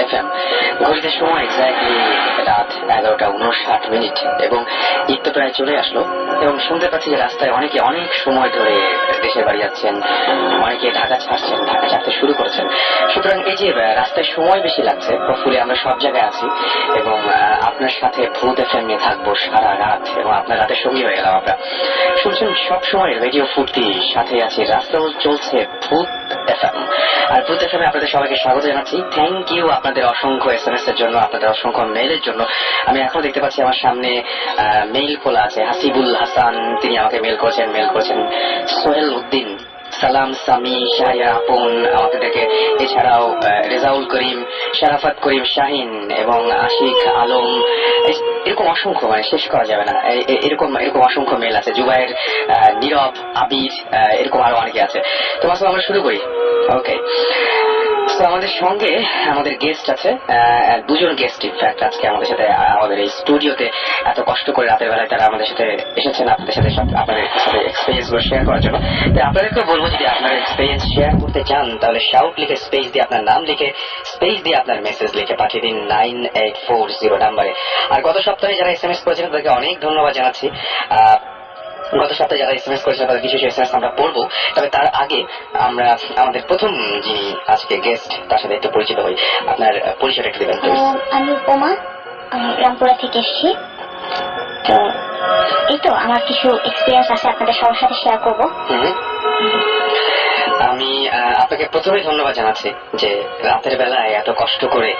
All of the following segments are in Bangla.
FM। ঘড়িতে সময় এক্স্যাক্টলি রাত 11:59 এবং ঈদ তো প্রায় চলে আসলো এবং শুনতে পাচ্ছি যে রাস্তায় অনেকে অনেক সময় ধরে দেশের বাড়ি যাচ্ছেন, অনেকে ঢাকা ছাড়ছেন, ঢাকা ছাড়তে শুরু করেছেন। সুতরাং এই যে রাস্তায় সময় বেশি লাগছে, হোপফুলি আমরা সব জায়গায় আছি এবং আপনার সাথে ভূত FM নিয়ে থাকবো সারা রাত এবং আপনার রাতে সঙ্গী হয়ে গেলাম আমরা। শুনছেন সব সময় রেডিও ফুর্তি, সাথে আছে রাস্তাও চলছে ভূত FM। আর ভূত FM আপনাদের সবাইকে স্বাগত জানাচ্ছি। থ্যাংক ইউ আপনাদের অসংখ্য SMS এর জন্য, আপনাদের অসংখ্য মেইলের জন্য। আমি এখনো দেখতে পাচ্ছি আমার সামনে মেইল খোলা আছে। হাসিবুল হাসান তিনি আমাকে মেইল করেছেন। সোহেল উদ্দিন, সালাম, সামি, শাহিয়া আপন আমাকে দেখে, এছাড়াও রেজাউল করিম, শারাফাত করিম শাহিন এবং আশিক আলম, এরকম অসংখ্য, মানে শেষ করা যাবে না, এরকম অসংখ্য মেল আছে। জুবাইর, নীরব, আবির, এরকম আরো অনেকে আছে। তো আসলে আমরা শুরু করি। ওকে, তো আমাদের সঙ্গে আমাদের গেস্ট আছে, দুজন গেস্ট ইনফ্যাক্ট আজকে আমাদের সাথে, আমাদের এই স্টুডিওতে এত কষ্ট করে রাতের বেলায় তারা আমাদের সাথে এসেছেন আপনাদের সাথে এক্সপিরিয়েন্স গুলো শেয়ার করার জন্য। আপনাদেরকে বলবো, যদি আপনার এক্সপিরিয়েন্স শেয়ার করতে চান তাহলে শাউট লিখে স্পেস দিয়ে আপনার নাম লিখে স্পেস দিয়ে আপনার মেসেজ লিখে পাঠিয়ে দিন 9840 নাম্বারে। আর গত সপ্তাহে যারা SMS করেছেন তাদেরকে অনেক ধন্যবাদ জানাচ্ছি। গত সপ্তাহে যারা SMS করেছেন তাদের কিছু SMS আমরা পড়বো, তবে তার আগে আমরা আমাদের প্রথম যিনি আজকে গেস্ট তার সাথে একটু পরিচিত হই। আপনার পরিচয়টা একটু দেবেন? আমি উপমা, আমি রামপুরা থেকে এসেছি। তো এই তো আমার কিছু এক্সপিরিয়েন্স আছে, আপনাদের সবার সাথে শেয়ার করবো। আমি আপনাকে প্রথমেই ধন্যবাদ জানাচ্ছি যে রাতের বেলায় এত কষ্ট করে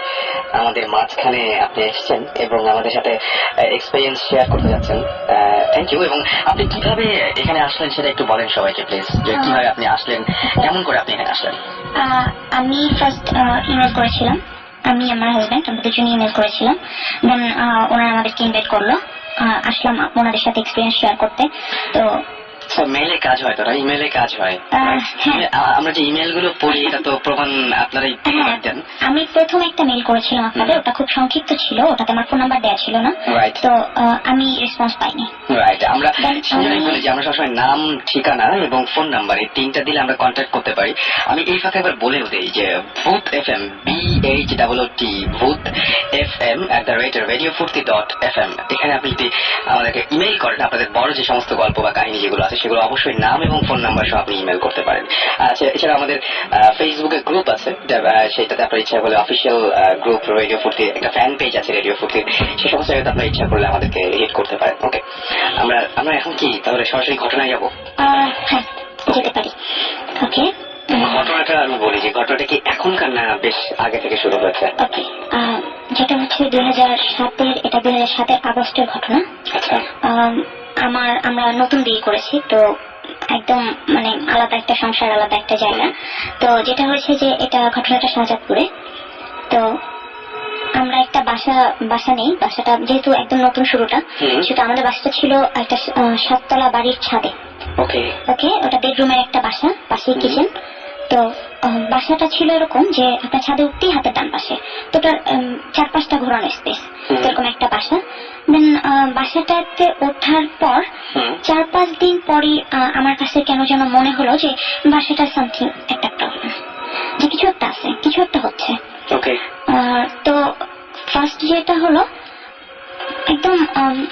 আমাদের মাঝখানে আপনি এসেছেন এবং আমাদের সাথে এক্সপিরিয়েন্স শেয়ার করতে যাচ্ছেন। Thank you. এবং আপনি কিভাবে এখানে আসলেন সেটা একটু বলেন সবাইকে প্লিজ, যে কিভাবে আপনি আসলেন, কেমন করে আপনি এখানে আসলেন? আমি ফার্স্ট ইমেল করেছিলাম, আমি আমার হাজব্যান্ড, আমরা দুজনে ইমেল করেছিলাম। দেন ওনারা আমাদেরকে ইনভাইট করলো, আসলাম ওনাদের সাথে এক্সপিরিয়েন্স শেয়ার করতে। তো মেইলে কাজ হয় তো না, ইমেলে কাজ হয়? আমরা যে ইমেল গুলো পড়ি এটা তো প্রমাণ আপনারাই দেন। আমি প্রথম একটা মেইল করেছিলাম আপনাদের, ওটা খুব সংক্ষিপ্ত ছিল, ওটাতে আমার ফোন নাম্বার দেওয়া ছিল না, তো আমি রেসপন্স পাইনি। রাইট, আমরা বলি যে আমরা সবসময় নাম, ঠিকানা এবং ফোন নাম্বার এই তিনটা দিলে আমরা কন্ট্যাক্ট করতে পারি। আমি এই ফাঁকে একবার বলেও দেই যে ভূত FM, BHOOT, ভূত FM @radiofurti.fm, এখানে আপনি যদি আমাদেরকে ইমেল করেন আপনাদের বড় যে সমস্ত গল্প বা কাহিনী যেগুলো আছে সেগুলো অবশ্যই নাম এবং ফোন নাম্বার সহ আপনি ইমেল করতে পারেন। এছাড়া আমাদের ফেসবুকে গ্রুপ আছে, সেটাতে আপনার ইচ্ছা করলে অফিসিয়াল গ্রুপ রেডিও ফুর্তি, একটা ফ্যান পেজ আছে রেডিও ফুর্তির, সে সমস্ত জায়গাতে আপনার ইচ্ছা করলে আমাদেরকে হিট করতে পারেন। ওকে, আমরা এখন কি তাহলে সরাসরি ঘটনায় যাবো? হ্যাঁ, যেতে পারি। ওকে, ঘটনাটা আমি বলি যে ঘটনাটা কি এখনকার না বেশ আগে থেকে শুরু হয়েছে? ওকে, যেটা হচ্ছে 2007-এর, এটা 2007-এর আগস্টের ঘটনা। আচ্ছা, আমরা নতুন বিয়ে করেছি, তো একদম মানে আলাদা একটা সংসার, আলাদা একটা জায়গা। তো যেটা হয়েছে যে এটা ঘটনাটা শাহজাদপুরে। তো আমরা একটা বাসা নেই, বাসাটা যেহেতু একদম নতুন শুরুটা, সেটা আমাদের বাসাটা ছিল একটা 7তলা বাড়ির ছাদে। ওকে, ওটা বেডরুমের একটা বাসা, পাশেই কিচেন। তো বাসাটা ছিল এরকম যে আপনার ছাদে উঠতেই হাতের ডান পাশে, তো ওটার 4-5টা ঘোরানো স্পেস, এরকম একটা বাসা। দেন বাসাটাতে ওঠার পর 4-5 দিন পরই আমার কাছে কেন যেন মনে হলো যে বাসাটা সামথিং একটা প্রবলেম, যে কিছু একটা আছে, কিছু একটা হচ্ছে। তো ফার্স্ট যেটা হলো, একদম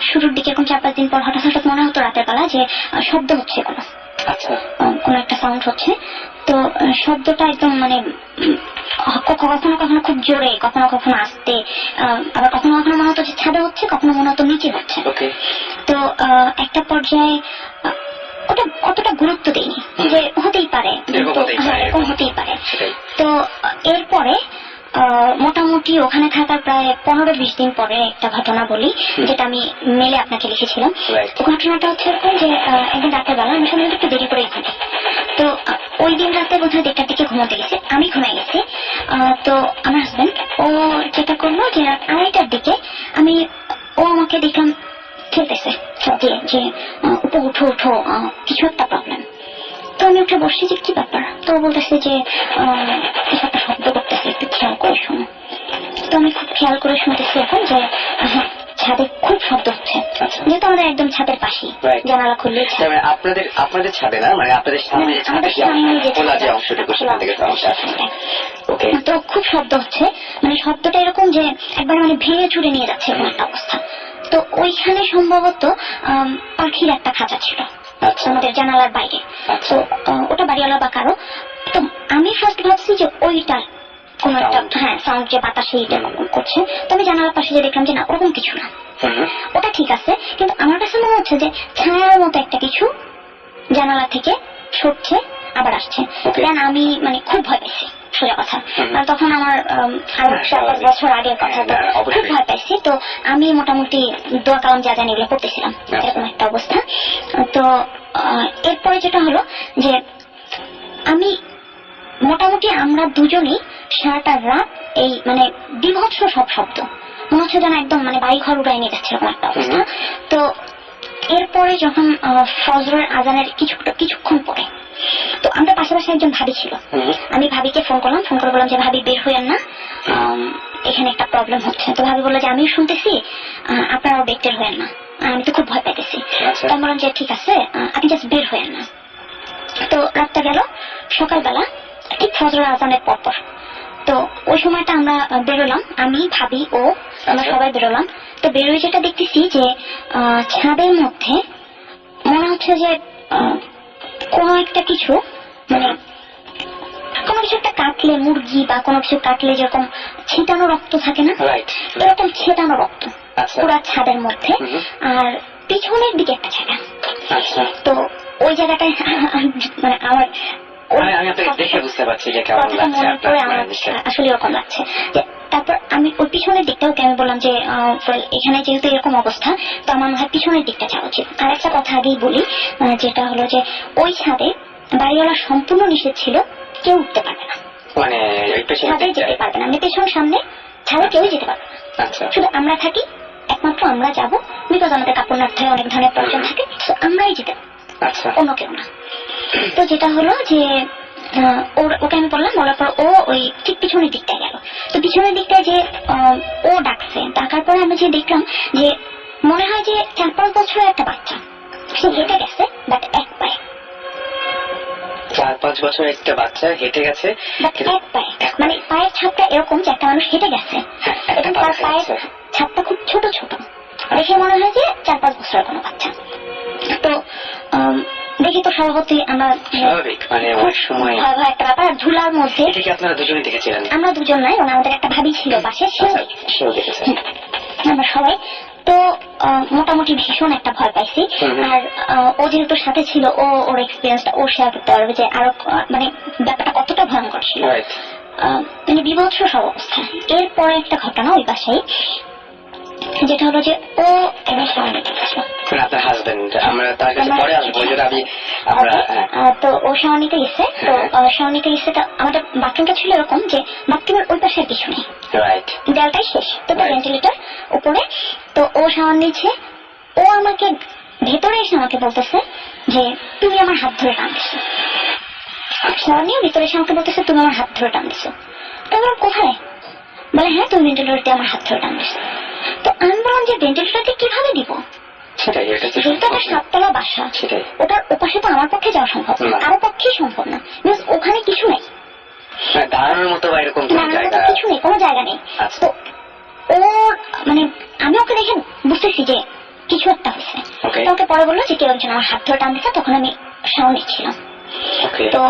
শুরুর দিকে এরকম 4-5 দিন পর হঠাৎ মনে হতো রাতের বেলা যে শব্দ হচ্ছে, কোনো একটা সাউন্ড হচ্ছে। তো শব্দটা একদম মানে কখনো কখনো খুব জোরে, কখনো কখনো আস্তে, আবার কখনো কখনো মনে হতো যে ছাদে হচ্ছে, কখনো মনে হতো নিচে হচ্ছে। তো একটা পর্যায়ে ওটা অতটা গুরুত্ব দিইনি, যে হতেই পারে, এরকম হতেই পারে। তো এরপরে মোটামুটি ওখানে থাকার প্রায় 15-20 দিন পরে একটা ঘটনা বলি, যেটা আমি মেলে আপনাকে লিখেছিলাম। ঘটনাটা হচ্ছে এরকম যে একদিন রাতের বেলা আমি সাধারণত একটু দেরি করে ঘুমাই। তো ওই দিন রাতে বোধহয় 1টার দিকে ঘুমাতে গেছে, আমি ঘুমাই গেছি। তো আমার হাজবেন্ড ও যেটা করলো যে 2:30টার দিকে ও আমাকে দেখলাম খেলতেছে দিয়ে, যে উঠো কিছু একটা প্রবলেম। তো আমি উঠে বসছি যে কি ব্যাপার, তো বলতেছে যে কিছু একটা শব্দ করতেছে, একটু খেয়াল করে শোনো। তো আমি খুব খেয়াল করে শুনতেছি এখন যে ছাদে খুব শব্দ হচ্ছে, আচ্ছা। যেহেতু আমাদের একদম ছাদের পাশেই, Right. জানালা খুললে তার মানে আপনাদের ছাদে না, মানে আপনাদের সামনে যে ছাদের যে অংশ, খোলা যে অংশটুকু, সেখান থেকে সমস্যা আসছে। ওকে। তো খুব শব্দ হচ্ছে, মানে শব্দটা এরকম যে একবার মানে ভেঙে চুরে নিয়ে যাচ্ছে এরকম একটা অবস্থা। তো ওইখানে সম্ভবত পাখির একটা খাঁচা ছিল আচ্ছা। আমাদের জানালার বাইরে। আচ্ছা। তো ওটা বাড়িওয়ালা বা কারো। তো আমি ফার্স্ট ভাবছি যে ওইটা কোন একটা সাউন্ড যে বাতাসে এটা করছে। তো আমি জানালার পাশে যে দেখলাম যে না, ওরকম কিছু না, ওটা ঠিক আছে। কিন্তু আমার কাছে মনে হচ্ছে যে ছায়ার মতো একটা কিছু জানালা থেকে সরছে আবার আসছে। দেন আমি মানে খুব ভয় পেয়েছি, সোজা কথা। আর তখন আমার আরো 4-5 বছর আগের কথা, তো খুব ভয় পাইছি। তো আমি মোটামুটি দোয়া কালাম যা জানি এগুলো করতেছিলাম, এরকম একটা অবস্থা। তো এরপরে যেটা হলো যে আমি মোটামুটি আমরা দুজনেই সারাটা রাত এই মানে বিভৎস সব শব্দ, মনে হচ্ছে যেন একদম মানে বাড়ি ঘর উড়াই নিয়ে যাচ্ছে এরকম একটা অবস্থা। তো এরপরে যখন ফজরের আজানের কিছুক্ষণ পরে, তো আমরা পাশাপাশি একজন ভাবি ছিল। আমি ভাবিকে ফোন করলাম, ফোন করে বললাম যে ভাবি বের হইয়েন না, এখানে একটা প্রবলেম হচ্ছে। তো ভাবি বললো যে আমি শুনতেছি, আপনারাও বের হইয়েন না, আমি তো খুব ভয় পাইতেছি। তো আমি বললাম যে ঠিক আছে, আপনি জাস্ট বের হইয়েন না। তো রাতটা গেল, সকালবেলা ঠিক ফজরের আজানের পরপর, তো ওই সময়টা আমরা বেরোলাম, আমি ভাবি ও আমরা সবাই বেরোলাম। তো বেরোয় যেটা দেখতেছি যে ছাদের মধ্যে মনে হচ্ছে যে কোনো একটা কিছু, মানে কোনো কিছু একটা কাটলে, মুরগি বা কোনো কিছু কাটলে যেরকম ছিটানো রক্ত থাকে না, এরকম ছিটানো রক্ত পুরো ছাদের মধ্যে। আর পিছনের দিকে একটা জায়গা, তো ওই জায়গাটায় মানে আমার আমি আপনাকে দেখে বুঝতে পারছি যে কেমন লাগছে আপনার, আসলে এরকম লাগছে। তারপর আমি ওই পিছনের দিকটা ওকে আমি বললাম যে এখানে যেহেতু এরকম অবস্থা, তো আমার মনে হয় পিছনের দিকটা যাওয়া উচিত। আর একটা কথা আগেই বলি, যেটা হলো যে ওই ছাদে বাড়িওয়ালা সম্পূর্ণ নিষেধ ছিল, কেউ উঠতে পারবে না, মানে ছাদে যেতে পারবে না, মানে পেছন সামনে ছাদে কেউ যেতে পারবে না, শুধু আমরা থাকি, একমাত্র আমরা যাবো, বিকজ আমাদের কাপড় নাড়তে অনেক ধরনের প্রয়োজন থাকে, তো আমরাই যেতে পারবো, অন্য কেউ না। তো যেটা হলো যে ওকে আমি বললাম, বলার পর ও ওই ঠিক পিছনের দিকটায় গেল। তো পিছনের দিকটায় যে ও ডাকছে, ডাকার পরে আমি যে দেখলাম যে মনে হয় যে 4-5 বছরের একটা বাচ্চা, সে হেঁটে গেছে, বাট এক পায়ে। 4-5 বছরের একটা বাচ্চা হেঁটে গেছে, বাট এক পায়ে, মানে পায়ের ছাপটা এরকম যে একটা মানুষ হেঁটে গেছে, এবং তার পায়ের ছাপটা খুব ছোট ছোট, দেখে মনে হয় যে 4-5 বছরের কোনো বাচ্চা। তো দেখি তো স্বভাবতই আমরা স্বাভাবিক, মানে অনেক সময় ভয়াবহ একটা ব্যাপার। ধুলার মধ্যে আপনারা দুজনেই দেখেছিলেন? আমরা দুজন নাই, আমাদের একটা ভাবি ছিল পাশে, সেও দেখেছে, আমরা সবাই। তো মোটামুটি ভীষণ একটা ভয় পাইছি। আর ও যেহেতু সাথে ছিল, ওর এক্সপিরিয়েন্সটা ও শেয়ার করতে পারবে যে আরো মানে ব্যাপারটা কতটা ভয়ঙ্কর ছিল, মানে বিভৎস সব অবস্থা। এরপরে একটা ঘটনা ওই বাসায়, যেটা হলো যে ও একবার শাওনি গেছিল, আপনার হাজবেন্ড, আমরা তার কাছে পরে আসবো, তো ও শাওনিতে গেছে। তো শাওনিতে গেছে, তো আমাদের বাথরুমটা ছিল এরকম যে বাথরুমের ওই পাশের কিছু নেই, দেয়ালটাই শেষ, তো ভেন্টিলেটর উপরে। তো ও শাওয়ার নিচ্ছে, ও আমাকে ভেতরে এসে আমাকে বলতেছে যে তুমি আমার হাত ধরে টান দিছো। শাওয়ার নিয়ে ভিতরে এসে আমাকে বলতেছে তুমি আমার হাত ধরে টান দিছো। তো আমার কোথায়? বলে হ্যাঁ, তুমি ভেন্টিলেটরতে আমার হাত ধরে টান দিছো। তো আমি বললাম যে ভেন্টিলেটরতে কিভাবে দিব, যেহেতু একটা 7তলা বাসা, ওটার ওপাশে তো আমার পক্ষে যাওয়া সম্ভব না, কারো পক্ষেই সম্ভব না, ওখানে কিছু নেই, দাঁড়ানোর মতো বা এরকম কিছু নেই, কোনো জায়গা নেই। তো ও মানে আমি ওকে দেখে বুঝতেছি যে কিছু একটা হয়েছে। তো ওকে পরে বললো যে কেউ একজন আমার হাত ধরে টান দিচ্ছে, তখন আমি শাওনে ছিলাম। তো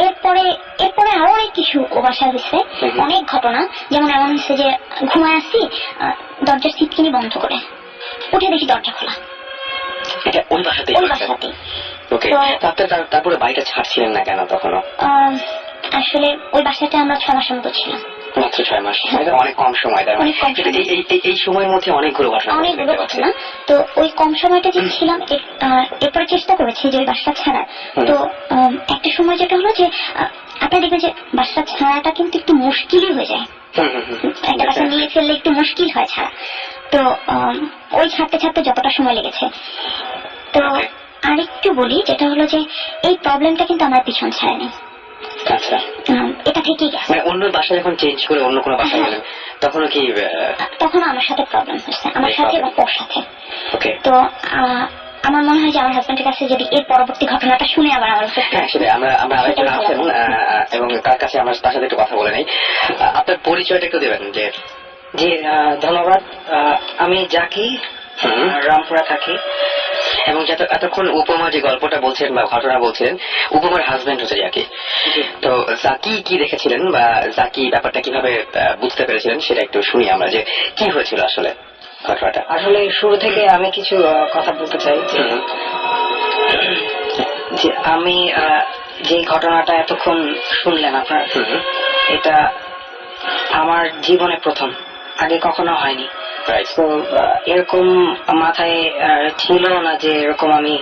এরপরে আরো অনেক কিছু ও বাসায় হয়েছে, অনেক ঘটনা। যেমন এমন হয়েছে যে ঘুমায় আসছি, দরজার সিটকিনি বন্ধ করে উঠে দেখি দরজা খোলা, ওই বাসাতেই। তারপরে বাড়িটা ছাড়ছিলেন না কেন তখনও? আসলে ওই বাসাটা আমরা 6 মাসের মতো ছিলাম, মাত্র 6 মাস, অনেক কম সময়। এই সময়ের মধ্যে অনেকগুলো ঘটনা। তো ওই কম সময়টা যে ছিলাম, এরপরে চেষ্টা করেছি যে ওই বাসা ছাড়ার। তো একটা সময় যেটা হলো যে আপনি দেখবেন যে বাসা ছাড়াটা কিন্তু একটু মুশকিলই হয়ে যায়, একটা বাসা নিয়ে ফেললে একটু মুশকিল হয় ছাড়া। তো ওই ছাড়তে ছাড়তে যতটা সময় লেগেছে। তো আরেকটু বলি, যেটা হলো যে এই প্রবলেমটা কিন্তু আমার পিছন ছাড়েনি, আচ্ছা, এটা থেকেই গেছে। মানে অন্য বাসা যখন চেঞ্জ করে অন্য কোনো বাসায় গেলেন তখনও কি? তখন আমার সাথে প্রবলেম হচ্ছে, আমার সাথে এবং ওর সাথে। ওকে, তো আমার মনে হয় যে আমার হাজবেন্ডের কাছে যদি এর পরবর্তী ঘটনাটা শুনে আবার আমার হ্যাঁ সেটাই। আমরা আরেকজন আছেন এবং তার কাছে আমার তার সাথে একটু কথা বলে নেই। আপনার পরিচয়টা একটু দেবেন যে? জি ধন্যবাদ। আমি জাকি, রামপুরা থাকি। এবং এতক্ষণ উপমা যে গল্পটা বলছিলেন বা ঘটনা বলছিলেন, উপমার হাজবেন্ড হচ্ছে জাকি। তো জাকি কি দেখেছিলেন বা জাকি ব্যাপারটা কিভাবে বুঝতে পেরেছিলেন সেটা একটু শুনি আমরা, যে কি হয়েছিল আসলে ঘটনাটা। আসলে শুরু থেকে আমি কিছু কথা বলতে চাই যে আমি যে ঘটনাটা এতক্ষণ শুনলেন আপনার, এটা আমার জীবনে প্রথম, আগে কখনো হয়নি। তো এরকম মাথায় ছিল না যে এরকম আমি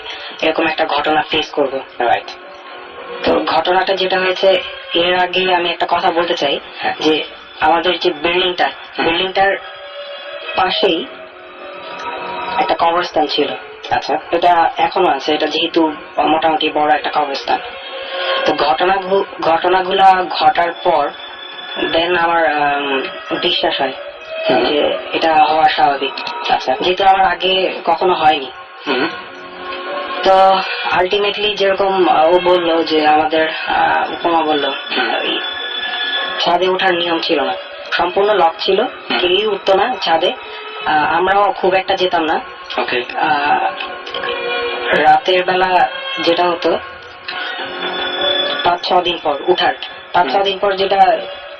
এরকম একটা ঘটনা ফেস করব। রাইট। তো ঘটনাটা যেটা হয়েছে, এর আগে আমি একটা কথা বলতে চাই যে আমাদের যে বিল্ডিংটার পাশেই একটা কবরস্থান ছিল। আচ্ছা, এটা এখনো আছে, এটা যেহেতু মোটামুটি বড় একটা কবরস্থান। তো ঘটনাগুলা ঘটার পর দেন আমার বিশ্বাস হয় যে এটা হওয়া স্বাভাবিক। আচ্ছা, যেহেতু আমার আগে কখনো হয়নি। তো আলটিমেটলি যেরকম ও বললো যে আমাদের উপমা বললো, ছাদে ওঠার নিয়ম ছিল না, সম্পূর্ণ লক ছিল, কেউই উঠতো না ছাদে। আমরাও খুব একটা যেতাম না। ওকে। রাতের বেলা যেটা হতো 5-6 দিন পর উঠার, 5-6 দিন পর যেটা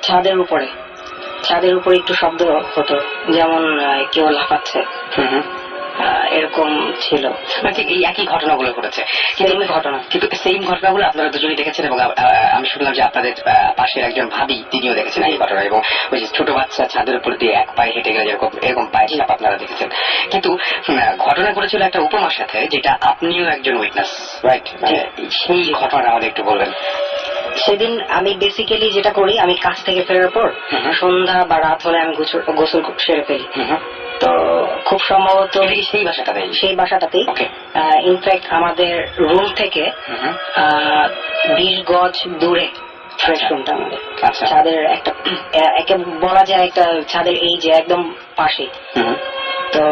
ছাদের উপরে একটু শব্দ হতো, যেমন কেউ লাফাচ্ছে, এরকম ছিল। মানে এই একই ঘটনাগুলো ঘটেছে, কিন্তু সেম ঘটনাগুলো আপনারা দুজনেই দেখেছেন এবং আমি শুনলাম যে আপনাদের পাশের একজন ভাবি তিনিও দেখেছেন এই ঘটনা, এবং ওই যে ছোট বাচ্চা ছাদের উপর দিয়ে এক পায়ে হেঁটে গেলে এরকম পায়ের ছাপ আপনারা দেখেছেন। কিন্তু ঘটনা ঘটেছিল একটা উপমার সাথে, যেটা আপনিও একজন উইটনেস, রাইট? সেই ঘটনাটা আমাদের একটু বলবেন। সেদিন আমি বেসিক্যালি যেটা করি, আমি কাজ থেকে ফেরার পর সন্ধ্যা বা রাত হলে আমি গোসল সেরে ফেলি। তো খুব সম্ভবত সেই বাসাটাতেই, ইনফ্যাক্ট আমাদের রুম থেকে 20 গজ দূরে ফ্রেশ রুমটা আমাদের। ছাদের একটা একে বলা যায় একটা ছাদের এই যে একদম পাশে। তো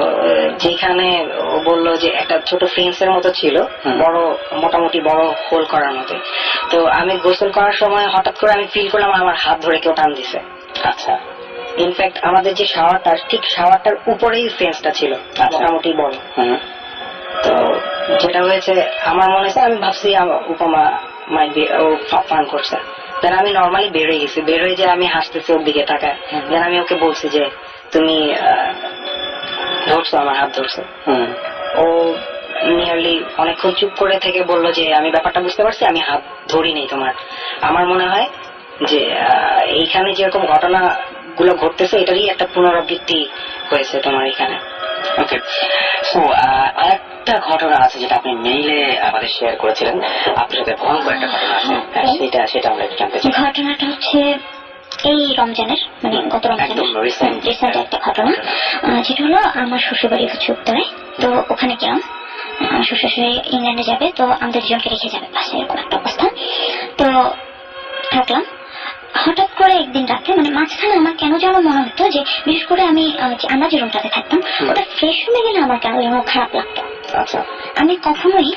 যেখানে ও বললো যে একটা ছোট ফেন্সের মতো ছিল, বড় মোটামুটি বড় হোল করার মতো। তো আমি গোসল করার সময় হঠাৎ করে আমি ফিল করলাম আমার হাত ধরে কেউ টান দিছে। আচ্ছা। ইনফ্যাক্ট আমাদের যে শাওয়ারটার উপরেই ফেন্সটা ছিল, মোটামুটি বড়। তো যেটা হয়েছে আমার মনে হয়েছে, আমি ভাবছি উপমা মাইট বি ও ফান করছে। দেন আমি নর্মালি বেরোয় গেছি, বেরোয় যে আমি হাসতেছি ওর দিকে তাকায়। দেন আমি ওকে বলছি যে তুমি ধরছো, আমার হাত ধরছো। ও নিয়ারলি অনেকক্ষণ চুপ করে থেকে বললো যে আমি ব্যাপারটা বুঝতে পারছি, আমি হাত ধরি নেই তোমার। আমার মনে হয় যে এইখানে যেরকম ঘটনা গুলো ঘটতেছে এটারই একটা পুনরাবৃত্তি হয়েছে তোমার এখানে। ওকে, সো আরেকটা ঘটনা আছে যেটা আপনি মেইলে আমাদের শেয়ার করেছিলেন, আপনার সাথে ভয়ঙ্কর একটা ঘটনা আছে, সেটা আমরা একটু জানতে চাই। ঘটনাটা হচ্ছে এই রমজানের, মানে গত রমজানের রিসেন্ট একটা ঘটনা, যেটা হলো আমার শ্বশুরবাড়ি হচ্ছে উত্তরে। তো ওখানে গেলাম, শ্বশুর ইংল্যান্ডে যাবে, তো আমাদের দুজনকে রেখে যাবে পাশে, এরকম একটা অবস্থা। তো থাকলাম। হঠাৎ করে একদিন রাতে, মানে মাঝখানে আমার কেন যেন মনে হতো যে, বিশেষ করে আমরা যে রুমটাতে থাকতাম ওটা ফ্রেশ রুমে গেলে আমার কেন যেন খারাপ লাগতো। আচ্ছা। আমি কখনোই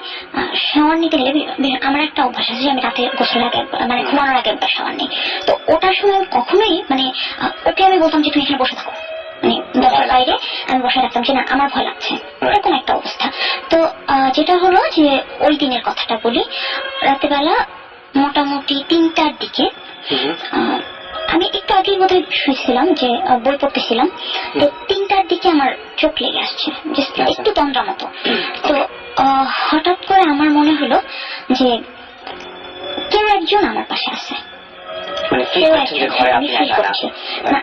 শাওয়ার নিতে গেলে, আমার একটা অভ্যাস আছে যে আমি রাতে গোসল আগে, মানে ঘুমানোর আগে একবার শাওয়ার নিই। তো ওটার সময় কখনোই মানে ওকে আমি বলতাম যে তুমি এখানে বসে থাকো, মানে দরজার বাইরে আমি বসে রাখতাম যে না আমার ভয় লাগছে, এরকম একটা অবস্থা। তো যেটা হলো যে ওই দিনের কথাটা বলি, রাতেবেলা মোটামুটি 3টার দিকে আমি একটু আগেই বোধহয় শুয়েছিলাম, যে বই পড়তেছিলাম। তো 3টার দিকে আমার চোখ লেগে আসছে, একটু তন্দ্রা মতো। তো হঠাৎ করে আমার মনে হলো যে কেউ একজন আমার পাশে আছে,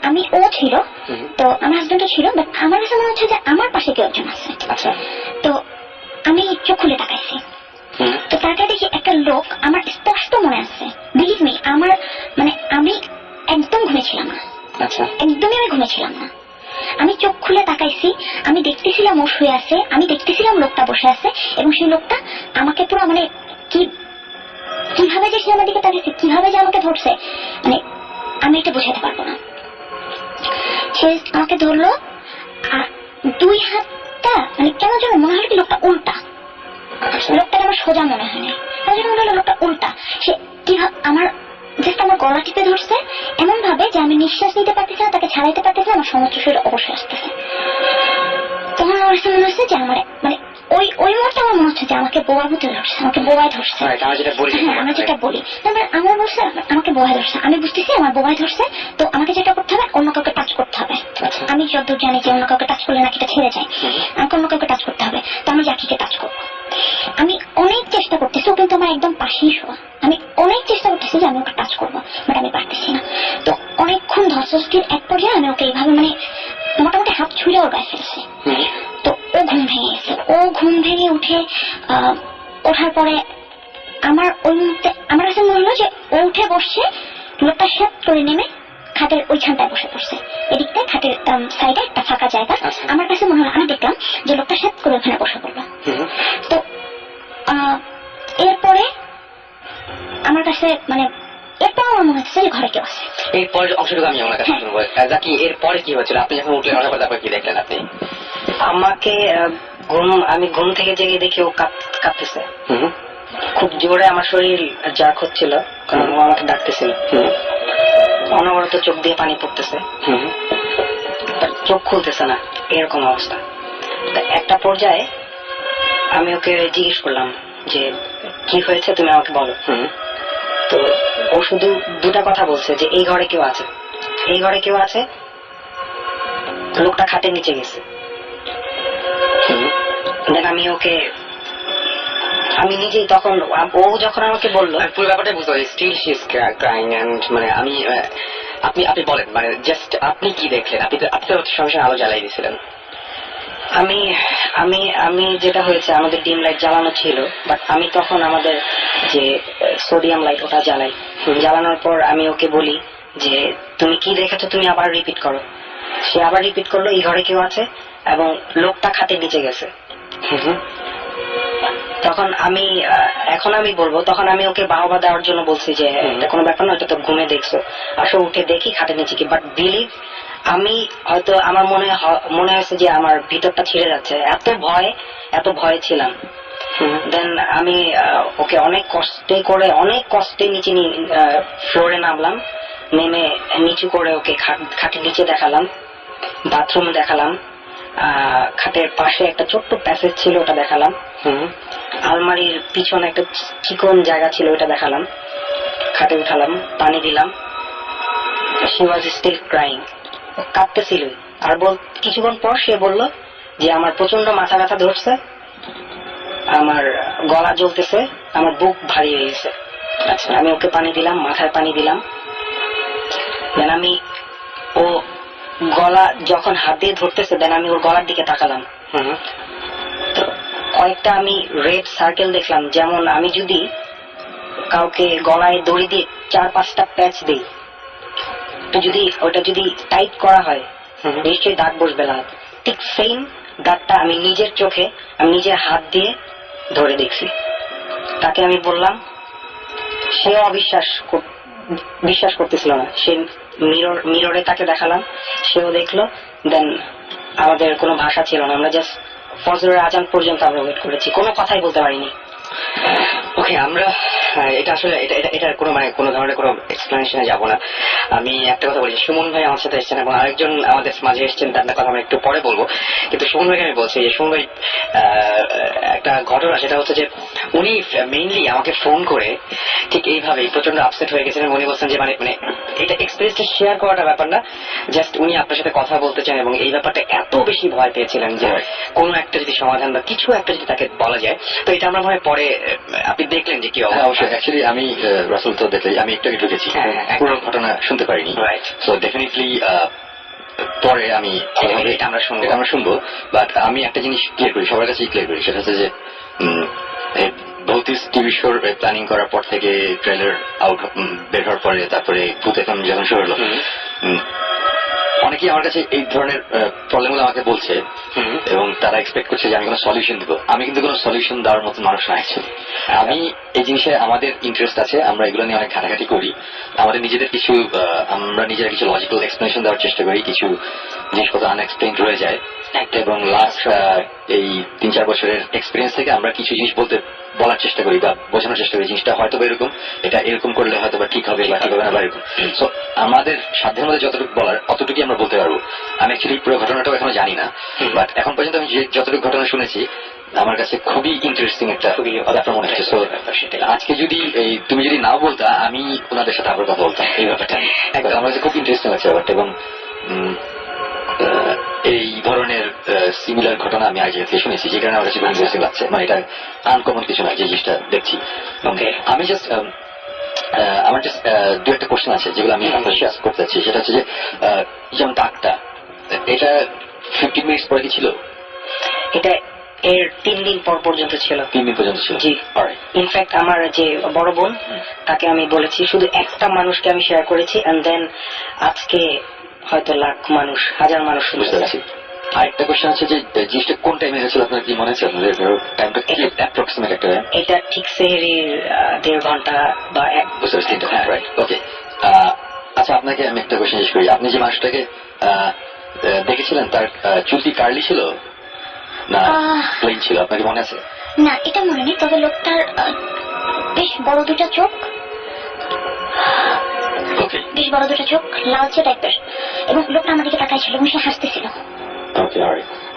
আমি ও ছিল, তো আমার হাজবেন্ডও ছিল, বাট আমার কাছে মনে হচ্ছে যে আমার পাশে কেউ একজন আছে। তো আমি চোখ খুলে তাকাইছি, তো তাকে দেখি একটা লোক, আমার স্পষ্ট মনে আছে, বিলিভ মি, আমার মানে আমি একদম ঘুমেছিলাম না, একদমই আমি ঘুমেছিলাম না। আমি চোখ খুলে তাকাইছি, আমি দেখতেছিলাম ও শুয়ে আছে, আমি দেখতেছিলাম লোকটা বসে আছে, এবং সেই লোকটা আমাকে পুরো মানে কি কিভাবে যে সে আমার দিকে তাকিয়েছে, কিভাবে যে আমাকে ধরছে, মানে আমি এটা বোঝাতে পারবো না। সে আমাকে ধরলো আর দুই হাতটা মানে কেমন যেন মনে হলো কি লোকটা উল্টা, লোকটাকে আমার সোজা মনে হয় না, তার জন্য মনে হলো লোকটা উল্টা। সে কিভাবে আমার জাস্ট আমার গলা টিপে ধরছে এমন ভাবে যে আমি নিঃশ্বাস নিতে পারতেছি না, তাকে ছাড়াইতে পারতেছি না, আমার সমস্ত শরীর অবশ্যই আসতেছে। তখন আমার কাছে মনে হচ্ছে যে আমার মানে ওই মুহূর্তে আমার মনে হচ্ছে যে আমাকে বোবার মতো ধরছে, আমাকে বোবায় ধরছে। আমরা যেটা বলি, হ্যাঁ আমরা যেটা বলি, তারপরে আমার বলছে আমাকে বোবায় ধরছে, আমি বুঝতেছি আমার বোবায় ধরছে, তো আমাকে যেটা করতে হবে অন্য কাউকে টাচ করতে হবে। আমি যতদূর জানি যে অন্য কাউকে টাচ করলে নাকি এটা ছেড়ে যায়, আমাকে অন্য কাউকে টাচ করতে হবে। তো আমি জাকিকে টাচ করবো। আমি অনেক চেষ্টা করতেছি, ও কিন্তু আমার একদম পাশেই শোয়া, আমি অনেক চেষ্টা করতেছি যে আমি ওকে টাচ করবো, বাট আমি পারতেছি না। তো অনেকক্ষণ ধস্তির এক পর্যায়ে আমি ওকে এইভাবে মানে মোটামুটি হাত ছুঁড়ে ওর গায়ে ফেলছি। তো ও ঘুম ভেঙে গেছে, ও ঘুম ভেঙে উঠে ওঠার পরে আমার ওই মুহূর্তে আমার কাছে মনে হলো যে ও উঠে বসছে, লোকটা শ্যাপ করে নেমে খাটের ওইখানটায় বসে পড়ছে, এদিকটায় খাটের সাইডে একটা ফাঁকা জায়গা। আমার কাছে মনে হলো, আমি দেখলাম যে লোকটা শ্যাপ করে ওখানে বসে পড়লো। তো এরপরে আমার কাছে মানে এরপর আমার মনে হচ্ছে যে ঘরে কেউ আছে। এরপরের অংশটুকু আমি আমার কাছে শুনবো। জাকি এরপরে কি হয়েছিল, আপনি যখন উঠলেন ওঠার পর তারপর কি দেখলেন আপনি? আমাকে আমি ঘুম থেকে জেগে দেখি ও কাঁপতেছে খুব জোরে, আমার শরীর জার্ক হচ্ছিল কারণ ও আমাকে ডাকতেছিল। অনবরত চোখ দিয়ে পানি পড়তেছে, চোখ খুলতেছে না, এরকম অবস্থা। একটা পর্যায়ে আমি ওকে জিজ্ঞেস করলাম যে কি হয়েছে তুমি আমাকে বলো। তো ও শুধু দুটা কথা বলছে যে এই ঘরে কেউ আছে, এই ঘরে কেউ আছে, লোকটা খাটের নিচে গেছে। দেন আমি ওকে আমি নিজেই তখন ও যখন আমাকে বললো পুরো ব্যাপারটা বুঝতে পারি, still she is crying and মানে আমি আপনি বলেন মানে জাস্ট আপনি কি দেখলেন? আপনি তো সঙ্গে আলো জ্বালাই দিয়েছিলেন। আমি আমি আমি যেটা হয়েছে আমাদের ডিম লাইট জ্বালানো ছিল, বাট আমি তখন আমাদের যে সোডিয়াম লাইট ওটা জ্বালাই। জ্বালানোর পর আমি ওকে বলি যে তুমি কি দেখেছো তুমি আবার রিপিট করো। সে আবার রিপিট করলো এই ঘরে কেউ আছে এবং লোকটা খাটের নিচে গেছে। তখন আমি এখন আমি বলবো, তখন আমি ওকে বাহবা দেওয়ার জন্য বলছি যে এটা কোনো ব্যাপার না, এটা তো ঘুমে দেখছো, আসো উঠে দেখি খাটের নিচে কি। বাট বিলিভ আমি হয়তো আমার মনে হয়েছে যে আমার ভিতরটা ছিঁড়ে যাচ্ছে, এত ভয়ে ছিলাম। দেন আমি ওকে অনেক কষ্টে নিচে ফ্লোরে নামলাম, নেমে নিচু করে ওকে খাটের নিচে দেখালাম, বাথরুম দেখালাম, খাটের পাশে একটা ছোট্ট প্যাসেজ ছিল ওটা দেখালাম, আলমারির পিছনে একটা চিকন জায়গা ছিল ওটা দেখালাম, খাটে উঠালাম, পানি দিলাম। শি ওয়াজ স্টিল ক্রাইং, কাঁদতেছিল। আর কিছুক্ষণ পর সে বলল যে আমার প্রচন্ড মাথা ব্যথা ধরছে, আমার গলা জ্বলতেছে, আমার বুক ভারী হয়ে গেছে। আচ্ছা, আমি ওকে পানি দিলাম, মাথায় পানি দিলাম। দেন আমি ও গলা যখন হাত দিয়ে ধরতেছে, দেন আমি ওর গলার দিকে তাকালাম। তো কয়েকটা আমি রেড সার্কেল দেখলাম, যেমন আমি যদি কাউকে গলায় দড়ি দিয়ে 4-5টা প্যাচ দিই, তো যদি ওটা যদি টাইট করা হয় নিশ্চয়ই দাগ বসবে না। ঠিক সেম দাগটা আমি নিজের চোখে আমি নিজের হাত দিয়ে ধরে দেখছি। তাকে আমি বললাম, সেও বিশ্বাস করতেছিল না। সে মিররে তাকে দেখালাম, সেও দেখলো। দেন আমাদের কোনো ভাষা ছিল না, আমরা জাস্ট ফজরের আজান পর্যন্ত আমরা ওয়েট করেছি, কোনো কথাই বলতে পারিনি। ওকে, আমরা এটা আসলে এটার কোনো ধরনের কোনো এক্সপ্লেনেশনে যাবো না। আমি একটা কথা বলি, সুমন ভাই আমার সাথে এসেছেন এবং আরেকজন আমাদের মাঝে এসেছেন, তার কথা আমি একটু পরে বলবো। কিন্তু সুমন ভাইকে আমি বলছি যে সুমন ভাই একটা ঘটনা, সেটা হচ্ছে যে উনি মেইনলি আমাকে ফোন করে ঠিক এইভাবেই প্রচন্ড আপসেট হয়ে গেছেন। উনি বলছেন যে মানে এটা এক্সপিরিয়েন্সটা শেয়ার করাটা ব্যাপার না, জাস্ট উনি আপনার সাথে কথা বলতে চান এবং এই ব্যাপারটা এত বেশি ভয় পেয়েছিলেন যে কোনো একটা যদি সমাধান বা কিছু একটা যদি তাকে বলা যায়। তো এটা আমরা মনে হয় পরে আপনি দেখলেন যে কি অবশ্যই। অ্যাকচুয়ালি আমি রাসেল তো দেখলে আমি একটু ঢুকেছি, পুরো ঘটনা শুনতে পারিনি। সো ডেফিনেটলি পরে আমি এটা আমরা শুনবো। বাট আমি একটা জিনিস ক্লিয়ার করি, সবার কাছেই ক্লিয়ার করি, সেটা হচ্ছে যে ভৌতিক টিভি শোর প্ল্যানিং করার পর থেকে ট্রেলার বের হওয়ার পরে, তারপরে ভূত এফএম যখন শুরু হলো, অনেকে অনেকেই আমার কাছে এই ধরনের প্রবলেমগুলো আমাকে বলছে এবং তারা এক্সপেক্ট করছে যে আমি কোনো সলিউশন দিব। আমি কিন্তু কোনো সলিউশন দেওয়ার মতো মানুষ না অ্যাকচুয়ালি। আমি এই জিনিসে আমাদের ইন্টারেস্ট আছে, আমরা এগুলো নিয়ে অনেক ঘাটাঘাটি করি, আমাদের নিজেদের কিছু আমরা নিজেরা কিছু লজিক্যাল এক্সপ্লেনেশন দেওয়ার চেষ্টা করি, কিছু জিনিসপত্র আনএক্সপ্লেইনড রয়ে যায় এবং লাস্ট এই 3-4 বছরের এক্সপিরিয়েন্স থেকে আমরা কিছু জিনিস বলার চেষ্টা করি বা বোঝানোর চেষ্টা করি জিনিসটা হয়তো এরকম, এটা এরকম করলে হয়তো বা ঠিক হবে বা ঠিক হবে না বা এরকম। সো আমাদের সাধ্যের মধ্যে যতটুকু বলার অতটুকুই আমরা বলতে পারবো। আমি অ্যাকচুয়ালি পুরো ঘটনাটাও এখনো জানি না, বাট এখন পর্যন্ত আমি যতটুকু ঘটনা শুনেছি আমার কাছে খুবই ইন্টারেস্টিং একটা ব্যাপার মনে হচ্ছে। আজকে যদি তুমি যদি নাও বলতা আমি ওনাদের সাথে আবার কথা বলতাম এই ব্যাপারটা। আমার কাছে খুব ইন্টারেস্টিং লাগছে ব্যাপারটা এবং এই ধরনের সিমিলার ঘটনা আমি আগে থেকে শুনেছি, যে কারণে আমার কাছে ইন্টারেস্টিং লাগছে। মানে এটা আনকমন কিছু না যে জিনিসটা দেখছি। আমি জাস্ট আমার জাস্ট দু একটা কোশ্চেন আছে যেগুলো আমি আপনার শেয়ার করতে চাচ্ছি। সেটা হচ্ছে যে যেমন ডাকটা, এটা 15 মিনিটস পরে কি ছিল? এটা এর 3 দিন পর পর্যন্ত ছিল। 3 দিন পর্যন্ত ছিল? জি। ইনফ্যাক্ট আমার যে বড় বোন তাকে আমি বলেছি, শুধু একটা মানুষকে আমি শেয়ার করেছি, এন্ড দেন আজকে হয়তো লাখ মানুষ, হাজার মানুষ বুঝতে পারছি। আরেকটা কোশ্চেন আছে যে জিনিসটা কোন টাইমে হয়েছিল আপনার কি মনে আছে? আপনাদের টাইমটা কি অ্যাপ্রক্সিমেট একটা? এটা ঠিক সেহরির 1.5 ঘন্টা বা 1। বুঝতে পারছি। রাইট, ওকে। আচ্ছা, আপনাকে আমি একটা কোশ্চেন জিজ্ঞেস করি। আপনি যে মানুষটাকে দেখেছিলেন তার চুল কি কার্লি ছিল না প্লেন ছিল, আপনার কি মনে আছে? না, এটা মনে নেই, তবে লোকটার বেশ বড় দুটা চোখ, বেশ বড় দুটা চোখ, লালচে টাইপের, এবং লোকটা আমার দিকে তাকাই ছিল এবং সে হাসতেছিল।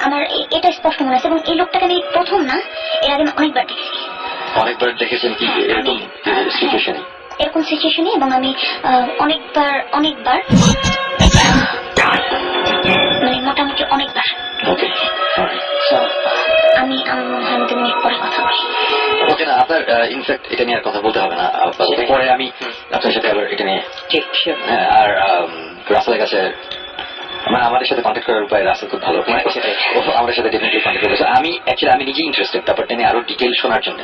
আমার এটা স্পষ্ট মনে আছে। এবং এই লোকটাকে আমি প্রথম না, এর আগে অনেকবার দেখেছি। অনেকবার দেখেছেন কি এরকম সিচুয়েশনে? এরকম সিচুয়েশনে, এবং আমি অনেকবার মানে মোটামুটি অনেকবার। আমি মনে হয় 2 মিনিট পরে কথা বলি। ওকে, না আপনার ইনফ্যাক্ট এটা নিয়ে আর কথা বলতে হবে না, পরে আমি আপনার সাথে আবার এটা নিয়ে। হ্যাঁ, আর রাসেলের কাছে আমাদের সাথে কন্ট্যাক্ট করার উপায় রাসেল খুব ভালো, আমাদের সাথে ডেফিনেটলি কন্ট্যাক্ট করবে। আমি নিজে ইন্টারেস্টেড ব্যাপারটা নিয়ে আরো ডিটেল শোনার জন্য।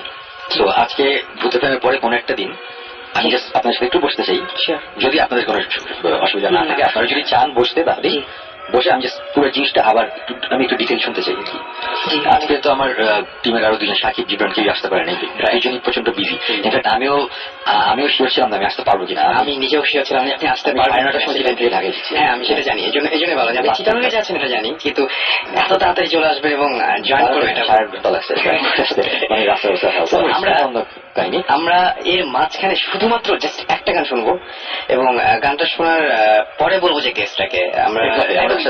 তো আজকে ভূতে প্রেমের পরে কোনো একটা দিন আমি জাস্ট আপনার সাথে একটু বসতে চাই, যদি আপনাদের কোনো অসুবিধা না থাকে। আপনারা যদি চান বসতে, তাহলে বসে আমি জাস্ট পুরো জিনিসটা আবার আমি একটু ডিটেল শুনতে চাই। আজকে তো আমার টিমের আরো 2জন, সাকিব, জিবরান, কেউ আসতে পারেনি, দুজনই প্রচন্ড বিজি। ইনফ্যাক্ট আমিও শিওর ছিলাম না আমি আসতে পারবো কিনা। আমি নিজেও শিওর ছিলাম আপনি আসতে পারবেন না। হ্যাঁ, আমি সেটা জানি, এই জন্য ভালো জানি চিটাগাং এ যাচ্ছেন এটা জানি, কিন্তু এত তাড়াতাড়ি চলে আসবে এবং জয়েন করবে এটা ভালো লাগছে। আমরা এর মাঝখানে শুধুমাত্র জাস্ট একটা গান শুনবো এবং গানটা শোনার পরে বলবো যে গেস্টটাকে আমরা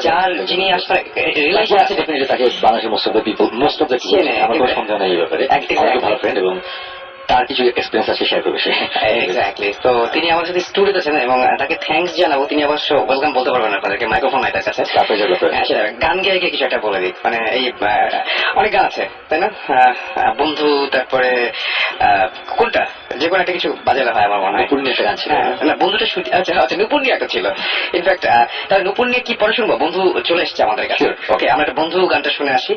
যার যিনি আসলে রিলেশন আছে তাকে বাংলাদেশের মোস্ট অফ দ্য পিপল আমার কোনো সন্দেহ নেই এই ব্যাপারে। ভালো ফ্রেন্ড এবং তার কিছু এক্সপিরিয়েন্স আছে শেয়ার করবে সে। এক্স্যাক্টলি। তো তিনি আমার সাথে স্টুডিওতে আছেন এবং তাকে থ্যাঙ্কস জানাবো। তিনি অবশ্য ওয়েলকাম বলতে পারবেন আপনাদেরকে, মাইক্রোফোন নাই তার কাছে। গান গেয়ে কিছু একটা বলে দিক, মানে এই অনেক গান আছে তাই না, বন্ধু, তারপরে কোনটা যে কোনো একটা কিছু বাজালে হয় আমার মনে হয়। নুপুর নিয়ে একটা গান ছিল না, বন্ধুটা শুনতে। আচ্ছা, নুপুর নিয়ে একটা ছিল ইনফ্যাক্ট। তাহলে নুপুর নিয়ে কি পরে শুনবো? বন্ধু চলে এসছে আমাদের কাছে। ওকে, আমরা একটা বন্ধু গানটা শুনে আসি।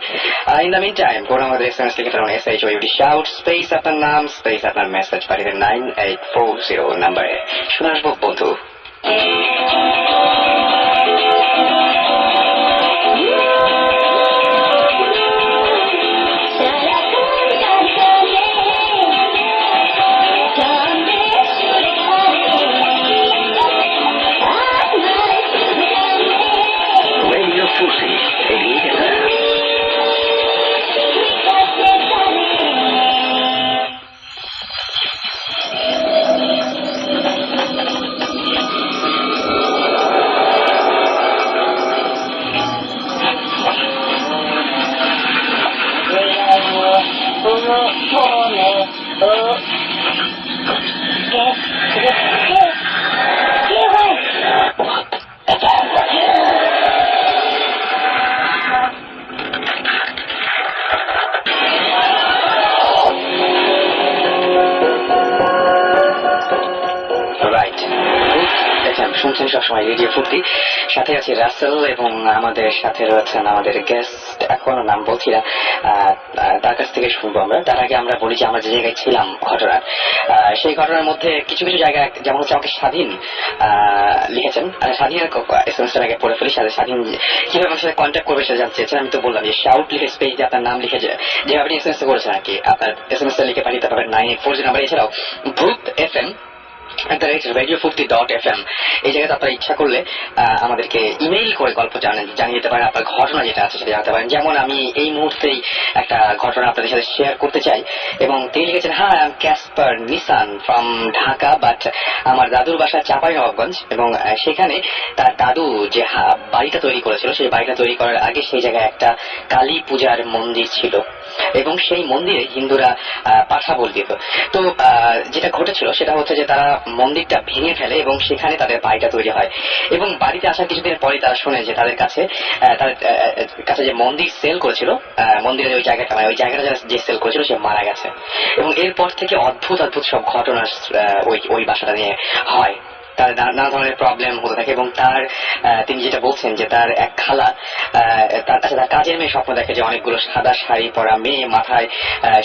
ইন দ্য মিন টাইম কোন আমাদের এসএমএস লিখে ফেলুন, SHOUT শাউট স্পেস আপনার নাম স্পেস আপনার মেসেজ পাঠিয়ে 9840 নাম্বারে। শুনে আসবো বন্ধু। শুনছেন সবসময় রেডিও ফুর্তি, সাথে আছে রাসেল এবং আমাদের সাথে রয়েছেন আমাদের গেস্ট এখনো নাম বলছি না, তার কাছ থেকে শুনবো আমরা। তার আগে আমরা বলি যে আমরা যে জায়গায় ছিলাম ঘটনার, সেই ঘটনার মধ্যে কিছু কিছু জায়গা যেমন হচ্ছে আমাকে স্বাধীন লিখেছেন। স্বাধীনের এসএমএসটার আগে পড়ে ফেলি। স্বাধীন কিভাবে আমার সাথে কন্ট্যাক্ট করবে সেটা জানতে চেয়েছেন। আমি তো বললাম যে শাউট লিখে স্পেস দিয়ে আপনার নাম লিখে যেভাবে আপনি এসএমএস করেছেন আর কি, আপনার এসএমএসটা লিখে পাঠিয়ে দিতে পারবেন 9840 নাম্বার। এছাড়াও ভূত FM radio40.fm এই জায়গাতে আপনারা ইচ্ছা করলে আমাদেরকে ইমেইল করে গল্প জানিয়ে দিতে পারেন, আপনার ঘটনা যেটা আছে সেটা জানাতে পারেন। যেমন আমি এই মুহূর্তেই একটা ঘটনা আপনাদের সাথে শেয়ার করতে চাই, এবং তিনি লিখেছেন, হ্যাঁ I am Casper Nissan from Dhaka, but আমার দাদুর বাসা চাঁপাইনবাবগঞ্জ, এবং সেখানে তার দাদু যে বাড়িটা তৈরি করেছিল সেই বাড়িটা তৈরি করার আগে সেই জায়গায় একটা কালী পূজার মন্দির ছিল, এবং সেই মন্দিরে হিন্দুরা পাঠা বল দিত। তো যেটা ঘটেছিল সেটা হচ্ছে যে তারা মন্দিরটা ভেঙে ফেলে এবং সেখানে তাদের বাড়িটা তৈরি হয়, এবং বাড়িতে আসার কিছুদিন পরে তারা শোনে যে তাদের কাছে যে মন্দির সেল করেছিল, মন্দিরের ওই জায়গাটা মানে ওই জায়গাটা যে সেল করেছিল সে মারা গেছে। এবং এরপর থেকে অদ্ভুত অদ্ভুত সব ঘটনা ওই বাসাটা নিয়ে হয়, তার নানা ধরনের প্রবলেম হতে থাকে। এবং তিনি যেটা বলছেন যে তার এক খালা তার কাছে তার কাজের মেয়ে স্বপ্ন দেখে যে অনেকগুলো সাদা শাড়ি পরা মেয়ে, মাথায়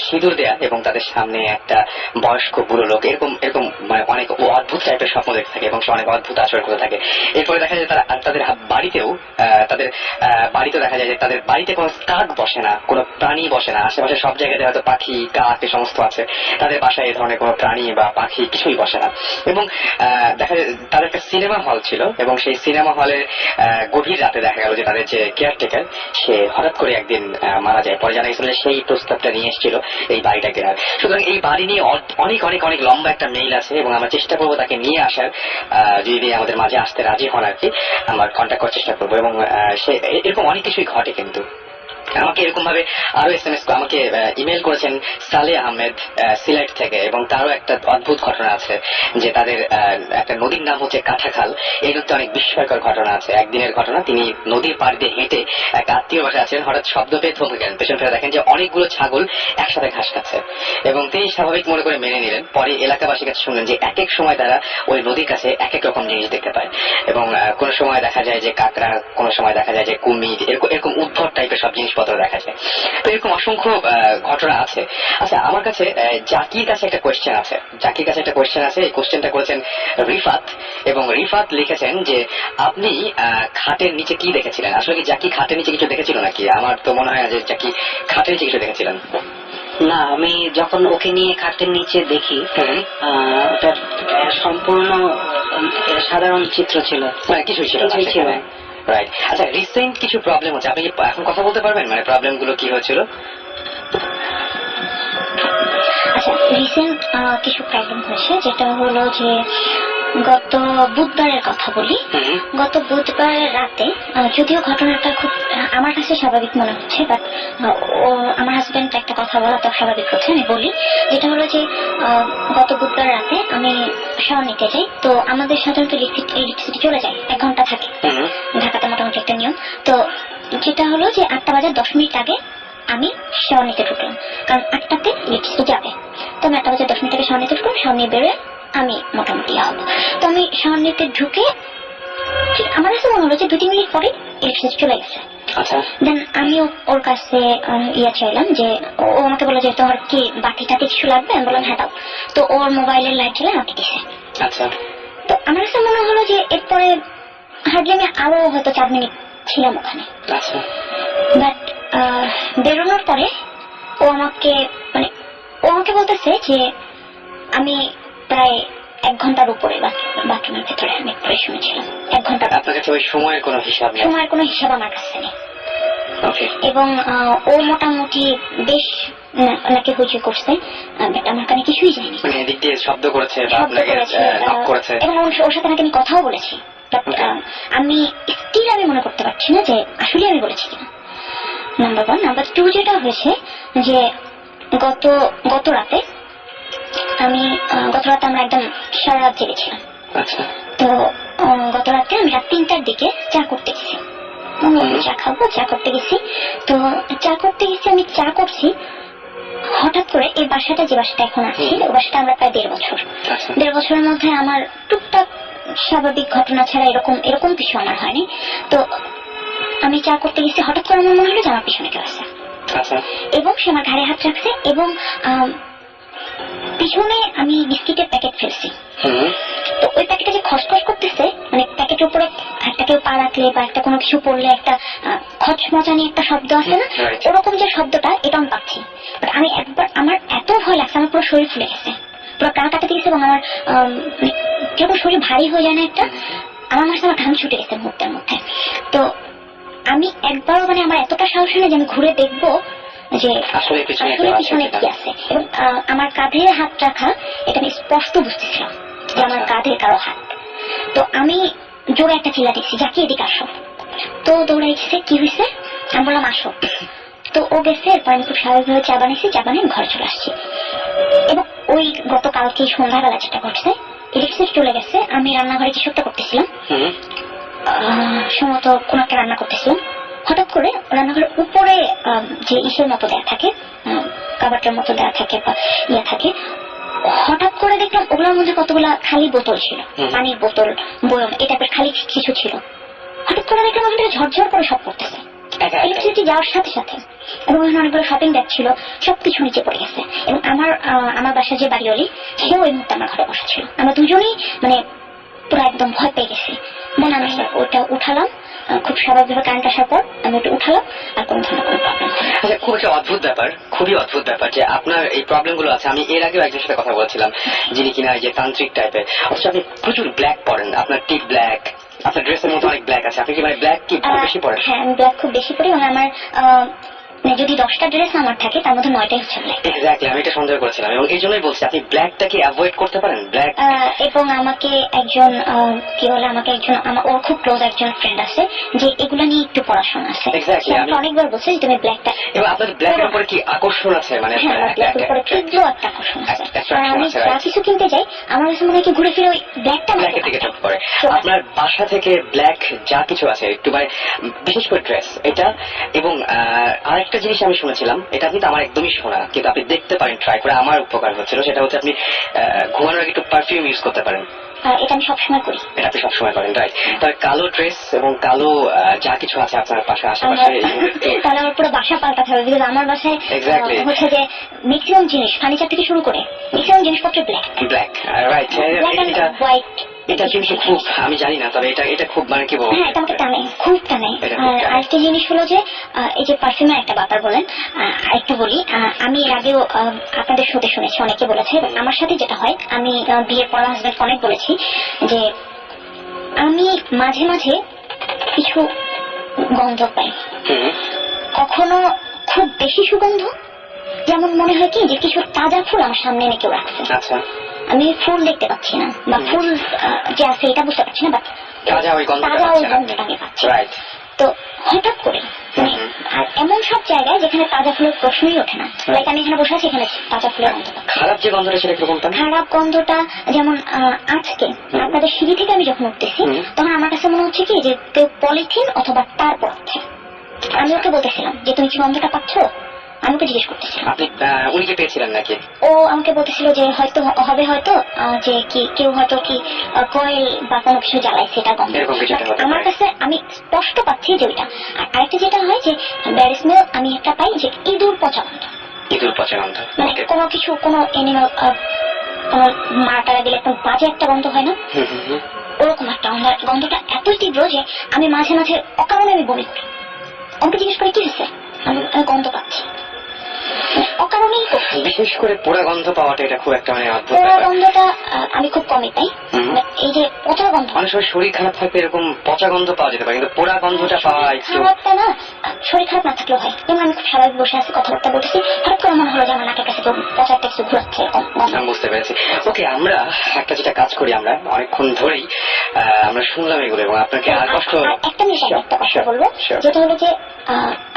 সিঁদুর দেয়া, এবং তাদের সামনে একটা বয়স্ক বুড়ো লোক, এরকম মানে অনেক অদ্ভুত টাইপের স্বপ্ন দেখতে থাকে এবং সে অনেক অদ্ভুত আচরণ করতে থাকে। এরপরে দেখা যায় তাদের বাড়িতেও দেখা যায় যে তাদের বাড়িতে কোনো কাক বসে না, কোনো প্রাণী বসে না। আশেপাশে সব জায়গাতে হয়তো পাখি, কাক এ সমস্ত আছে, তাদের বাসায় এই ধরনের কোনো প্রাণী বা পাখি কিছুই বসে না। এবং দেখা যায় তাদের একটা সিনেমা হল ছিল, এবং সেই সিনেমা হলের গভীর রাতে দেখা গেল যে তাদের যে কেয়ারটেকার সে হঠাৎ করে একদিন মারা যায়। পরে জানা গেছিল যে সেই প্রস্তাবটা নিয়ে এসেছিল এই বাড়িটা কেনার। সুতরাং এই বাড়ি নিয়ে অনেক অনেক অনেক লম্বা একটা মেইল আছে, এবং আমরা চেষ্টা করবো তাকে নিয়ে আসার, যদি আমাদের মাঝে আসতে রাজি হন আর কি, আমরা কন্ট্যাক্ট করার চেষ্টা করবো। এবং এরকম অনেক কিছুই ঘটে। কিন্তু আমাকে এরকম ভাবে আরো এসএমএস আমাকে ইমেল করেছেন সালে আহমেদ সিলেট থেকে, এবং তারও একটা অদ্ভুত ঘটনা আছে যে তাদের একটা নদীর নাম হচ্ছে কাঁঠাখাল। এই নদীতে অনেক বিস্ময়কর ঘটনা আছে। একদিনের ঘটনা, তিনি নদীর পাড় দিয়ে হেঁটে এক আত্মীয় বাসায় আছেন, হঠাৎ শব্দ পেয়ে থমকে গেলেন। পেছন ফিরে দেখেন যে অনেকগুলো ছাগল একসাথে ঘাস খাচ্ছে, এবং তিনি স্বাভাবিক মনে করে মেনে নিলেন। পরে এলাকাবাসীর কাছে শুনলেন যে এক এক সময় তারা ওই নদীর কাছে এক এক রকম জিনিস দেখতে পায়, এবং কোনো সময় দেখা যায় যে কাঁকড়া, কোনো সময় দেখা যায় যে কুমির, এরকম উদ্ভট টাইপের সব জিনিস দেখা যায়। তো এরকম অসংখ্য ঘটনা আছে। আচ্ছা, আমার কাছে জাকির কাছে একটা কোয়েশ্চেন আছে। এই কোয়েশ্চেনটা করেছেন রিফাত, এবং রিফাত লিখেছেন যে আপনি খাটের নিচে কি দেখেছিলেন? আসলে কি জাকি খাটের নিচে কিছু দেখেছিল নাকি? আমার তো মনে হয় না যে জাকি খাটের নিচে কিছু দেখেছিলেন। না, আমি যখন ওকে নিয়ে খাটের নিচে দেখি ওটা সম্পূর্ণ সাধারণ চিত্র ছিল, মানে কিছুই ছিল না। রাইট। আচ্ছা, রিসেন্ট কিছু প্রবলেম হচ্ছে, আপনি কি এখন কথা বলতে পারবেন? মানে প্রবলেম গুলো কি হয়েছিল? আচ্ছা, রিসেন্ট কিছু প্রবলেম হয়েছে, যেটা হলো যে গত বুধবারের কথা বলি। গত বুধবার রাতে, যদিও ঘটনাটা খুব আমার কাছে স্বাভাবিক মনে হচ্ছে, বাট আমার হাজবেন্ড একটা কথা বলা তো স্বাভাবিক হচ্ছে, আমি বলি। যেটা হলো যে গত বুধবার রাতে আমি শাওয়ার নিতে যাই, তো আমাদের সাধারণত ইলেকট্রিসিটি চলে যায়, 1 ঘন্টা থাকে ঢাকাতে, মোটামুটি একটা নিয়ম। তো যেটা হলো যে 8টা বাজার 10 মিনিট আগে আমি শাওয়ার নিতে ঢুকলাম, কারণ 8টাতে ইলেকট্রিসিটি যাবে। তো আমি 8টা বাজার 10 মিনিট আগে শাওয়ার নিতে ঢুকলাম, শাওয়ার নিয়ে বেরোয় আমি মোটামুটি হবো। তো আমি শাওয়ার নিতে ঢুকে ঠিক আমার কাছে মনে হলো যে 2-3 মিনিট পরে ইলেকট্রিসিটি চলে গেছে। দেন আমি ওর কাছে চাইলাম যে, ও আমাকে বললো যে তোমার কি বাতি টাতি কিছু লাগবে? আমি বললাম হ্যাঁ দাও। তো ওর মোবাইলের লাইট জ্বালিয়ে আমাকে দিছে। আচ্ছা, তো আমার কাছে মনে হলো যে এরপরে হার্ডলি আমি আরো হয়তো 4 মিনিট ছিলাম ওখানে। আচ্ছা, বাট বেরোনোর পরে ও আমাকে বলতেছে যে আমি প্রায় 1 ঘন্টার উপরে বাথরুমের ভেতরে আমি পরে শুনেছিলাম। 1 ঘন্টা। আপনার কাছে ওই সময়ের কোনো হিসাব নেই? সময়ের কোনো হিসাব আমার কাছে নেই। এবং ও মোটামুটি বেশ নাকি হইচই করছে, আমার কানে কিছুই যায়নি। মানে এদিক দিয়ে শব্দ করেছে, এবং ওর সাথে নাকি আমি কথাও বলেছি, আমি মনে করতে পারছি না যে আসলে আমি বলেছি কিনা। নাম্বার 1। নাম্বার 2, যেটা হয়েছে যে গত রাতে আমরা একদম সারা রাত জেগেছিলাম। তো গত রাতে আমি রাত 3টার দিকে চা করতে গেছি, চা করতে গেছি। তো আমি চা করছি, হঠাৎ করে এই বাসাটা, যে বাসাটা এখন আছি, ওই বাসাটা আমরা প্রায় 1.5 বছরের মধ্যে আমার টুকটাক স্বাভাবিক ঘটনা ছাড়া এরকম কিছু আমার হয়নি। তো আমি চা করতে গেছি, হঠাৎ করে আমার মনে হলো যে আমার পিছনে কেউ আছে, আচ্ছা এবং সে আমার ঘাড়ে হাত রাখছে, এবং পিছনে আমি বিস্কিটের প্যাকেট ফেলছি। তো ওই প্যাকেটে যে খসখস করতেছে, মানে প্যাকেটের উপরে একটা কেউ পা রাখলে বা একটা কোনো কিছু পড়লে একটা খচমচানি একটা শব্দ আছে না, ওরকম যে শব্দটা, এটা আমি পাচ্ছি। আমি একবার, আমার এত ভয় লাগছে, আমার পুরো শরীর ফুলে গেছে, পুরো কান কাটাতে গেছে, এবং আমার যেরকম শরীর ভারী হয়ে যায় না একটা, আমার মাঝে আমার ঘাম ছুটে গেছে মুহূর্তের মধ্যে। তো আমি একবারও, মানে আমার এতটা সাহস হয় না যে আমি ঘুরে দেখবো যে আসলে পিছনে কি আছে, এবং আমার কাঁধে হাত রাখা, এটা আমি স্পষ্ট বুঝতেছিলাম যে আমার কাঁধে কারো হাত। তো আমি জোরে একটা চিল্লা দিচ্ছি, যাকে এদিকে আসো। তো দৌড়াইছে, কি হয়েছে, আমি বললাম আসো। তো ও গেছে, এরপর আমি খুব স্বাভাবিকভাবে চা বানিয়েছি, চা বানিয়ে ঘরে চলে আসছি। এবং ওই গতকালকে সন্ধ্যাবেলা যেটা ঘটছে, ইলেকট্রিসিটি চলে গেছে, আমি রান্নাঘরে কিছু একটা করতেছিলাম, সম্ভবত কোন একটা রান্না করতেছিলাম। হঠাৎ করে রান্নাঘরের উপরে যে ইসের মতো দেয়া থাকে, কাবাটের মতো দেয়া থাকে বা ইয়ে থাকে, হঠাৎ করে দেখলাম ওগুলোর মধ্যে কতগুলা খালি বোতল ছিল, পানির বোতল, বয়ম, এই টাইপের খালি কিছু ছিল। হঠাৎ করে দেখলাম ওখান থেকে ঝরঝর করে সব করতেছে ইলেকট্রিসিটি যাওয়ার সাথে সাথে, এবং ওখানে অনেকগুলো শপিং ব্যাগ ছিল, সবকিছু নিচে পড়ে গেছে। এবং আমার বাসার যে বাড়িওয়ালি, সেও ওই মুহূর্তে আমার ঘরে বসা ছিল। আমরা দুজনেই মানে পুরো একদম ভয় পেয়ে গেছি। দেন আমি ওটা উঠালাম, খুব স্বাভাবিকভাবে কারেন্ট আসার পর আমি ওটা উঠালাম, আর কোনো ধরনের কোনো প্রবলেম। আচ্ছা, খুব একটা অদ্ভুত ব্যাপার, খুবই অদ্ভুত ব্যাপার যে আপনার এই প্রবলেম গুলো আছে। আমি এর আগেও একজনের সাথে কথা বলছিলাম, যিনি কিনা এই যে তান্ত্রিক টাইপের, অথচ আপনি প্রচুর ব্ল্যাক পরেন, আপনার টিপ ব্ল্যাক, আপনার ড্রেসের মধ্যে অনেক ব্ল্যাক আছে, আপনি কি মানে ব্ল্যাক কি খুব বেশি পরেন? হ্যাঁ, আমি ব্ল্যাক খুব বেশি পরি, এবং আমার যদি 10টা ড্রেস আমার থাকে, তার মধ্যে 9টাই হচ্ছে ব্ল্যাক। এক্স্যাক্টলি, আমি এটা সন্দেহ করেছিলাম, এবং এই জন্যই বলছি আপনি ব্ল্যাকটাকে অ্যাভয়েড করতে পারেন। ব্ল্যাক, এবং আমাকে একজন কি বলে, আমাকে একজন ওর খুব ক্লোজ একজন ফ্রেন্ড আছে, যে এগুলো নিয়ে একটু পড়াশোনা আছে। এক্স্যাক্টলি, আমি অনেকবার বলছি যে তুমি ব্ল্যাকটা, এবং আপনার ব্ল্যাকের উপরে কি আকর্ষণ আছে, মানে ব্ল্যাকের উপরে তীব্র একটা আকর্ষণ আছে। আমি যা কিছু কিনতে যাই, আমার কাছে মনে হয় কি ঘুরে ফিরে ওই ব্ল্যাকটা ব্ল্যাকের দিকে চোখ পড়ে। আপনার বাসা থেকে ব্ল্যাক যা কিছু আছে একটু, মানে বিশেষ করে ড্রেস এটা, এবং আরেকটা জিনিস আমি শুনেছিলাম, এটা কিন্তু আমার একদমই শোনা, কিন্তু আপনি দেখতে পারেন, ট্রাই করে, আমার উপকার হচ্ছিল, সেটা হচ্ছে আপনি ঘুমানোর আগে একটু পারফিউম ইউজ করতে পারেন। এটা আমি সবসময় করি। এটা আপনি সবসময় করেন, রাইট? তবে কালো ড্রেস এবং কালো যা কিছু আছে আপনার পাশে আশেপাশে, তাহলে আমার পুরো বাসা পাল্টাতে হবে, বিকজ আমার বাসায় হচ্ছে যে ম্যাক্সিমাম জিনিস, ফার্নিচার থেকে শুরু করে ম্যাক্সিমাম জিনিসপত্র ব্ল্যাক, রাইট? হোয়াইট। এটা কিন্তু খুব, আমি জানি না, তবে এটা খুব, মানে কি বলবো, হ্যাঁ, এটা আমাকে টানে, খুব টানে। আর আরেকটা জিনিস হলো যে এই যে পারফিউমের একটা ব্যাপার বলেন, আরেকটু বলি, আমি এর আগেও আপনাদের শোতে শুনেছি, অনেকে বলেছে। আমার সাথে যেটা হয়, আমি বিয়ের পর হাজবেন্ড অনেক বলেছি যে আমি মাঝে মাঝে কিছু গন্ধ পাই, কখনো খুব বেশি সুগন্ধ, যেমন মনে হয় কি যে কিছু তাজা ফুল আমার সামনে এনে কেউ রাখছে। আচ্ছা, আমি ফুল দেখতে পাচ্ছি না, বা ফুল যে আছে এটা বুঝতে পারছি না, বাট তাজা ওই গন্ধটা আমি পাচ্ছি। রাইট। তো হঠাৎ করে, আর এমন সব জায়গায় যেখানে তাজা ফুলের প্রশ্নই ওঠে না, লাইক আমি এখানে বসে আছি, এখানে তাজা ফুলের গন্ধ। খারাপ যে গন্ধটা, সেটা কিরকম? খারাপ গন্ধটা যেমন আজকে আপনাদের সিঁড়ি থেকে আমি যখন উঠতেছি, তখন আমার কাছে মনে হচ্ছে কি যে কেউ পলিথিন অথবা তার পড়ছে। আমি ওকে বলতেছিলাম যে তুমি কি গন্ধটা পাচ্ছ, আমি ওকে জিজ্ঞেস করতেছিলাম। আপনি উনিকে পেয়েছিলেন নাকি? ও আমাকে বলতেছিল যে হয়তো হবে, হয়তো যে কি কেউ হয়তো কি কয়েল বা কোনো কিছু জ্বালাইছে, এটা গন্ধ। আমার কাছে আমি স্পষ্ট পাচ্ছি যে ওইটা। আর আরেকটা যেটা হয় যে ব্যাড স্মেল আমি একটা পাই, যে ইঁদুর পচা গন্ধ। ইঁদুর পচা গন্ধ, মানে কোনো কিছু, কোনো এনিমাল, কোনো মারা টারা দিলে একদম বাজে একটা গন্ধ হয় না, ওরকম একটা গন্ধটা এতই তীব্র যে আমি মাঝে মাঝে অকারণে আমি বমি করি। আমাকে জিজ্ঞেস করে কি হয়েছে, আমি গন্ধ পাচ্ছি, অকারণেই করছি। বিশেষ করে পোড়া গন্ধ পাওয়াটা, এটা খুব একটা মানে অদ্ভুত। পোড়া গন্ধটা আমি খুব কমই পাই, এই যে পচা গন্ধ, অনেক সময় শরীর খারাপ থাকলে এরকম পচা গন্ধ পাওয়া যেতে পারে, কিন্তু পোড়া গন্ধটা পাওয়া একটু খারাপটা না, শরীর খারাপ না থাকলেও হয়। যেমন আমি খুব স্বাভাবিক বসে আছি, কথাবার্তা বলতেছি, হঠাৎ করে মনে হলো যে আমার নাকের কাছে কেউ পচা একটা কিছু ঘুরাচ্ছে। আমি বুঝতে পেরেছি। ওকে, আমরা একটা যেটা কাজ করি, আমরা অনেকক্ষণ ধরেই আমরা শুনলাম এগুলো, এবং আপনাকে আর কষ্ট। একটা জিনিস আমি একটা কথা বলবো, যেটা হলো যে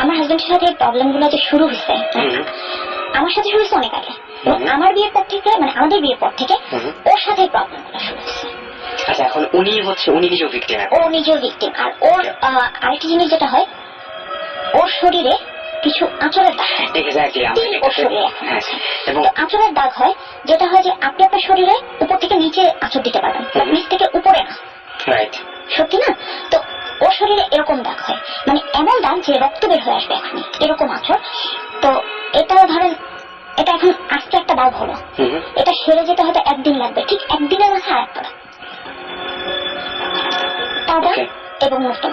আমার হাজবেন্ডের সাথে প্রবলেম গুলো যে শুরু হয়েছে, আমার সাথে শুরু হয়েছে অনেক আগে। আমার বিয়ের পর থেকে, মানে আমাদের বিয়ের পর থেকে ওর সাথে প্রবলেম গুলো শুরু হয়েছে। আচ্ছা, এখন উনি নিজেও ভিকটিম? ও নিজেও ভিকটিম। আর ওর আরেকটি জিনিস যেটা হয়, ওর শরীরে কিছু আঁচড়ের দাগ। এক্স্যাক্টলি, ওর শরীরে এখন আছে, এবং আঁচড়ের দাগ হয়, যেটা হয় যে আপনি আপনার শরীরে উপর থেকে নিচে আঁচড় দিতে পারবেন, নিচ থেকে উপরে না। রাইট, সত্যি না? তো ওর শরীরে এরকম দাগ হয়, মানে এমন দাগ যে রক্ত বের হয়ে আসবে এখনই, এরকম আচর। তো এটা ধরেন এটা এখন আস্তে একটা দাগ হলো, এটা সেরে যেতে হয়তো একদিন লাগবে, ঠিক একদিনের মাথায় আর একটা দাগ, তাজা এবং নতুন,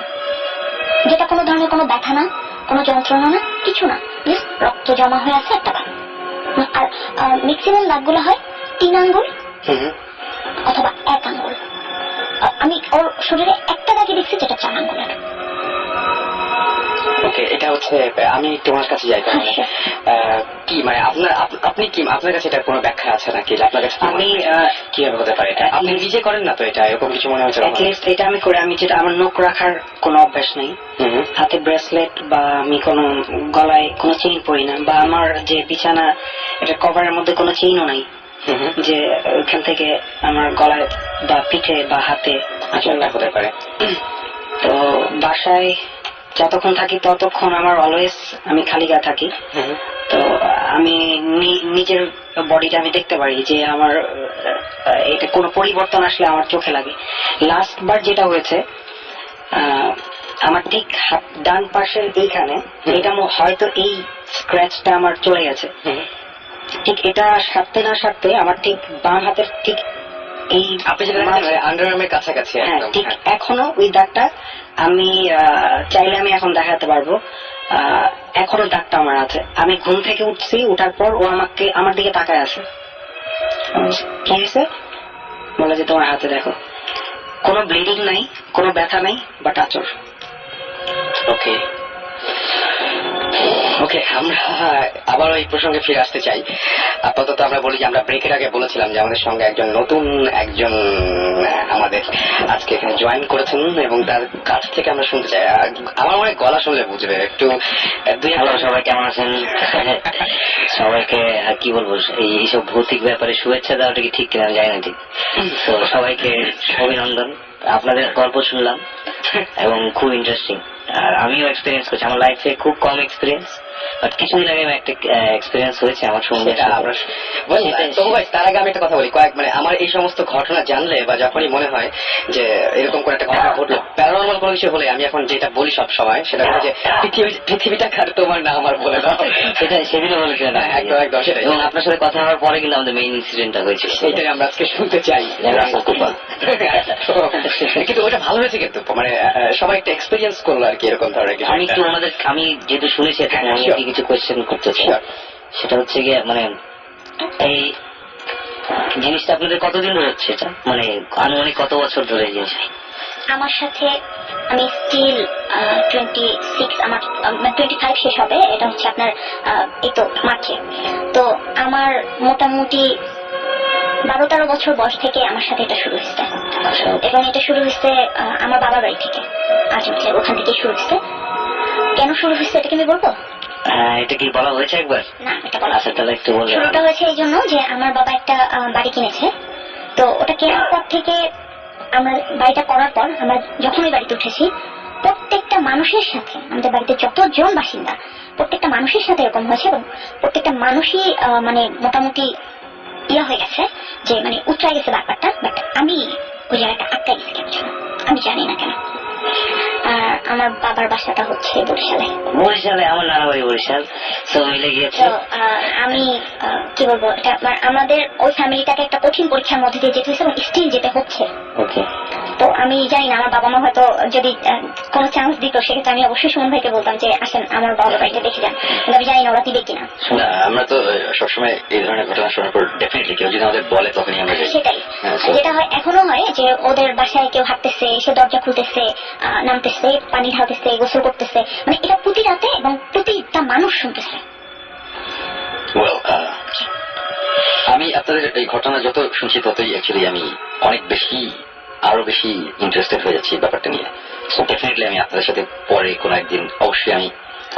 যেটা কোনো ধরনের কোনো ব্যথা না, কোনো যন্ত্রণা না, কিছু না, রক্ত জমা হয়ে আছে একটা দাগ। আর ম্যাক্সিমাম দাগগুলো হয় 3 আঙ্গুল অথবা 1 আঙ্গুল। আমি ওর শরীরে একটা দাগই দেখছি যেটা 4 আঙ্গুলের। ওকে, এটা হচ্ছে আমি তোমার কাছে যাই তাহলে। কি মানে আপনি কি আপনার কাছে এটা কোনো ব্যাখ্যা আছে নাকি? আপনার কাছে আমি কিভাবে হতে পারে এটা? আপনি নিজে করেন না তো এটা, এরকম কিছু মনে হচ্ছে? অ্যাটলিস্ট এটা আমি করে, আমি যেটা আমার নখ রাখার কোনো অভ্যাস নেই, হাতে ব্রেসলেট বা আমি কোনো গলায় কোনো চেইন পরি না, বা আমার যে বিছানা এটা কভারের মধ্যে কোনো চেইনও নাই যে ওইখান থেকে আমার গলায় বা পিঠে বা হাতে আচরণটা হতে পারে। তো বাসায় যতক্ষণ থাকি ততক্ষণ আমার অলওয়েজ আমি খালি গায়ে থাকি। তো আমি নিজের বডিটা আমি দেখতে পারি যে আমার এটা কোনো পরিবর্তন আসলে আমার চোখে লাগে। লাস্ট বার যেটা হয়েছে আমার ঠিক ডান পাশের এইখানে, এটা হয়তো এই স্ক্র্যাচটা আমার চলে গেছে, ঠিক এটা সারতে না সারতে আমার ঠিক বাম হাতের ঠিক এই আপনি যেটা আন্ডারআর্মের কাছাকাছি, হ্যাঁ ঠিক এখনো ওই দাগটা আমি চাইলে আমি এখন দেখাতে পারবো, এখনো দাগটা আমার আছে। আমি ঘুম থেকে উঠছি, উঠার পর ও আমাকে আমার দিকে তাকায় আছে, কি হয়েছে বলে যে তোমার হাতে দেখো, কোনো ব্লিডিং নাই, কোনো ব্যথা নাই, বাট আচর। ওকে ওকে, আমরা আবার ওই প্রসঙ্গে ফিরে আসতে চাই। আপাতত আমরা বলি যে আমরা ব্রেকের আগে বলেছিলাম যে আমাদের সঙ্গে নতুন একজন আমাদের আজকে এখানে জয়েন করেছেন এবং তার কাছ থেকে আমরা শুনতে চাই। আমার মনে গলা শুনলে বুঝবে একটু। হ্যালো, সবাই কেমন আছেন? সবাইকে কি বলবো, এইসব ভৌতিক ব্যাপারে শুভেচ্ছা দেওয়াটা কি ঠিক কিনা জানি না, ঠিক। তো সবাইকে অভিনন্দন। আপনাদের গল্প শুনলাম এবং খুব ইন্টারেস্টিং, আর আমিও এক্সপিরিয়েন্স করছি। আমার লাইফে খুব কম এক্সপিরিয়েন্স, বাট কিছুদিন আগে একটা এক্সপিরিয়েন্স হয়েছে আমার সঙ্গে। তার আগে আমি একটা কথা বলি, মানে আমার এই সমস্ত ঘটনা জানলে বা যখনই মনে হয় যে এরকম করে একটা ঘটনা ঘটলো, প্যারানর্মাল কোনো কিছু হলে আমি এখন যেটা বলি সব সময় সেটা হলো যে পৃথিবীটা খার তোমার না আমার বলে দাও। সেদিনও বলেছিলেন। একদম একদম সেটাই। এবং আপনার সাথে কথা হওয়ার পরে কিন্তু আমাদের মেইন ইনসিডেন্টটা হয়েছিল, সেইটাই আমরা আজকে শুনতে চাই। কিন্তু ওটা ভালো হয়েছে, কিন্তু মানে সবাই একটা এক্সপিরিয়েন্স করলো আর কি এরকম ধরনের কিছু। আমি যেহেতু শুনেছি আমি কিছু কোয়েশ্চেন করতে চাই। সেটা হচ্ছে গিয়ে মানে এই জিনিসটা আপনাদের কতদিন ধরে হচ্ছে, এটা মানে আনুমানিক কত বছর ধরে এই জিনিসটা? আমার সাথে আমি স্টিল 26, আমার 25 শেষ হবে, এটা হচ্ছে আপনার এই তো মার্চে। তো আমার মোটামুটি 12-13 বছর বয়স থেকে আমার সাথে এটা শুরু হয়েছে, এবং এটা শুরু হয়েছে আমার বাবার বাড়ি থেকে, আজমির ওখান থেকে শুরু হয়েছে। কেন শুরু হয়েছে এটা কি আমি বলবো? এটা কি বলা হয়েছে একবার? না, এটা বলা। আচ্ছা, তাহলে একটু বলুন। শুরুটা হয়েছে এই জন্য যে আমার বাবা একটা বাড়ি কিনেছে, তো ওটা কেনার পর থেকে আমরা বাড়িটা করার পর আমরা যখন ওই বাড়িতে উঠেছি, প্রত্যেকটা মানুষের সাথে, আমাদের বাড়িতে যতজন বাসিন্দা প্রত্যেকটা মানুষের সাথে এরকম হয়েছে, এবং প্রত্যেকটা মানুষই মানে মোটামুটি ইয়ে হয়ে গেছে যে মানে উতরাই গেছে ব্যাপারটা। বাট আমি ওই জায়গাটা আটকাই গেছি কেন জানো, আমি জানি না কেন। আর আমার বাবার বাসাটা হচ্ছে বরিশালে। আমার নানা বাড়ি বরিশাল, তো মিলে গিয়েছে। তো আমি কি বলবো, এটা আমাদের ওই ফ্যামিলিটাকে একটা কঠিন পরীক্ষার মধ্যে দিয়ে যেতে হয়েছে এবং স্টিল যেতে হচ্ছে। ওকে। তো আমি জানি না, আমার বাবা মা হয়তো যদি কোনো চান্স দিত সেক্ষেত্রে আমি অবশ্যই সুমন ভাইকে বলতাম যে আসেন আমার বাবার বাড়িটা দেখে যান, কিন্তু আমি জানি না ওরা দিবে কিনা। আমরা তো সবসময় এই ধরনের ঘটনা শোনার পর ডেফিনেটলি কেউ যদি আমাদের বলে তখনই আমরা যাই। সেটাই যেটা হয়, এখনো হয় যে ওদের বাসায় কেউ হাঁটতেছে, সে দরজা খুলতেছে, নামতেছে, পানি ঢালতেছে, গোসল করতেছে, মানে এটা প্রতি রাতে এবং প্রতিটা মানুষ শুনতেছে। আমি আপনাদের এই ঘটনা যত শুনছি ততই অ্যাকচুয়ালি আমি অনেক বেশি আরো বেশি ইন্টারেস্টেড হয়ে যাচ্ছি ব্যাপারটা নিয়ে। সো ডেফিনেটলি আমি আপনাদের সাথে পরে কোনো একদিন অবশ্যই আমি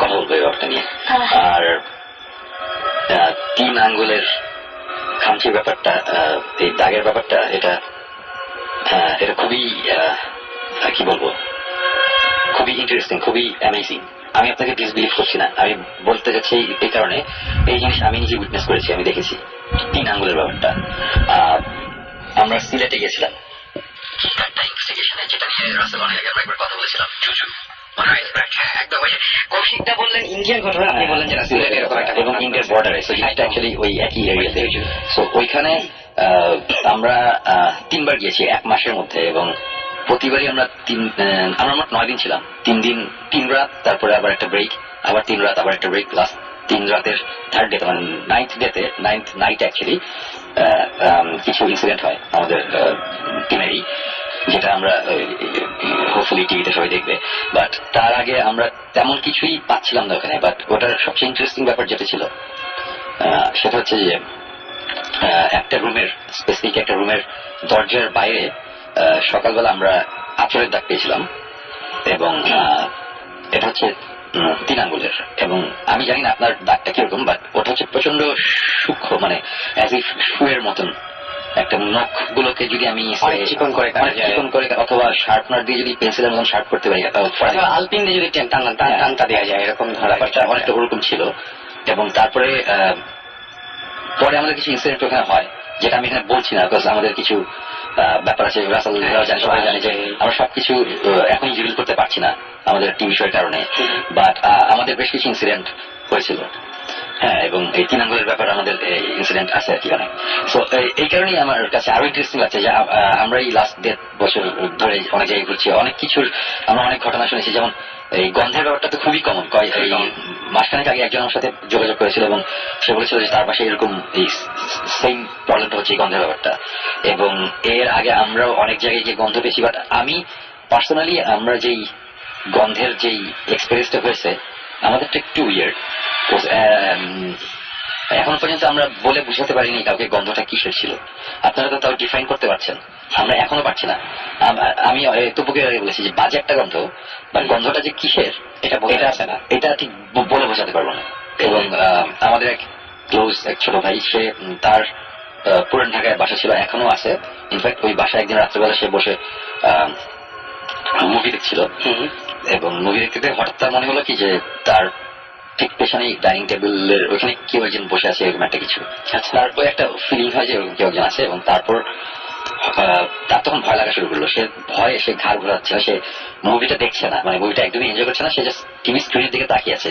কথা বলবো এই ব্যাপারটা নিয়ে। আর 3 আঙ্গুলের খামচির ব্যাপারটা, এই দাগের ব্যাপারটা, এটা খুবই কি বলবো, খুবই ইন্টারেস্টিং, খুবই অ্যামেজিং। আমি আপনাকে ডিসবিলিভ করছি না, আমি বলতে যাচ্ছি এই কারণে এই জিনিস আমি নিজে উইটনেস করেছি, আমি দেখেছি 3 আঙ্গুলের ব্যাপারটা। আমরা সিলেটে গেছিলাম, একটা ইনভেস্টিগেশনে যেটা নিয়ে রাসেল অনেক আগে আমরা একবার কথা বলেছিলাম, জুজু। একদম ওই কৌশিকটা বললেন ইন্ডিয়ান ঘটনা, আপনি বললেন যে সিলেট এরকম একটা, এবং ইন্ডিয়ার বর্ডারে, সো জিনিসটা অ্যাকচুয়ালি ওই একই এরিয়াতে। সো ওইখানে আমরা 3 বার গিয়েছি 1 মাসের মধ্যে, এবং প্রতিবারই আমরা আমরা মোট 9 দিন ছিলাম। 3 দিন 3 রাত, তারপরে আবার একটা ব্রেক, আবার 3 রাত, আবার একটা ব্রেক, লাস্ট 3 রাতের থার্ড ডে মানে 9th ডেতে, 9th নাইট অ্যাকচুয়ালি কিছু ইনসিডেন্ট হয় আমাদের টিমেরই, যেটা আমরা হোপফুলি টিভিতে সবাই দেখবে। বাট তার আগে আমরা তেমন কিছুই পাচ্ছিলাম না ওখানে। বাট ওটার সবচেয়ে ইন্টারেস্টিং ব্যাপার যেটা ছিল সেটা হচ্ছে যে একটা রুমের, স্পেসিফিক একটা রুমের দরজার বাইরে সকালবেলা আমরা আঁচড়ের দাগ পেয়েছিলাম, এবং এটা হচ্ছে 3 আঙ্গুলের। এবং আমি জানি না আপনার দাগটা কিরকম, বাট ওটা হচ্ছে প্রচন্ড সূক্ষ্ম, মানে অ্যাজ ইফ শুয়ের মতন। একটা নখ গুলোকে যদি আমি চিকন করে অথবা শার্পনার দিয়ে যদি পেন্সিলের মতন শার্প করতে পারি, আলপিন দিয়ে যদি টানটা দেওয়া যায়, এরকম ব্যাপারটা অনেকটা ওরকম ছিল। এবং তারপরে পরে আমাদের কিছু ইনসিডেন্ট ওখানে হয়, যেটা আমি এখানে বলছি না, বিকজ আমাদের কিছু ব্যাপার আছে, রাসেল জানে, সবাই জানে যে আমরা সবকিছু এখনই রিভিল করতে পারছি না আমাদের টিভি শোয়ের কারণে। বাট আমাদের বেশ কিছু ইনসিডেন্ট হয়েছিল, হ্যাঁ, এবং এই 3 আঙ্গুলের ব্যাপারে আমাদের ইনসিডেন্ট আছে আর কি অনেক। সো এই কারণেই আমার কাছে আরো ইন্টারেস্টিং লাগছে যে আমরা এই লাস্ট 1.5 বছর ধরে অনেক জায়গায় ঘুরছি, অনেক কিছুর আমরা অনেক ঘটনা শুনেছি। যেমন এই গন্ধের ব্যাপারটা তো খুবই কমন। মাসখানেক আগে একজন আমার সাথে যোগাযোগ করেছিল, এবং সে বলেছিল যে তার পাশে এরকম এই সেম প্রবলেমটা হচ্ছে, এই গন্ধের ব্যাপারটা। এবং এর আগে আমরাও অনেক জায়গায় গিয়ে গন্ধ পেয়েছি, বাট আমি পার্সোনালি আমরা যেই গন্ধের যেই এক্সপেরিয়েন্সটা হয়েছে আমাদেরটা একটু উইয়ার্ড। এখন পর্যন্ত আমরা বলে বুঝাতে পারিনি কাউকে গন্ধটা কিসের ছিল। আপনারা তো তাও ডিফাইন করতে পারছেন, আমরা এখনো পারছি না। আমি তবুকে বলেছি যে বাজে একটা গন্ধ, বা গন্ধটা যে কিসের এটা আছে না, এটা ঠিক বলে বোঝাতে পারবো না। এবং আমাদের এক ক্লোজ এক ছোট ভাই, সে তার পুরান ঢাকায় বাসা ছিল, এখনো আছে। ইনফ্যাক্ট ওই বাসায় একদিন রাত্রেবেলা সে বসে মুভি দেখছিল, এবং মুভি দেখতে হঠাৎ তার মনে হলো কি যে তার ঠিক পেছনে ডাইনিং টেবিলের ওইখানে কেউ একজন বসে আছে, এরকম একটা কিছু। তারপর একটা ফিলিং হয় যে কেউ একজন আছে, এবং তারপর তার তখন ভয় লাগা শুরু করলো। সে ভয়ে সে ঘাড় ঘোরাচ্ছে না, সে মুভিটা দেখছে না, মানে মুভিটা একদমই এনজয় করছে না, সে জাস্ট টিভি স্ক্রিনের দিকে তাকিয়ে আছে,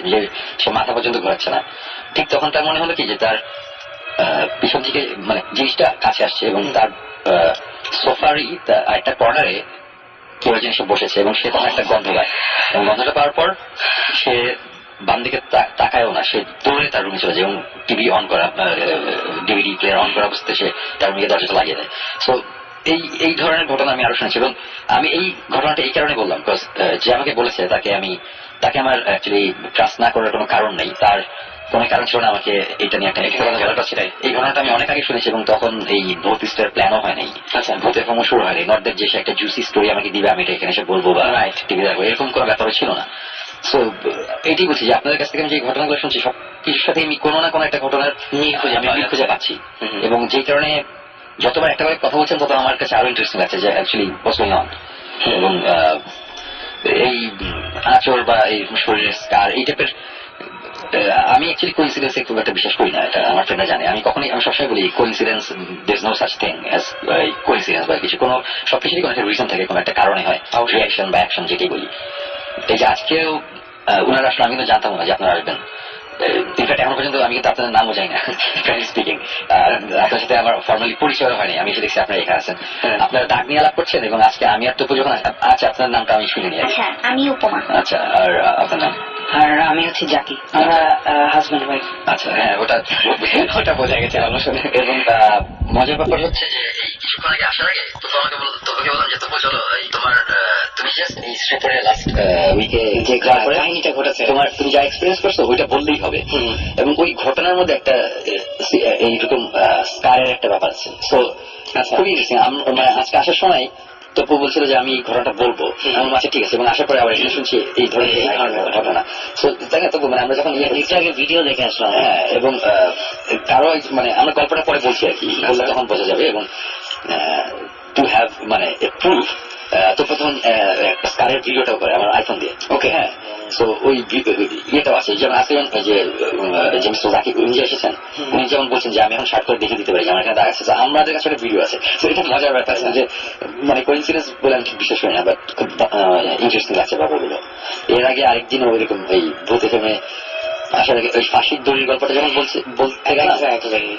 সে মাথা পর্যন্ত ঘোরাচ্ছে না। ঠিক তখন তার মনে হলো কি যে তার পিছন থেকে মানে জিনিসটা কাছে আসছে, এবং তার সোফারই একটা কর্নারে কেউ একজন এসে বসেছে, এবং সে তখন একটা গন্ধ পায়। এবং গন্ধটা পাওয়ার পর সে বাম দিকে তাকায়ও না, সে দৌড়ে তার রুমে চলে যায়, এবং টিভি অন করা, ডিভিডি প্লেয়ার অন করা অবস্থায় সে তার রুমে দরজাটা লাগিয়ে দেয়। সো এই ধরনের ঘটনা আমি আরো শুনেছি, এবং আমি এই ঘটনাটা এই কারণে বললাম, বিকজ যে আমাকে বলেছে তাকে আমার অ্যাকচুয়ালি ট্রাস্ট না করার কোনো কারণ নেই। তার কোনো কারণ ছিল না আমাকে এটা নিয়ে একটা কথা বলাটা। সেটাই, এই ঘটনাটা আমি অনেক আগে শুনেছি, এবং তখন এই ভূত স্টোরের প্ল্যানও হয় নাই। আচ্ছা, ভূতের ফর্ম শুরু হয়নি, নট দ্যাট যে সে একটা জুসি স্টোরি আমাকে দিবে আমি এটা এখানে এসে বলবো বা টিভি দেখবো, এরকম কোনো ব্যাপারও ছিল না। সো এইটাই বলছি যে আপনাদের কাছ থেকে আমি যে ঘটনাগুলো শুনছি সব কিছুর সাথে আমি কোনো না কোনো একটা ঘটনার মিল খুঁজে পাচ্ছি, এবং যে কারণে যতবার একটা কথা বলছেন তত আমার কাছে আরো ইন্টারেস্টিং লাগছে যে অ্যাকচুয়ালি হোয়াটস গোয়িং অন। এবং এই আঁচড় বা এই শরীরের স্কার এই টাইপের আমি অ্যাকচুয়ালি কোইন্সিডেন্সে খুব একটা বিশ্বাস করি না, এটা আমার ফ্রেন্ডরা জানে। আমি সবসময় বলি coincidence, there is no such thing as coincidence বা কিছু, কোনো সবকিছুরই কোনো একটা রিজন থাকে, কোনো একটা কারণে হয়, রিয়াকশন বা অ্যাকশন যেটাই বলি। এই যে আজকেও ওনারা আসলে আমি কিন্তু জানতাম না যে আপনারা আসবেন। ইনফ্যাক্ট এখন পর্যন্ত আমি কিন্তু আপনাদের নামও জানি না, ফ্রেন্ডলি স্পিকিং। আপনার সাথে আমার ফর্মালি পরিচয় হয়নি, আমি এসে দেখছি আপনারা এখানে আছেন, আপনারা ডাক নিয়ে আলাপ করছেন, এবং আজকে আমি আর তবু যখন আচ্ছা আপনার নামটা আমি শুনিনি। আচ্ছা, আমি উপমা। আচ্ছা, আর আপনার নাম? আর আমি হচ্ছে জাকি, আমরা হাজব্যান্ড ওয়াইফ। আচ্ছা, হ্যাঁ, ওটা বোঝা গেছে আমার শুনে। এবং মজার ব্যাপার হচ্ছে যে এই কিছুক্ষণ আগে আসার আগে তোকে বললাম যে তবু চলো তুমি জাস্ট এই শ্রীপুরের লাস্ট উইকে যে কাহিনীটা ঘটেছে, তুমি যা এক্সপিরিয়েন্স করছো ওইটা বললেই হবে। এবং ওই ঘটনার মধ্যে একটা এইরকম স্কারের একটা ব্যাপার আছে। সো খুবই ইন্টারেস্টিং। মানে আজকে আসার সময় তপু বলছিল যে আমি এই ঘটনাটা বলবো, আমার মাঝে ঠিক আছে, এবং আসার পরে আবার এখানে শুনছি এই ধরনের ঘটনা। তাই না তপু, মানে আমরা যখন ভিডিও দেখে আসলাম, হ্যাঁ, এবং কারো মানে আমরা গল্পটা পরে বলছি আর কি, বললে তখন বোঝা যাবে। এবং টু হ্যাভ মানে প্রুফ তো প্রথম স্কারের ভিডিওটাও করে আমার আইফোন দিয়ে। ওকে, হ্যাঁ। তো ওই ইয়েটাও আছে, যেমন আজকে যে মিস্টার জাকির উনি যে এসেছেন, উনি যেমন বলছেন যে আমি এখন শার্ট করে দেখে দিতে পারি যে আমার এখানে দাগ আছে। তো আমাদের কাছে একটা ভিডিও আছে। তো এটা মজার ব্যাপার আছে যে মানে কোইন্সিডেন্স বলে আমি ঠিক বিশ্বাস করি না, বাট খুব ইন্টারেস্টিং লাগছে ব্যাপারগুলো। এর আগে আরেকদিন ওইরকম এই ভূত এফএমে আসার আগে ওই ফাঁসির দড়ির গল্পটা যখন বলতে গেলাম,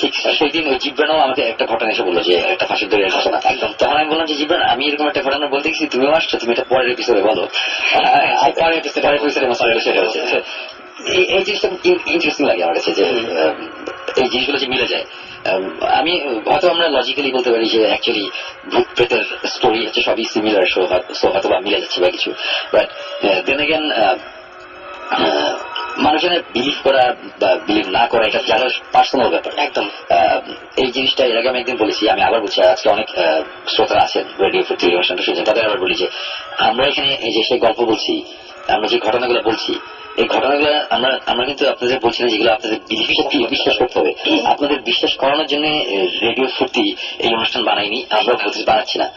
ঠিক সেই দিন ওই জিব্রানও আমাকে একটা ঘটনা এসে বললো যে একটা ফাঁসির দড়ির ঘটনা। একদম। তখন আমি বললাম যে জিব্রান, আমি এরকম একটা ঘটনা বলতে গেছি, তুমিও আসছো, তুমি এটা পরের এপিসোডে বলো। পরের এপিসোডে এই জিনিসটা ইন্টারেস্টিং লাগে আমার কাছে, যে এই জিনিসগুলো যে মিলে যায়। আমি হয়তো আমরা লজিক্যালি বলতে পারি যে অ্যাকচুয়ালি ভূত প্রেতের স্টোরি হচ্ছে সবই সিমিলার, সো হয়তো বা মিলে যাচ্ছে বা কিছু, বাট দেন এগেন মানুষের বিলিভ করা বা বিলিভ না করা এটা যারা পার্সোনাল ব্যাপার। একদম। এই জিনিসটা এর আগে আমি একদিন বলেছি, আমি আবার বলছি, আজকে অনেক শ্রোতারা আছেন রেডিও ফুর্তি অনুষ্ঠানটা শুনছেন, তাদের আবার বলি যে আমরা এখানে এই যে সেই গল্প বলছি, আমরা যে ঘটনাগুলো বলছি, এই ঘটনাগুলো আমরা কিন্তু আপনাদের বলছি না যেগুলো আপনাদের বিশ্বাস করতে হবে। আপনাদের বিশ্বাস করানোর জন্য রেডিও ফুর্তি এই অনুষ্ঠান বানাইনি, আমরা বানাচ্ছি না।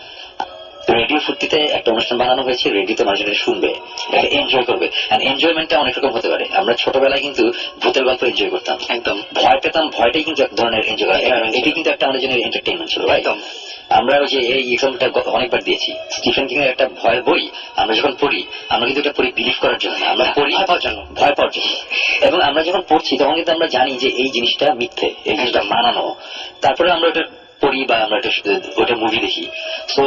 রেডিও ফুর্তিতে একটা অনুষ্ঠান বানানো হয়েছে, রেডিওতে মানুষজন শুনবে, এনজয় করবে। এনজয়মেন্টটা অনেক রকম হতে পারে। আমরা ছোটবেলায় কিন্তু ভূতের গল্প এনজয় করতাম, একদম ভয় পেতাম, ভয়টাই কিন্তু এক ধরনের এনজয় করা, এটি কিন্তু একটা আমাদের জন্য এন্টারটেইনমেন্ট ছিল। একদম। আমরা ওই যে এই এক্সাম্পলটা অনেকবার দিয়েছি, স্টিফেন কিং এর একটা ভয় বই আমরা যখন পড়ি, আমরা কিন্তু এটা পড়ি বিলিভ করার জন্য না, আমরা পড়ি ভয় পাওয়ার জন্য। এবং আমরা যখন পড়ছি তখন কিন্তু আমরা জানি যে এই জিনিসটা মিথ্যে, এই জিনিসটা মানানো, তারপরে আমরা ওটা পড়ি বা আমরা ওটা মুভি দেখি। তো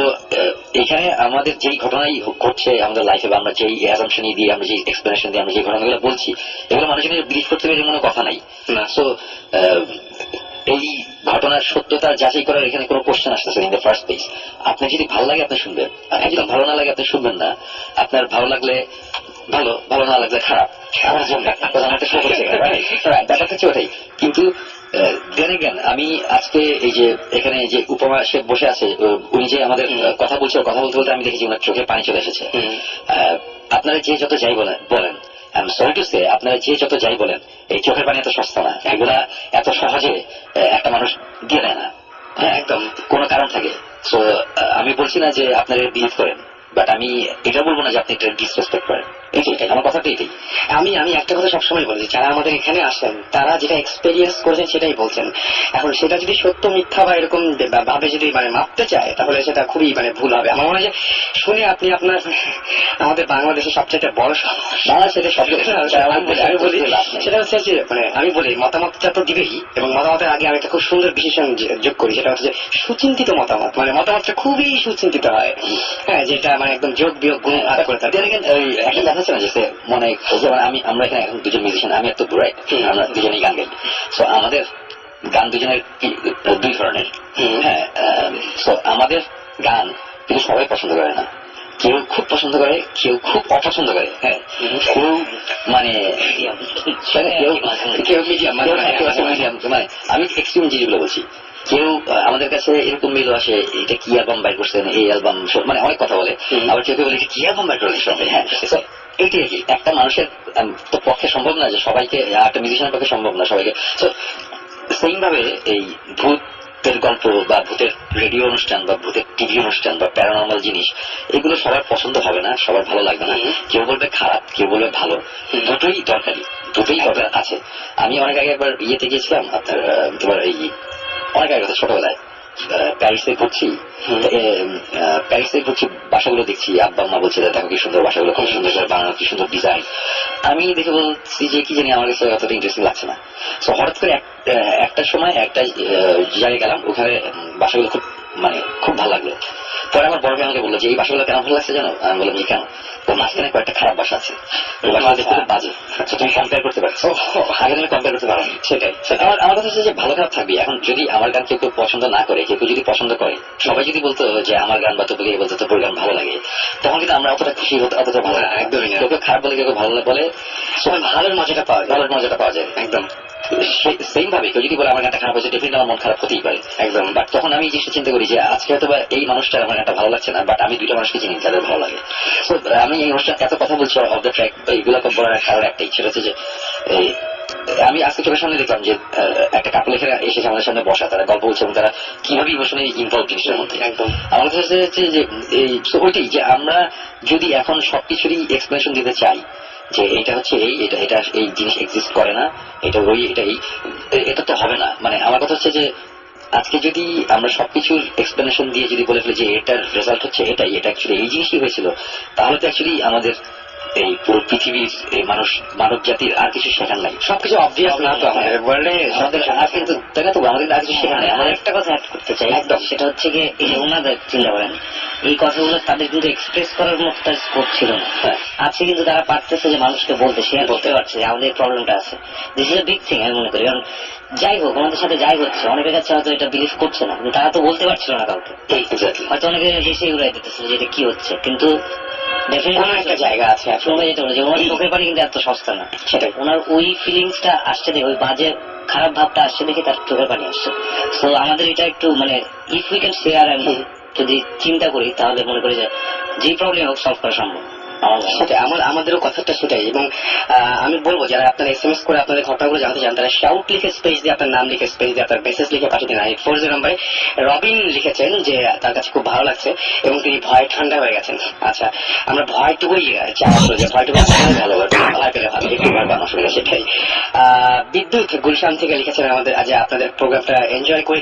এখানে আমাদের যেই ঘটনাই ঘটছে আমাদের লাইফে, বা আমরা যেই অ্যাজাম্পশন দিয়ে, আমরা যে এক্সপ্লেনেশন দিয়ে আমরা যে ঘটনাগুলো বলছি, এগুলো মানুষের বিলিভ করতে পারে কোনো কথা নাই। সো এই ঘটনার সত্যতা যাচাই করার এখানে কোনো কোশ্চেন আসতেছে ইন দ্য ফার্স্ট প্লেস। আপনার যদি ভালো লাগে আপনি শুনবেন, আর যদি ভালো না লাগে আপনি শুনবেন না। আপনার ভালো লাগলে ভালো, ভালো না লাগলে খারাপ। ব্যাপারটা হচ্ছে ওটাই। কিন্তু দেন এগেন আমি আজকে এই যে এখানে যে উপমা সে বসে আছে, উনি যে আমাদের কথা বলছে, কথা বলতে বলতে আমি দেখেছি ওনার চোখে পানি চলে এসেছে। আপনারা যে যত যাই বলেন, সরি টু সে, আপনারা যে যত যাই বলেন, এই চোখের পানি এত সস্তা না, এগুলা এত সহজে একটা মানুষ দিয়ে দেয় না। হ্যাঁ, একদম কোনো কারণ থাকে। সো আমি বলছি না যে আপনারা বিলিভ করেন, বাট আমি এটা বলবো না যে আপনি এটা ডিসরেসপেক্ট করেন। এটাই আমার কথাটা, এটাই। আমি একটা কথা সবসময় বলি, যারা আমাদের এখানে আসেন তারা যেটা এক্সপেরিয়েন্স করেছেন সেটাই বলছেন। এখন সেটা যদি সত্য মিথ্যা বা এরকম ভাবে যদি মাপতে চায়, তাহলে সেটা খুবই ভুল হবে। আমার মনে হয় যে শুনে আপনি আপনার আমাদের বাংলাদেশের সবচেয়ে বড় সেটা শব্দ আমি বলি, সেটা হচ্ছে যে আমি বলি মতামতটা তো দিবেই, এবং মতামতের আগে আমি একটা খুব সুন্দর বিশেষণ যোগ করি, সেটা হচ্ছে যে সুচিন্তিত মতামত। মতামতটা খুবই সুচিন্তিত হয়, হ্যাঁ, যেটা একদম যোগ বিয়োগ গুণ আদা করে থাকে। একটা দেখা যাচ্ছে না যে মনে, যেমন আমরা এখানে এখন দুজন মিউজিশিয়ান, আমি এত বুড়াই, আমরা দুজনেই গান গাই। সো আমাদের গান দুজনের দুই ধরনের। হ্যাঁ, সো আমাদের গান কিন্তু সবাই পছন্দ করে না, কেউ খুব পছন্দ করে, কেউ খুব অপছন্দ করে। হ্যাঁ, কেউ কেউ মিডিয়াম, আমি এক্সট্রিম জিনিসগুলো বলছি। কেউ আমাদের কাছে এরকম মেলও আসে, এটা কি অ্যালবাম বাইর করছেন, এই অ্যালবাম অনেক কথা বলে। আবার কেউ বলে কি অ্যালবাম বাইর করলেন সঙ্গে। হ্যাঁ, এইটাই আর কি। একটা মানুষের তো পক্ষে সম্ভব না যে সবাইকে, একটা মিউজিশিয়ানের পক্ষে সম্ভব না সবাইকে। তো সেইম ভাবে এই ভূতের গল্প বা ভূতের রেডিও অনুষ্ঠান বা ভূতের টিভি অনুষ্ঠান বা প্যারানর্মাল জিনিস, এগুলো সবার পছন্দ হবে না, সবার ভালো লাগবে না। কেউ বলবে খারাপ, কেউ বলবে ভালো। দুটোই দরকারি, দুটোই দরকার আছে। আমি অনেক আগে একবার ইয়েতে গিয়েছিলাম, আপনার তোমার এই অনেক আগে কথা, ছোটবেলায় প্যারিসে ঘুরছি, বাসাগুলো দেখছি, আব্বা আম্মা বলছে দেখো কি সুন্দর বাসাগুলো, খুব সুন্দর করে বানানো, কি সুন্দর ডিজাইন। আমি দেখে বলছি যে কি জানি, আমার কাছে অতটা ইন্টারেস্টিং লাগছে না। তো হঠাৎ করে একটা সময় একটা জায়গায় গেলাম, ওখানে বাসাগুলো খুব ভালো লাগলো। পরে আমার বড় ভাই আমাকে বললো যে এই বাসাগুলো কেন ভালো লাগছে জানো? আমি বললাম কেন? তো মাঝখানে কয়েকটা খারাপ বাসা আছে, ওই বাসা খুব বাজে, তুমি কম্পেয়ার করতে পারছো, আগে তুমি কম্পেয়ার করতে পারো। সেটাই আমার কথা হচ্ছে যে ভালো খারাপ থাকবে। এখন যদি আমার গান কেউ পছন্দ না করে, কেউ যদি পছন্দ করে, সবাই যদি বলতো যে আমার গান বা তোকে বলতো তোর গান ভালো লাগে, তখন কিন্তু আমরা অতটা খুশি হতো, অতটা ভালো লাগে। একদমই কেউ খারাপ বলে, কেউ ভালো বলে, সবাই ভালোর মজাটা পাওয়া যায়। একদম সেম ভাবে কেউ যদি বলে আমার গানটা খারাপ হয়েছে, ডেফিনেটলি আমার মন খারাপ হতেই পারে। একদম। বাট তখন আমি জিনিসটা চিন্তা করি যে আজকে হয়তো এই মানুষটা আমার গানটা ভালো লাগছে না, বাট আমি দুইটা মানুষকে চিনি যাদের ভালো লাগে। তো আমি এই অনুষ্ঠান এত কথা বলছি অফ দ্য ট্র্যাক, এইগুলো বলার কারণ একটাই, সেটা হচ্ছে যে আমি আজকে চোখের সামনে দেখলাম যে একটা কাপল এখানে এসেছে আমাদের সামনে বসা, তারা গল্প বলছে এবং তারা কিভাবে ইমোশনালি ইনভলভ জিনিসটার মধ্যে। একদম আমার কাছে হচ্ছে যে ওইটাই যে আমরা যদি এখন সবকিছুরই এক্সপ্লেনেশন দিতে চাই যে এটা হচ্ছে এটা এই জিনিস এক্সিস্ট করে না, এটা এটা তো হবে না। মানে আমার কথা হচ্ছে যে আজকে যদি আমরা সবকিছুর এক্সপ্লেনেশন দিয়ে যদি বলে ফেলি যে এটার রেজাল্ট হচ্ছে এটা অ্যাকচুয়ালি এই জিনিসই হয়েছিল, তাহলে তো অ্যাকচুয়ালি আমাদের এই পুরো পৃথিবীর এই মানব জাতির আর কিছু শেখার নাই। সবকিছু অবভিয়াস না তো আমাদের ওয়ার্ল্ডে আমাদের আর কিন্তু তাই না, তো আমাদের আর কিছু শেখার নাই। আমার একটা কথা অ্যাড করতে চাই, একদম। সেটা হচ্ছে গিয়ে এই যে ওনাদের চিন্তা করেন এই কথাগুলো তাদের কিন্তু এক্সপ্রেস করার মতো তার স্কোপ ছিল না। হ্যাঁ। আছে কিন্তু তারা পারতেছে যে মানুষকে বলতে, শেয়ার করতে পারছে যে আমাদের প্রবলেমটা আছে। This is a big thing আমি মনে করি। কারণ যাই হোক ওনাদের সাথে যাই হচ্ছে, অনেকের কাছে হয়তো এটা বিলিভ করছে না, কিন্তু তারা তো বলতে পারছিল না কাউকে। Exactly. হয়তো অনেকে হেসে উড়াই দিতেছিল যে এটা কি হচ্ছে, কিন্তু কোনো একটা জায়গা আছে শুনে যেটা হলো যে ওনার চোখের পানি কিন্তু এত সস্তা না। সেটাই। ওনার ওই ফিলিংসটা আসছে দেখে, ওই বাজে খারাপ ভাবটা আসছে দেখে তার চোখের পানি আসছে। তো আমাদের এটা একটু মানে if we can share and যদি চিন্তা করি তাহলে মনে করি যে যে প্রবলেম হোক সলভ করা সম্ভব। সেটাই আমাদেরও কথাটা সেটাই। এবং আমি বলবো যারা আপনারা SMS করে আপনাদের ঘটনাগুলো জানতে চান, তারা শাউট লিখে স্পেস দিয়ে, আপনার নাম লিখে স্পেস দিয়ে, আপনার মেসেজ লিখে পাঠিয়ে দিন 840 নম্বরে। রবিন লিখেছেন যে তার কাছে খুব ভালো লাগছে এবং তিনি ভয় ঠান্ডা হয়ে গেছেন। আচ্ছা, আমরা ভয়টুকুই চাই আসলে, যে ভয়টুকু ভালো ভয় পেলে ভালো একটু ভয় পান আসলে, সেটাই। বিদ্যুৎ গুলশান থেকে লিখেছেন আমাদের আজ আপনাদের প্রোগ্রামটা এনজয় করি,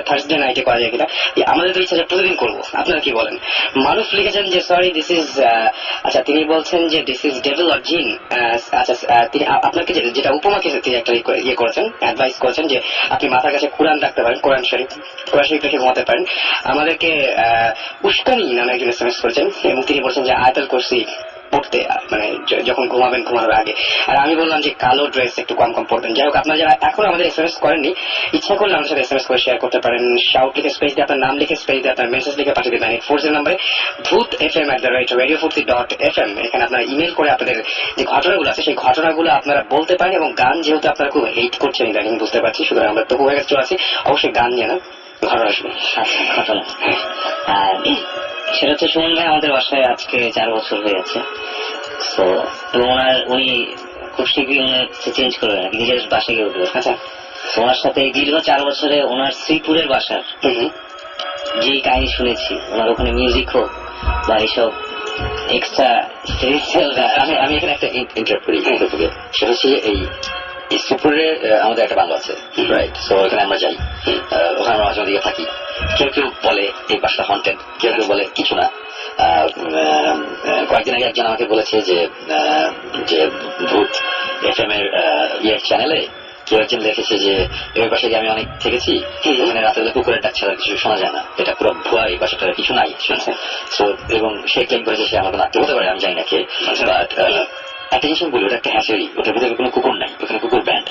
থার্সডে নাইটে করা যায় কিনা। আমাদের তো ইচ্ছা প্রতিদিন করবো, আপনারা কি বলেন? মানুষ লিখেছেন যে সরি দিস ইজ, আচ্ছা তিনি বলছেন যে দিস ইজ ডেভিল অর জিন। আচ্ছা তিনি আপনাকে যেটা উপমাকে তিনি একটা ইয়ে করেছেন, অ্যাডভাইস করেছেন যে আপনি মাথার কাছে কোরআন রাখতে পারেন, কোরআন শরীফ রেখে ঘুমাতে পারেন। আমাদেরকে উস্কানি নামে একজন SMS করেছেন এবং তিনি বলছেন যে আয়াতুল কুরসি পড়তে, মানে যখন ঘুমাবেন ঘুমানোর আগে। আর আমি বললাম যে কালো ড্রেস একটু কম কম পড়বেন। যাই হোক, আপনারা যারা এখন আমাদের SMS করেননি, ইচ্ছা করলে আমাদের সাথে SMS করে শেয়ার করতে পারেন। শাউট লিখে স্পেস দিয়ে, আপনার নাম লিখে স্পেস দিয়ে, আপনার মেসেজ লিখে পাঠিয়ে দেবেন 840 নম্বরে bhootfm@radiofurti.fm। এখানে আপনারা ইমেল করে আপনাদের যে ঘটনাগুলো আছে সেই ঘটনাগুলো আপনারা বলতে পারেন। এবং গান যেহেতু আপনারা খুব হেট করছেন ইদানিং, বুঝতে পারছি, সুতরাং আমরা তো হয়ে গেছে চলে আসি, অবশ্যই গান নিয়ে না ঘটনা শুনি। ঘটনা আর সেটা হচ্ছে সুমন ভাই আমাদের বাসায় আজকে 4 বছর হয়ে গেছে। তো এবং উনি খুব শীঘ্রই ওনার চেঞ্জ করবেন, নিজের বাসায় গিয়ে উঠবে। আচ্ছা, ওনার সাথে এই দীর্ঘ 4 বছরে ওনার শ্রীপুরের বাসার যে কাহিনী শুনেছি, ওনার ওখানে মিউজিক হোক বা এইসব এক্সট্রা স্পিরিচুয়াল, আমি এখানে একটা ইন্টারাপ্ট করি। সেটা হচ্ছে এই শ্রীপুরে আমাদের একটা বাংলা আছে, রাইট? সো ওখানে আমরা যাই, ওখানে আমরা মাঝে মাঝে থাকি। কেউ কেউ বলে এই বাসটা হন্টেড, কেউ কেউ বলে কিছু না। কয়েকদিন আগে একজন আমাকে বলেছে যে ভূত FM এর ইয়ের চ্যানেলে কেউ একজন লিখেছে যে এই বাসায় আমি অনেক থেকেছি, ওখানে রাতের বেলা কুকুরের ডাক ছাড়া কিছু শোনা যায় না, এটা পুরো ভুয়া, এই বাসাটার কিছু নাই। এবং সে ক্লেম করেছে সে আমাকে নাচতে হতে পারে, আমি জানি না কে। বাট একটা জিনিস আমি বলি, ওটা একটা হ্যাচারি, ওটার ভিতরে কোনো কুকুর নাই, ওখানে কুকুর ব্যান্ড।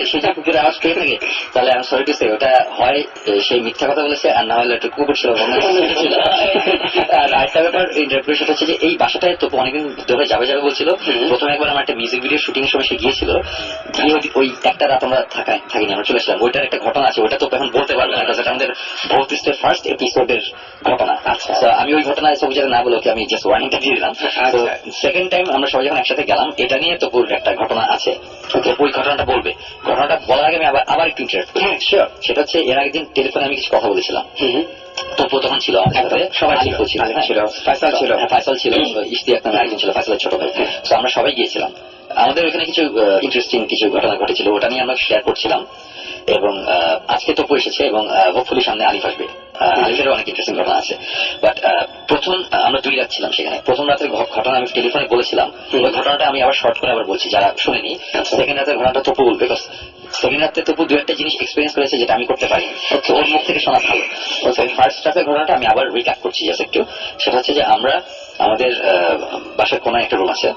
সে যে কুকুরের আওয়াজ পেয়ে থাকে, তাহলে আমি সরি টু সে ওটা হয় সেই মিথ্যা কথা বলেছে, আর না হলে একটা কুকুর ছিল ছিল। আর আরেকটা ব্যাপার ইন্টারপ্রিটেশন হচ্ছে যে এই বাসাটায় তো অনেকদিন ধরে যাবে বলছিল। প্রথমে একবার আমার একটা মিউজিক ভিডিও শুটিং সময় সে গিয়েছিল, গিয়ে ওই একটা রাত আমরা থাকিনি, আমরা চলেছিলাম। ওইটার একটা ঘটনা আছে, ওটা তো এখন বলতে পারবো না, এটা আমাদের ভৌতিষ্টের ফার্স্ট এপিসোডের ঘটনা। আচ্ছা, আমি ওই ঘটনায় সব জায়গায় না বলে ওকে আমি জাস্ট ওয়ার্নিংটা দিয়ে দিলাম। তো সেকেন্ড টাইম আমরা সবাই যখন একসাথে গেলাম, এটা নিয়ে তো একটা ঘটনা আছে, ওই ঘটনাটা বলবে। ঘটনাটা বলার আগে আমি আবার একটু ইন্টারেক্ট করি। সেটা হচ্ছে এর আগের দিন টেলিফোনে আমি কিছু কথা বলেছিলাম, তপু তখন ছিল, সবাই ছিল, ফাইসাল ছিল, ইশতিয়াক নামে একজন ছিল, ফাইসালের ছোট ভাই। তো আমরা সবাই গিয়েছিলাম। আমাদের ওখানে কিছু ইন্টারেস্টিং কিছু ঘটনা ঘটেছিল, ওটা নিয়ে আমরা শেয়ার করছিলাম। এবং আজকে তপু এসেছে এবং হোপফুলি সামনে আলিফ আসবে। আলিফেরও অনেক ইন্টারেস্টিং ঘটনা আছে। বাট প্রথম আমরা 2 রাত ছিলাম সেখানে। প্রথম রাতের ঘটনা আমি টেলিফোনে বলেছিলাম, ওই ঘটনাটা আমি আবার শর্ট করে আবার বলছি যারা শুনেনি। সেকেন্ড রাতের ঘটনাটা তপু বলবে, বিকজ সেকেন্ড রাতে তপু 2-1টা জিনিস এক্সপিরিয়েন্স করেছে যেটা আমি করতে পারি, ওর মুখ থেকে শোনা ভালো। ফার্স্ট রাতের ঘটনাটা আমি আবার রিক্যাপ করছি জাস্ট একটু। সেটা হচ্ছে যে আমরা আমাদের বাসার কোনো একটা রুম আছে,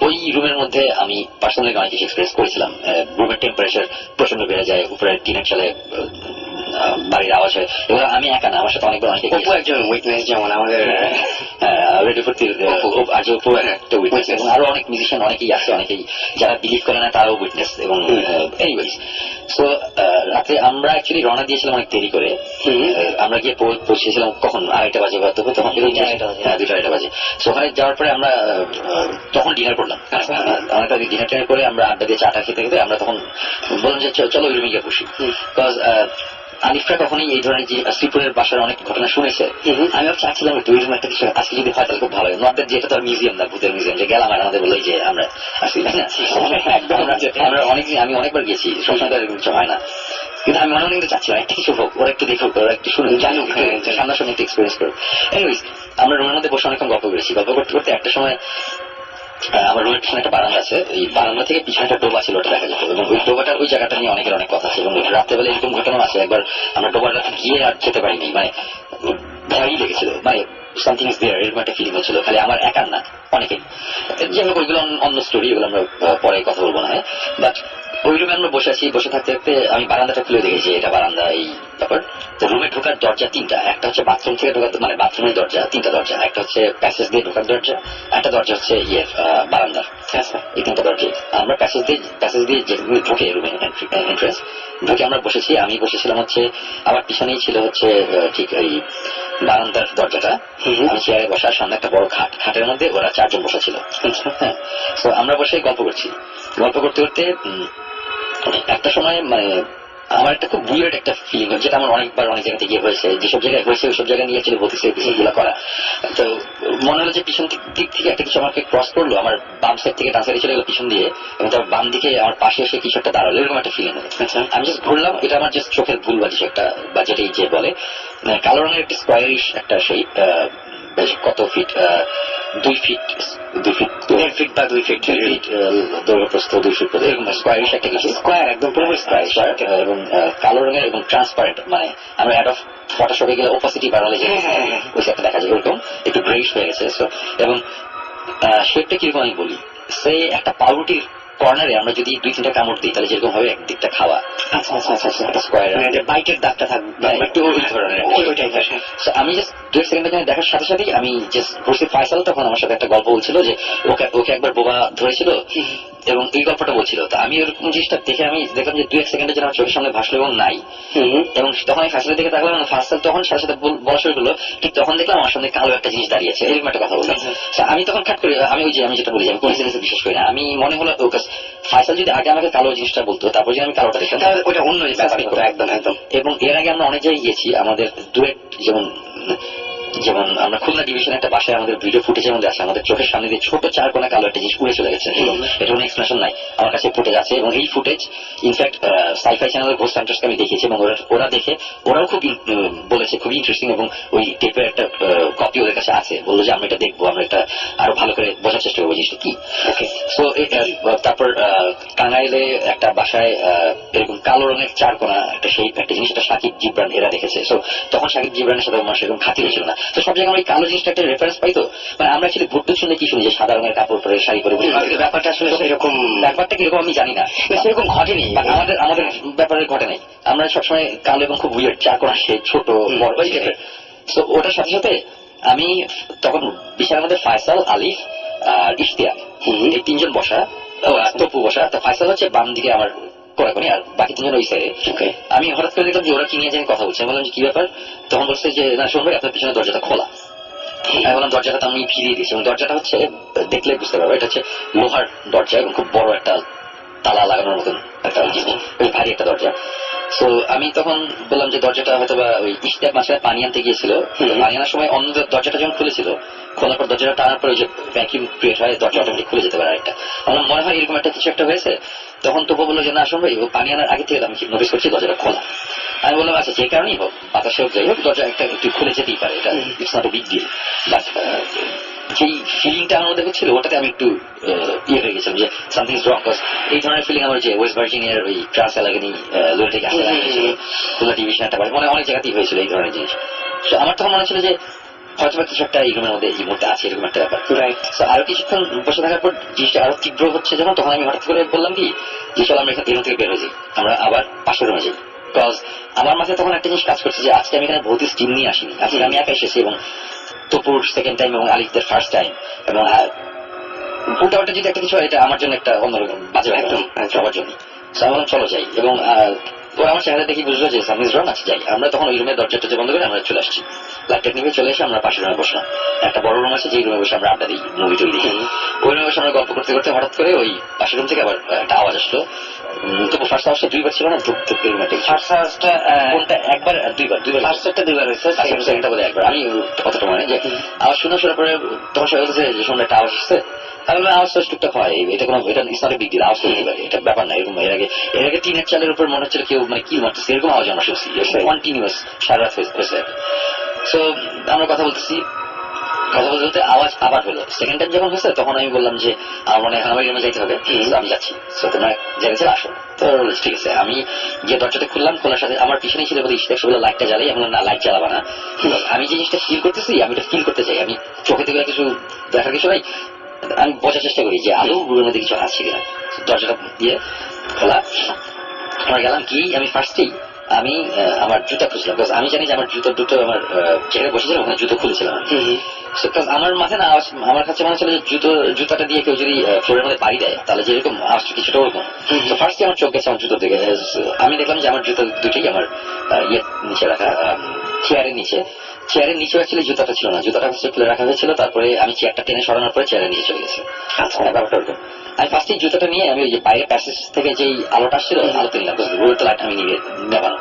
ওই রুমের মধ্যে আমি পার্সোনালি অনেক কিছু এক্সপিরিয়েন্স করেছিলাম। রুমের টেম্পারেচার প্রচন্ড বেড়ে যায়, উপরে টিনের চালে বাড়ির আওয়াজ হয়। এবার আমি একা না, আমার সাথে অনেকবার অনেকে একজন উইটনেস, যেমন আমাদের রেডিও ফুর্তির আজও একটা উইটনেস, এবং আরো অনেক মিউজিশিয়ান অনেকেই আছে, অনেকেই যারা বিলিভ করে না তারাও উইটনেস। এবং এনিওয়েজ, সো রাতে আমরা অ্যাকচুয়ালি রওনা দিয়েছিলাম অনেক দেরি করে। আমরা গিয়ে পৌঁছেছিলাম কখন 2:30 বাজে হয়তো, তখন 2:30 বাজে। সো ওখানে যাওয়ার পরে আমরা তখন ডিনার করলাম। আমরা ডিনার করে আমরা আড্ডা দিয়ে চাটা খেতে খেতে আমরা তখন বললাম যে চলো ওই রুমে গিয়ে বসি। বিকজ আলিফরা কখনই এই ধরনের যে শ্রীপুরের বাসার অনেক ঘটনা শুনেছে। আমি চাচ্ছিলাম দুই রুম একটা কিছু আজকে যদি হয় তাহলে খুব ভালো হয়। নট দ্যাট যেটা তো মিউজিয়াম না, ভূতের মিউজিয়াম যে গেলাম আর আমাদের বললো যে আমরা আসি, তাই না? আমরা অনেকদিন, আমি অনেকবার গেছি, সবসময় তো এরকম কিছু হয় না, কিন্তু আমি মনে মনে চাচ্ছিলাম একটা কিছু হোক, ওরা একটু দেখুক, ওরা একটু শুনুক, জানুক, সামনাসামনি একটু এক্সপিরিয়েন্স করুক। এনিওয়েজ, আমরা রুমের মধ্যে বসে অনেকক্ষণ গল্প করেছি। গল্প করতে করতে একটা সময় আমার রুমের পিছনে একটা বারান্দা আছে, এই বারান্দা থেকে পিছনে একটা ডোবা ছিল, ওটা দেখা যেত। এবং ওই ডোবাটার ওই জায়গাটা নিয়ে অনেকের অনেক কথা আছে। এবং রাত্রেবেলা এরকম ঘটনা আছে, একবার আমরা ডোবাটা গিয়ে আর খেতে পারিনি, মানে ভয়ই লেগেছিল, মানে সামথিং ইজ দেয়ার এরকম একটা ফিলিং হচ্ছিল, খালি আমার একার না, অনেকেই। যাই হোক, ওইগুলো অন্য স্টোরি, ওগুলো আমরা পরে কথা বলবো না। বাট ওই রুমে আমরা বসে আছি, বসে থাকতে থাকতে আমি বারান্দাটা খুলে দেখেছি, এটা বারান্দা এই ব্যাপার। তো রুমে ঢোকার দরজা তিনটা, একটা হচ্ছে বাথরুম থেকে ঢোকার, মানে বাথরুমের দরজা তিনটা দরজা, একটা হচ্ছে প্যাসেজ দিয়ে ঢোকার দরজা, একটা দরজা হচ্ছে বারান্দার। এই তিনটা দরজা আমরা প্যাসেজ দিয়ে যেগুলো ঢোকে রুমে এন্ট্রেন্স ঢুকে আমরা বসেছি। আমি বসেছিলাম হচ্ছে, আমার পিছনেই ছিল হচ্ছে ঠিক এই বারান্দার দরজাটা। আমি চেয়ারে বসা, সামনে একটা বড় খাট, খাটের মধ্যে ওরা 4 জন বসা ছিল। হ্যাঁ, তো আমরা বসে গল্প করছি। গল্প করতে করতে একটা সময় মানে আমার একটা খুব উইয়ার্ড একটা ফিলিং, যেটা আমার অনেকবার অনেক জায়গাতে গিয়ে হয়েছে, যেসব জায়গায় হয়েছে ওইসব জায়গায় নিয়ে ছিল গুলা করা। তো মনে হলো যে পিছন দিক থেকে একটা কিছু আমাকে ক্রস করলো, আমার বাম সাইড থেকে ডান সাইডে চলে গেলো পিছন দিয়ে, এবং তার বাম দিকে আমার পাশে এসে কিছু একটা দাঁড়ালো, এরকম একটা ফিলিং হলো। আমি জাস্ট ঘুরলাম, এটা আমার জাস্ট চোখের ভুল বা কিছু একটা, বা যেটাই যে বলে, কালো রঙের একটা স্কোয়ারিশ একটা সেই কত ফিট, 2 ফিট 1.5 ফিট বা 2 ফিট দৈর্ঘ্য প্রস্থ 2 ফিট এরকম স্কোয়ারিশ একটা কিছু, স্কোয়ার একদম পুরো স্কোয়ার, এবং কালো রঙের এবং ট্রান্সপারেন্ট, মানে আমরা অ্যাড অফ ফটোশপে গেলে ওপাসিটি বাড়ালে যে ওই একটা দেখা যায়, ওরকম একটু গ্রেইশ হয়ে গেছে। এবং শেপটা কিরকম আমি বলি, সে একটা পাউরুটির কর্নারে আমরা যদি 2-3টা কামড় দিই তাহলে যেরকম হবে একদিকটা খাওয়া, একটা স্কোয়ার বাইকের দাগটা থাকবে একটু ওই ধরনের। আমি জাস্ট 2 সেকেন্ডের জন্য দেখার সাথে সাথেই আমি জাস্ট বসে, ফাইসাল তখন আমার সাথে একটা গল্প বলছিল যে ওকে একবার বোবা ধরেছিল এবং এই গল্পটা বলছিল। তো আমি ওরকম জিনিসটা দেখে আমি দেখলাম যে 2-1 সেকেন্ডের জন্য আমার চোখের সামনে ভাসলো এবং নাই। এবং তখন আমি ফাইসালের দিকে তাকালাম, ফাইসাল তখন সাথে সাথে বলা শুরু করলো, ঠিক তখন দেখলাম আমার সামনে কালো একটা জিনিস দাঁড়িয়েছে, এরকম একটা কথা বললাম। আমি তখন খাট করি, আমি যেটা বলি, আমি কোইন্সিডেন্সে বিশ্বাস করি না। আমি মনে হলো ফাইসাল যদি আগে আমাকে কালো জিনিসটা বলতো, তারপর যদি আমি কালোটা দেখতাম তাহলে ওটা অন্য ব্যাপার হতো। একদম। এবং এর আগে আমরা অনেক জায়গায় গিয়েছি, আমাদের ডুয়েট, যেমন আমরা খুলনা ডিভিশন একটা বাসায় আমাদের ভিডিও ফুটেজের মধ্যে আছে, আমাদের চোখের সামনে দিয়ে ছোট 4 কোণা কালো একটা জিনিস উড়ে চলে গেছে, এটা কোনো এক্সপ্লেনেশন নাই, আমার কাছে ফুটেজ আছে। এবং এই ফুটেজ ইনফ্যাক্ট সাইফাই চ্যানেলের ঘোস্ট হান্টার্সকে আমি দেখেছি, এবং ওরা দেখে ওরাও খুব বলেছে খুবই ইন্টারেস্টিং, এবং ওই টেপের একটা কপি ওদের কাছে আছে, বললো যে আমরা এটা দেখবো, আমরা এটা আরো ভালো করে বোঝার চেষ্টা করবো জিনিসটা কি। সো তারপর টাঙ্গাইলে একটা বাসায় এরকম কালো রঙের 4 কোণা একটা সেই একটা জিনিস, এটা সাকিব জিবরান এরা দেখেছে। সো তখন সাকিব জিবরানের সাথে আমার সেরকম খাতির ছিল না। তো সব জায়গায় আমরা এই কালো জিনিসটা একটা রেফারেন্স পাইতো, মানে আমরা অ্যাকচুয়ালি ভুট্টু শুনে কি শুনি যে সাদা রঙের কাপড় পরে শাড়ি পরে, ব্যাপারটা আসলে এরকম, ব্যাপারটা কিরকম আমি জানি না, সেরকম ঘটেনি, আমাদের ব্যাপারে ঘটে নাই। আমরা সবসময় কালো এবং খুব উইয়ার্ড 4 কোণা সেই ছোট বড়। তো ওটার সাথে সাথে আমি তখন বিশালের মধ্যে ফায়সাল, আলিফ আর ইশতিয়াক, এই 3 জন বসা, তপু বসা। তো ফায়সাল হচ্ছে বাম দিকে আমার কোনাকুনি, আর বাকি 3 জন ওই সাইডে। আমি হঠাৎ করে দেখলাম যে ওরা কি নিয়ে জানি কথা বলছে। আমি বললাম যে কি ব্যাপার, তখন বলছে যে না শোন ভাই, আপনার পিছনে দরজাটা খোলা। আমি বললাম দরজাটা আমি ফিরিয়ে দিয়েছি, এবং দরজাটা হচ্ছে দেখলে বুঝতে পারবো এটা হচ্ছে লোহার দরজা, এবং খুব বড় একটা তালা লাগানোর মতন একটা জিনিস, ওই ভারী একটা দরজা। তো আমি তখন বললাম যে দরজাটা হয়তো বা ওই ইশতিয়াক মাঝখানে পানি আনতে গিয়েছিল, পানি আনার সময় অন্য দরজাটা যখন খুলেছিল, খোলার পর দরজাটা টানার পরে যে ভ্যাকিউম ক্রিয়েট হয়, দরজা অটোমেটিক খুলে যেতে পারে একটা। আমার মনে হয় এরকম একটা কিছু একটা হয়েছে। তখন তবু বললো যে না আসুন ভাই, পানি আনার আগে থেকে আমি নোটিস করছি দরজাটা খোলা। আমি বললাম আচ্ছা যে কারণেই হোক, বাতাসে হোক যাই হোক, দরজা একটা একটু খুলে যেতেই পারে, এটা it's not a big deal. But যেই ফিলিংটা আমার মধ্যে হচ্ছিল ওটাতে আমি একটু ইয়ে হয়ে গেছিলাম যে সামথিং ইজ রং। এই ধরনের ফিলিং আমার যে ওয়েস্ট ভার্জিনিয়ার ওই ট্রান্স এলাকানি লোরে থেকে আসতে লাগিয়েছিল, খুলনা ডিভিশন একটা বাড়ি, মানে অনেক জায়গাতেই হয়েছিল এই ধরনের জিনিস। তো আমার তখন মনে ছিল যে হয়তো বা কিছু একটা এই রুমের মধ্যে এই মুহূর্তে আছে, এরকম একটা ব্যাপার। আরো কিছুক্ষণ বসে থাকার পর জিনিসটা আরো তীব্র হচ্ছে যখন, তখন আমি হঠাৎ করে বললাম কি যে চল আমরা এখান থেকে বের হয়ে যাই, আমরা আবার পাশের রুমে যাই। বিকজ আমার মাথায় তখন একটা জিনিস কাজ করছে যে আজকে আমি এখানে ভৌতিক টিম নিয়ে আসিনি, আজকে আমি একা এসেছি, এবং তপুর সেকেন্ড টাইম এবং আলিফদের ফার্স্ট টাইম, এবং উল্টাপাল্টা যদি একটা কিছু হয় এটা আমার জন্য একটা অন্যরকম বাজে একদম সবার জন্য। আমি বললাম চলো যাই, এবং ও আমার চেহারা দেখি বুঝলো যে সামিজ রং আছে, যাই। আমরা তখন ওই রুমের দরজাটা বন্ধ করে আমরা চলে আসছি, লাইটটা নিয়ে চলে এসে আমরা পাশের রুমে বসলাম। একটা বড় রুম আছে, যে রুমে বসে আমরা আড্ডা দিই, মুভি টুভি দেখি। ওই রুমে বসে আমরা গল্প করতে করতে হঠাৎ করে ওই পাশের রুম থেকে আবার একটা আওয়াজ আসলো। তবু ফার্স্ট আওয়াজটা দুইবার ছিল না, ফার্স্ট আওয়াজটা কোনটা একবার দুইবার ফার্স্টটা দুইবার হয়েছে, সেকেন্ডটা বলে একবার। আমি কতটা মনে যে আওয়াজ শোনার পরে তোমার সবাই বলছে যে শুনলে একটা আওয়াজ আসছে। তাহলে আওয়াজ তো টুকটাক হয়, এটা কোনো এটা ইসলামে বিগ ডিল, আওয়াজ করতে পারে, এটা ব্যাপার না। এরকম এর আগে টিনের চালের উপর মনে হচ্ছিল কেউ মানে কি মারতেছে, এরকম আওয়াজ আমরা শুনছি কন্টিনিউয়াস সারা রাত হয়েছে। সো আমরা কথা বলতেছি, কথা বলতে বলতে আওয়াজ আবার হলো। সেকেন্ড টাইম যখন হয়েছে তখন আমি বললাম যে আমার মনে হয় আমার রুমে যাইতে হবে, আমি যাচ্ছি। তো তোমরা জেনেছে আসো। তো ঠিক আছে, আমি গিয়ে দরজাটা খুললাম, খোলার সাথে আমার পিছনে ছিল বলে সেগুলো লাইটটা জ্বালাই। আমি বললাম না, লাইট জ্বালাবা না, আমি যে জিনিসটা ফিল করতেছি আমি এটা ফিল করতে চাই, আমি চোখে থেকে কিছু দেখার কিছু নাই, আমি বোঝার চেষ্টা করি যে আদৌ রুমের মধ্যে কিছু আছে কিনা। দরজাটা দিয়ে খোলা, আমরা গেলাম। কি আমি ফার্স্টেই আমি আমার জুতা খুঁজলাম, আমি জানি যে আমার জুতো দুটো আমার যেখানে বসেছিলাম ওখানে জুতো খুলেছিলাম। আমার মাথায় না আমার কাছে মনে হচ্ছিল যে জুতাটা দিয়ে কেউ যদি ফ্লোরের মধ্যে বাড়ি দেয় তাহলে যেরকম আওয়াজটা কিছুটা ওরকম। তো ফার্স্টে আমার চোখ গেছে আমার জুতোর দিকে। আমি দেখলাম যে আমার জুতো দুটোই আমার ইয়ে নিচে রাখা, চেয়ারের নিচে। চেয়ারের নিচে অ্যাকচুয়ালি জুতাটা ছিল না, জুতাটা হচ্ছে খুলে রাখা হয়েছিল। তারপরে আমি চেয়ারটা টেনে সরানোর পরে চেয়ারের নিচে চলে গেছে। ব্যাপারটা ওরকম। আমি ফার্স্টে জুতাটা নিয়ে আমি ওই যে বাইরে প্যাসেজ থেকে যেই আলোটা আসছিল আলোতে নিলাম, রোড তো লাইট আমি নিয়ে নেবানো।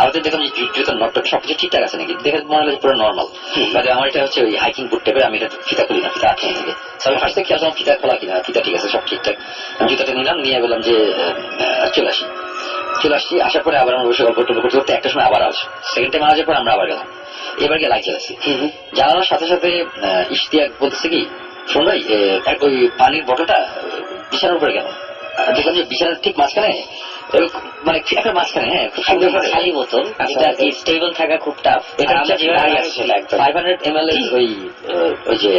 আলোতে দেখলাম যে জুতার নটটা সবকিছু ঠিকঠাক আছে নাকি, দেখে মনে হলো পুরো নর্মাল। বাট আমার এটা হচ্ছে ওই হাইকিং বুট টাইপের, আমি এটা ফিতা খুলি না, ফিতা আটকে থাকে। আমি ফার্স্টে খেয়াল করলাম ফিতা খোলা কিনা, ফিতা ঠিক আছে, সব ঠিকঠাক। জুতাটা নিলাম, নিয়ে বললাম যে চলে আসছি। আসার পরে আবার আমরা বসে গল্প টল্প করতে করতে একটা সময় আবার আওয়াজ, সেকেন্ড টাইম আওয়াজের পর আমরা আবার গেলাম। এবার গিয়ে লাইট জ্বালাচ্ছি। জ্বালানোর সাথে সাথে ইশতিয়াক বলতেছে কি, শোন ভাই ওই পানির বটলটা বিছানার উপরে গেল। দেখলাম যে বিছানার ঠিক মাঝখানে, মানে একটা মাঝখানে, হ্যাঁ খুব সুন্দর খালি বোতল, এটা স্টেবল থাকা খুব টাফ। এটা 500 ml ওই যে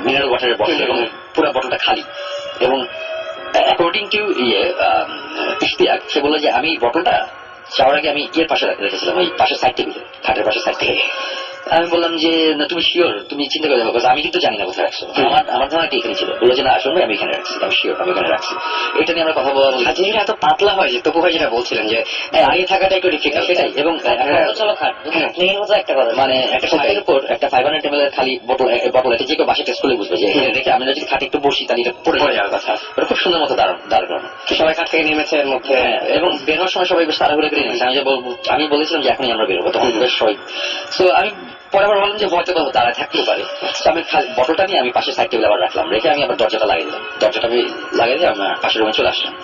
মিনারেল ওয়াটারের বটল, এবং পুরো বটলটা খালি। এবং অ্যাকর্ডিং টু ইশতিয়াক, সে বললো যে আমি বটলটা যাওয়ার আগে আমি ইয়ের পাশে রেখেছিলাম, ওই পাশের সাইড টেবিলে, খাটের পাশের সাইড থেকে। আমি বললাম যে না তুমি শিওর, তুমি চিন্তা করে দেখো, আমি কিন্তু জানি না কোথায় রাখছো। আমার ধারণা এখানে ছিল। বললো যে না আসলে আমি এখানে রাখছি, আমি শিওর আমি এখানে রাখছি। এটা নিয়ে আমরা কথা বলা, জিনিসটা এত পাতলা হয় যে তবু ভাই যেটা বলছিলেন যে আগে থাকাটা একটু ডিফিকাল্ট, সেটাই। এবং একটা কথা, মানে একটা খাটের উপর একটা 500 ml খালি বটল, এটা যে কেউ বাসে টেস্ট করলে বুঝবে যে এখানে রেখে আমরা যদি খাটে একটু বসি তাহলে এটা পড়ে যাওয়ার কথা। ওটা খুব সুন্দর মতো দাঁড়ানো, সবাই খাট থেকে নেমেছে এর মধ্যে, এবং বের হওয়ার সময় সবাই বেশ তাড়াহুড়ো করে নেমেছে। আমি বলেছিলাম যে এখনই আমরা বেরোবো, তখন বেশ সবাই। তো আমি পরে আবার বললাম যে হয়তো দাঁড়ায় থাকতেও পারে। আমি বটলটা নিয়ে আমি পাশের সাইড টেবিলে আবার রাখলাম, রেখে আমি আবার দরজাটা লাগিয়ে দিলাম। দরজাটা আমি লাগিয়ে দিয়ে আমার পাশের রুমে চলে আসলাম।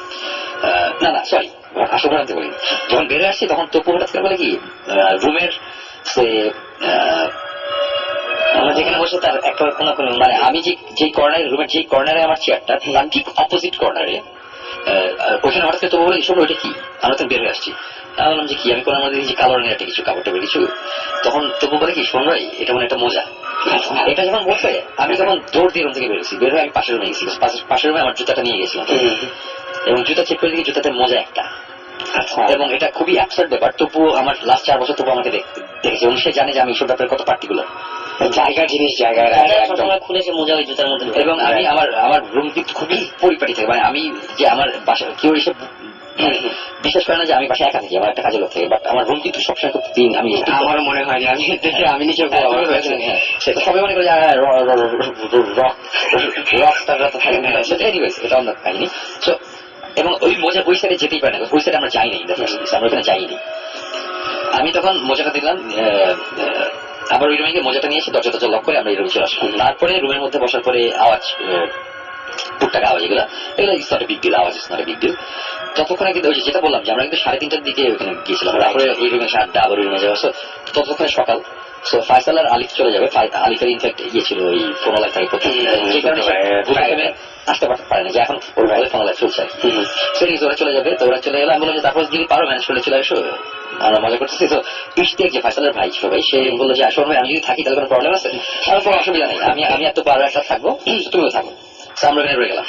না সরি, আসলে আনতে বলিনি। যখন বেরো আসছি তখন তপু হঠাৎ করে বলে কি, রুমের সে আমরা যেখানে বসে তার একটা কোনো মানে আমি যে কর্নারে, রুমের যে কর্নারে আমার চেয়ারটা, তার ঠিক অপোজিট কর্নারে ওখানে হঠাৎ করে তবু বলে শোনো ওইটা কি, আমরা তো বের হয়ে আসছি। আমি বললাম যে কি, আমি কোনার মধ্যে কালো রঙের একটা কিছু কাপড় টাপড় কিছু। তখন তবু বলে কি, শোন ভাই এটা মানে একটা মোজা। এটা যখন বলছে আমি তখন দৌড় দিয়ে রুম থেকে বেরোছি, বের হয়ে আমি পাশের রুমে গেছি, পাশের রুমে আমার জুতাটা নিয়ে গেছিলাম, এবং জুতা চেক করে দিকে জুতাতে মোজা একটা। এবং এটা খুবই অ্যাবসার্ড ব্যাপার। তবু আমার লাস্ট 4 বছর তবু আমাকে দেখেছে, এবং সে জানে যে আমি এইসব ব্যাপারে কত পার্টিকুলার, জায়গার জিনিস জায়গায় খুলেছে মোজা ওই জুতার মধ্যে। এবং আমি আমার রুম কিন্তু খুবই পরিপাটি থাকে, মানে আমি যে আমার বাসা কেউ এসে বিশ্বাস করে না যে আমি বাসায় একা থাকি, আমার একটা কাজের লোক থাকে, বাট আমার রুম কিন্তু সবসময় খুব ক্লিন। আমি আমারও মনে হয় আমি দেখে আমি নিচে সেটা সবাই মনে করে এটা অন্য কাহিনী। এবং ওই মোজা ওই সাইডে যেতেই পারে না, ওই সাইডে আমরা যাইনি, আমরা ওখানে যাইনি। আমি তখন মোজাটা দিলাম, আবার ওই রুমে গিয়ে মোজাটা নিয়ে এসে দরজা লক করে আমরা এই রুমে চলে আসলাম। তারপরে রুমের মধ্যে বসার পরে আওয়াজ, টুকটাক আওয়াজ, এগুলো it's not a big deal, আওয়াজ it's not a big deal. ততক্ষণে কিন্তু ওই যেটা বললাম যে আমরা কিন্তু 3:30টার দিকে ওখানে গিয়েছিলাম, তারপরে এই রুমে আড্ডা, আবার ওই রুমে যাওয়া। ততক্ষণে সকাল। সো ফাইসাল আর আলিফ চলে যাবে। আলিফের ইনফ্যাক্ট ইয়ে ছিল ওই ফোন লাইফ থাকে প্রথম, যে কারণে আসতে পারে না, যে এখন ওর ভাই ফোন লাইফ চলছে। ওরা চলে যাবে, তো ওরা চলে গেলে আমি বললাম যে তারপর যদি পারো ম্যানেজ করে চলে আসো, আমরা মজা করতেছি। তো ইশতিয়াক যে ফাইসালের ভাই ছিল ভাই, সে বললো যে আসো ভাই আমি যদি থাকি তাহলে কোনো প্রবলেম আছে, আমার কোনো অসুবিধা নেই, আমি এত পারো একটা থাকবো, তুমিও থাকো। আমরা ওখানে রয়ে গেলাম।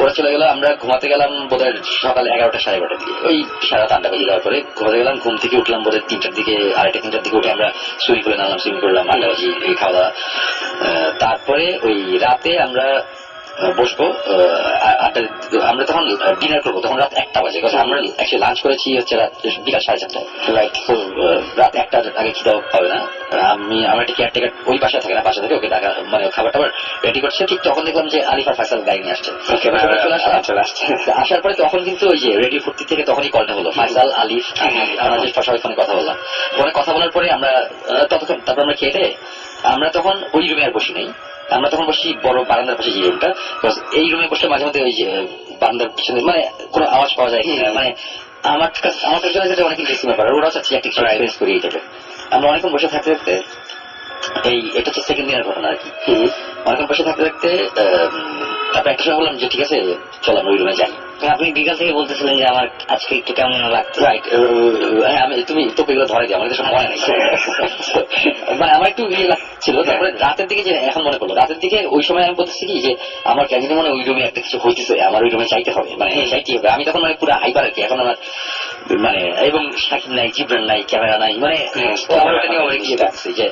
ওরা চলে গেল, আমরা ঘুমাতে গেলাম বোধহয় সকাল 11টা 11:30 দিকে, ওই সারা রাত আড্ডা বাজি দেওয়ার পরে ঘুমাতে গেলাম। ঘুম থেকে উঠলাম বোধহয় 3টার দিকে, 2:30 3টার দিকে উঠে আমরা সুইমিং পুলে নামলাম, সুইমিং করলাম, আড্ডা বাজি, এই খাওয়া দাওয়া। তারপরে ওই রাতে আমরা বসবো আড্ডা, আমরা তখন ডিনার করবো, তখন রাত 1টা বাজে। আমরা অ্যাকচুয়ালি লাঞ্চ করেছি হচ্ছে রাত বিকাল 4:30টায়, রাইট। রাত 1টার আগে খিদা পাবে না। আমার একটা কেয়ারটেকার ওই বাসায় থাকে না, বাসা থেকে ওকে টাকা মানে খাবার টাবার রেডি করছে। ঠিক তখন দেখলাম যে আলিফ আর ফাইসাল গাড়ি নিয়ে আসছে। চলে আসছে, আসার পরে তখন কিন্তু ওই যে রেডিও ফুর্তি থেকে তখনই কলটা হলো, ফাইসাল, আলিফ, আমরা যে সবাই ফোনে কথা বললাম। ফোনে কথা বলার পরে আমরা ততক্ষণ, তারপর আমরা খেয়ে আমরা তখন ওই রুমে আর বসি নাই, আমরা তখন বসি বড় বারান্দার পাশে যে রুমটা। এই রুমে বসলে মাঝে মধ্যে ওই যে বারান্দার পিছনে মানে কোনো আওয়াজ পাওয়া যায় কিনা, মানে আমার কাছে যেটা অনেক ইন্টারেস্টিং ব্যাপার, ওরাও চাচ্ছি একটা কিছু এক্সপিরিয়েন্স করি এইটাকে। আমরা অনেকক্ষণ বসে থাকতে থাকতে, এটা হচ্ছে সেকেন্ড দিনের ঘটনা আর কি, অনেকক্ষণ বসে থাকতে থাকতে তারপর একটা সময় বললাম যে ঠিক আছে চল আমরা ওই রুমে যাই। আপনি বিকাল থেকে বলতেছিলেন যে আমার আজকে একটু কেমন লাগতো। রাইট, আমি তুমি তো এগুলো ধরে দিই, আমার কাছে মনে নেই, মানে আমার একটু ইয়ে লাগছিল। তারপরে রাতের দিকে যে এখন মনে করলো, রাতের দিকে ওই সময় আমি বলতেছি কি যে আমার কেন মনে ওই রুমে একটা কিছু হইতেছে, আমার ওই রুমে চাইতে হবে, মানে চাইতে হবে। আমি তখন মানে পুরো হাইপার আর কি, এখন আমার মানে, এবং সাকিব নাই, জিবরান নাই, ক্যামেরা নাই, মানে আমার ওটা নিয়ে আমার ইয়ে লাগছে যে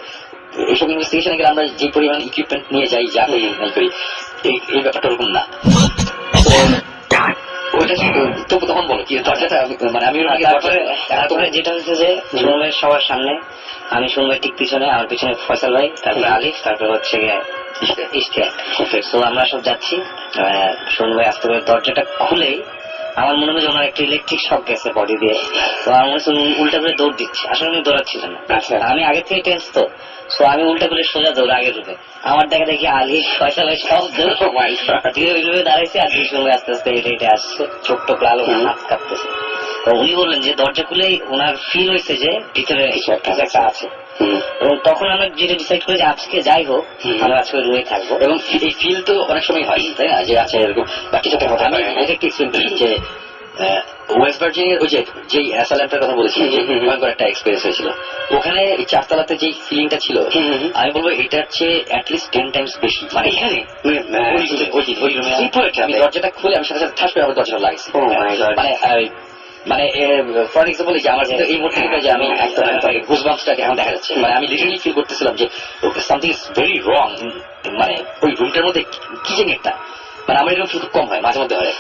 এইসব ইনভেস্টিগেশনে গেলে আমরা যে পরিমাণ ইকুইপমেন্ট নিয়ে যাই, যা করি নাই করি, এই ব্যাপারটা ওরকম না। ওইটা তখন বলো কি দরজাটা, মানে আমি তারপরে যেটা হচ্ছে যে সুমনের সবার সামনে আমি সুমনের ঠিক পিছনে, আমার পিছনে ফয়সাল ভাই, তারপরে আলিফ, তারপরে হচ্ছে ইশতিয়াক। তো আমরা সব যাচ্ছি, সুমন ভাই আস্তে করে দরজাটা খুলেই আমার মনে হয় ওনার একটা ইলেকট্রিক শক গেছে বডি দিয়ে। তো আমার মনে হচ্ছে উল্টা করে দৌড় দিচ্ছে, আসলে উনি দৌড়াচ্ছিলেন না, আমি আগে থেকে টেন্স তো, আমি উল্টা করে সোজা দৌড় আগের রূপে। আমার দেখা দেখি আলি ফয়সাল ভাই সব দৌড়ে দাঁড়াইছে, আর দুই সঙ্গে আস্তে আস্তে হেঁটে হেঁটে আসছে, চোখ টোক লাল, হাত কাঁপতেছে। তো উনি বললেন যে দরজা খুলেই ওনার ফিল হয়েছে যে ভিতরে কিছু একটা আছে। এবং তখন আমরা যেটা ডিসাইড করি যে আজকে যাই হোক আমরা আজকে রুমে থাকবো। এবং এই ফিল তো অনেক সময় হয় তাই না, যে আছে এরকম বা কিছু একটা কথা। আমি এটা একটু এক্সপিরিয়েন্স যে ওয়েস্ট ভার্জিনিয়ার ওই যে অ্যাসাইলামটার কথা বলেছি, যে ভয়ঙ্কর একটা এক্সপিরিয়েন্স হয়েছিল ওখানে, এই 4 তলাতে যে ফিলিংটা ছিল, আমি বলবো এটা হচ্ছে অ্যাটলিস্ট 10 টাইমস বেশি। মানে এখানে ওই রুমে আমি দরজাটা খুলে আমি সাথে সাথে ঠাস করে আমার দরজাটা লাগছে, মানে ফর এক্সাম্পল যে আমার এই মুহূর্তে যে আমি গুজবাম্পসটাকে এখন দেখা যাচ্ছে, মানে আমি লিটারালি ফিল করতেছিলাম যে সামথিং ইজ ভেরি রং, মানে ওই রুমটার মধ্যে কি জানি একটা, মানে আমার এরকম খুব কম হয়, মাঝে মধ্যে হয়।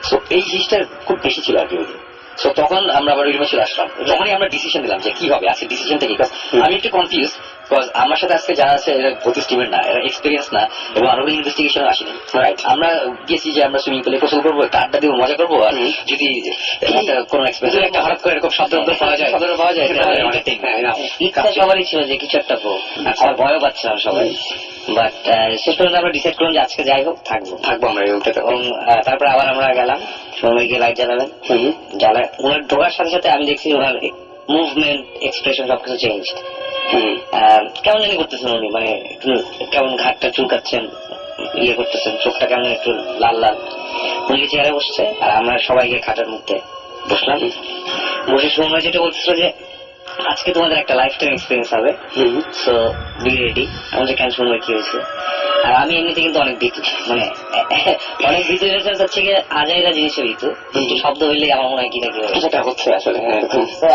সো এই জিনিসটা খুব বেশি ছিল আর কি ওই দিন। সো তখন আমরা আবার ওই রুমে চলে আসলাম, তখনই আমরা ডিসিশন দিলাম যে কি হবে আজকে ডিসিশনটা কি। আমি একটু কনফিউজ, বিকজ আমার সাথে আজকে যারা আছে এরা ভর্তি স্টুডেন্ট না, এরা এক্সপিরিয়েন্স না, এবং আমরা ইনভেস্টিগেশন আসিনি। রাইট, আমরা গেছি যে আমরা সুইমিং পুলে গোসল করবো, একটা আড্ডা দিব, মজা করবো, আর যদি কোনো এক্সপিরিয়েন্স একটা হঠাৎ করে এরকম শব্দ পাওয়া যায়, ইচ্ছা সবারই ছিল যে কিছু একটা হোক, আমার ভয়ও পাচ্ছিলাম সবাই। বাট শেষ পর্যন্ত আমরা ডিসাইড করলাম যে আজকে যাই হোক থাকবো আমরা এই রুমটাতে। এবং তারপরে আবার আমরা গেলাম, সময় গিয়ে লাইট জ্বালাবেন, ওনার ঢোকার সাথে সাথে আমি দেখছি ওনার মুভমেন্ট, এক্সপ্রেশন সবকিছু চেঞ্জ। কেমন জানি করতেছেন উনি, মানে একটু কেমন ঘাটটা চুলকাচ্ছেন, ইয়ে করতেছেন, চোখটা কেমন একটু লাল লাল। উনি চেয়ারে বসছে আর আমরা সবাই গিয়ে খাটের মধ্যে বসলাম। বসে সময় যেটা বলছিল যে আজকে তোমাদের একটা লাইফ টাইম এক্সপিরিয়েন্স হবে, সো বি রেডি। আমাদের কেন সময় কি হয়েছে, আর আমি এমনিতে কিন্তু অনেক ভীতু, মানে অনেক ভীতু হচ্ছে গিয়ে আজাইরা জিনিসের ভীতু, কিন্তু শব্দ হইলে আমার মনে হয় কি না কি হচ্ছে আসলে।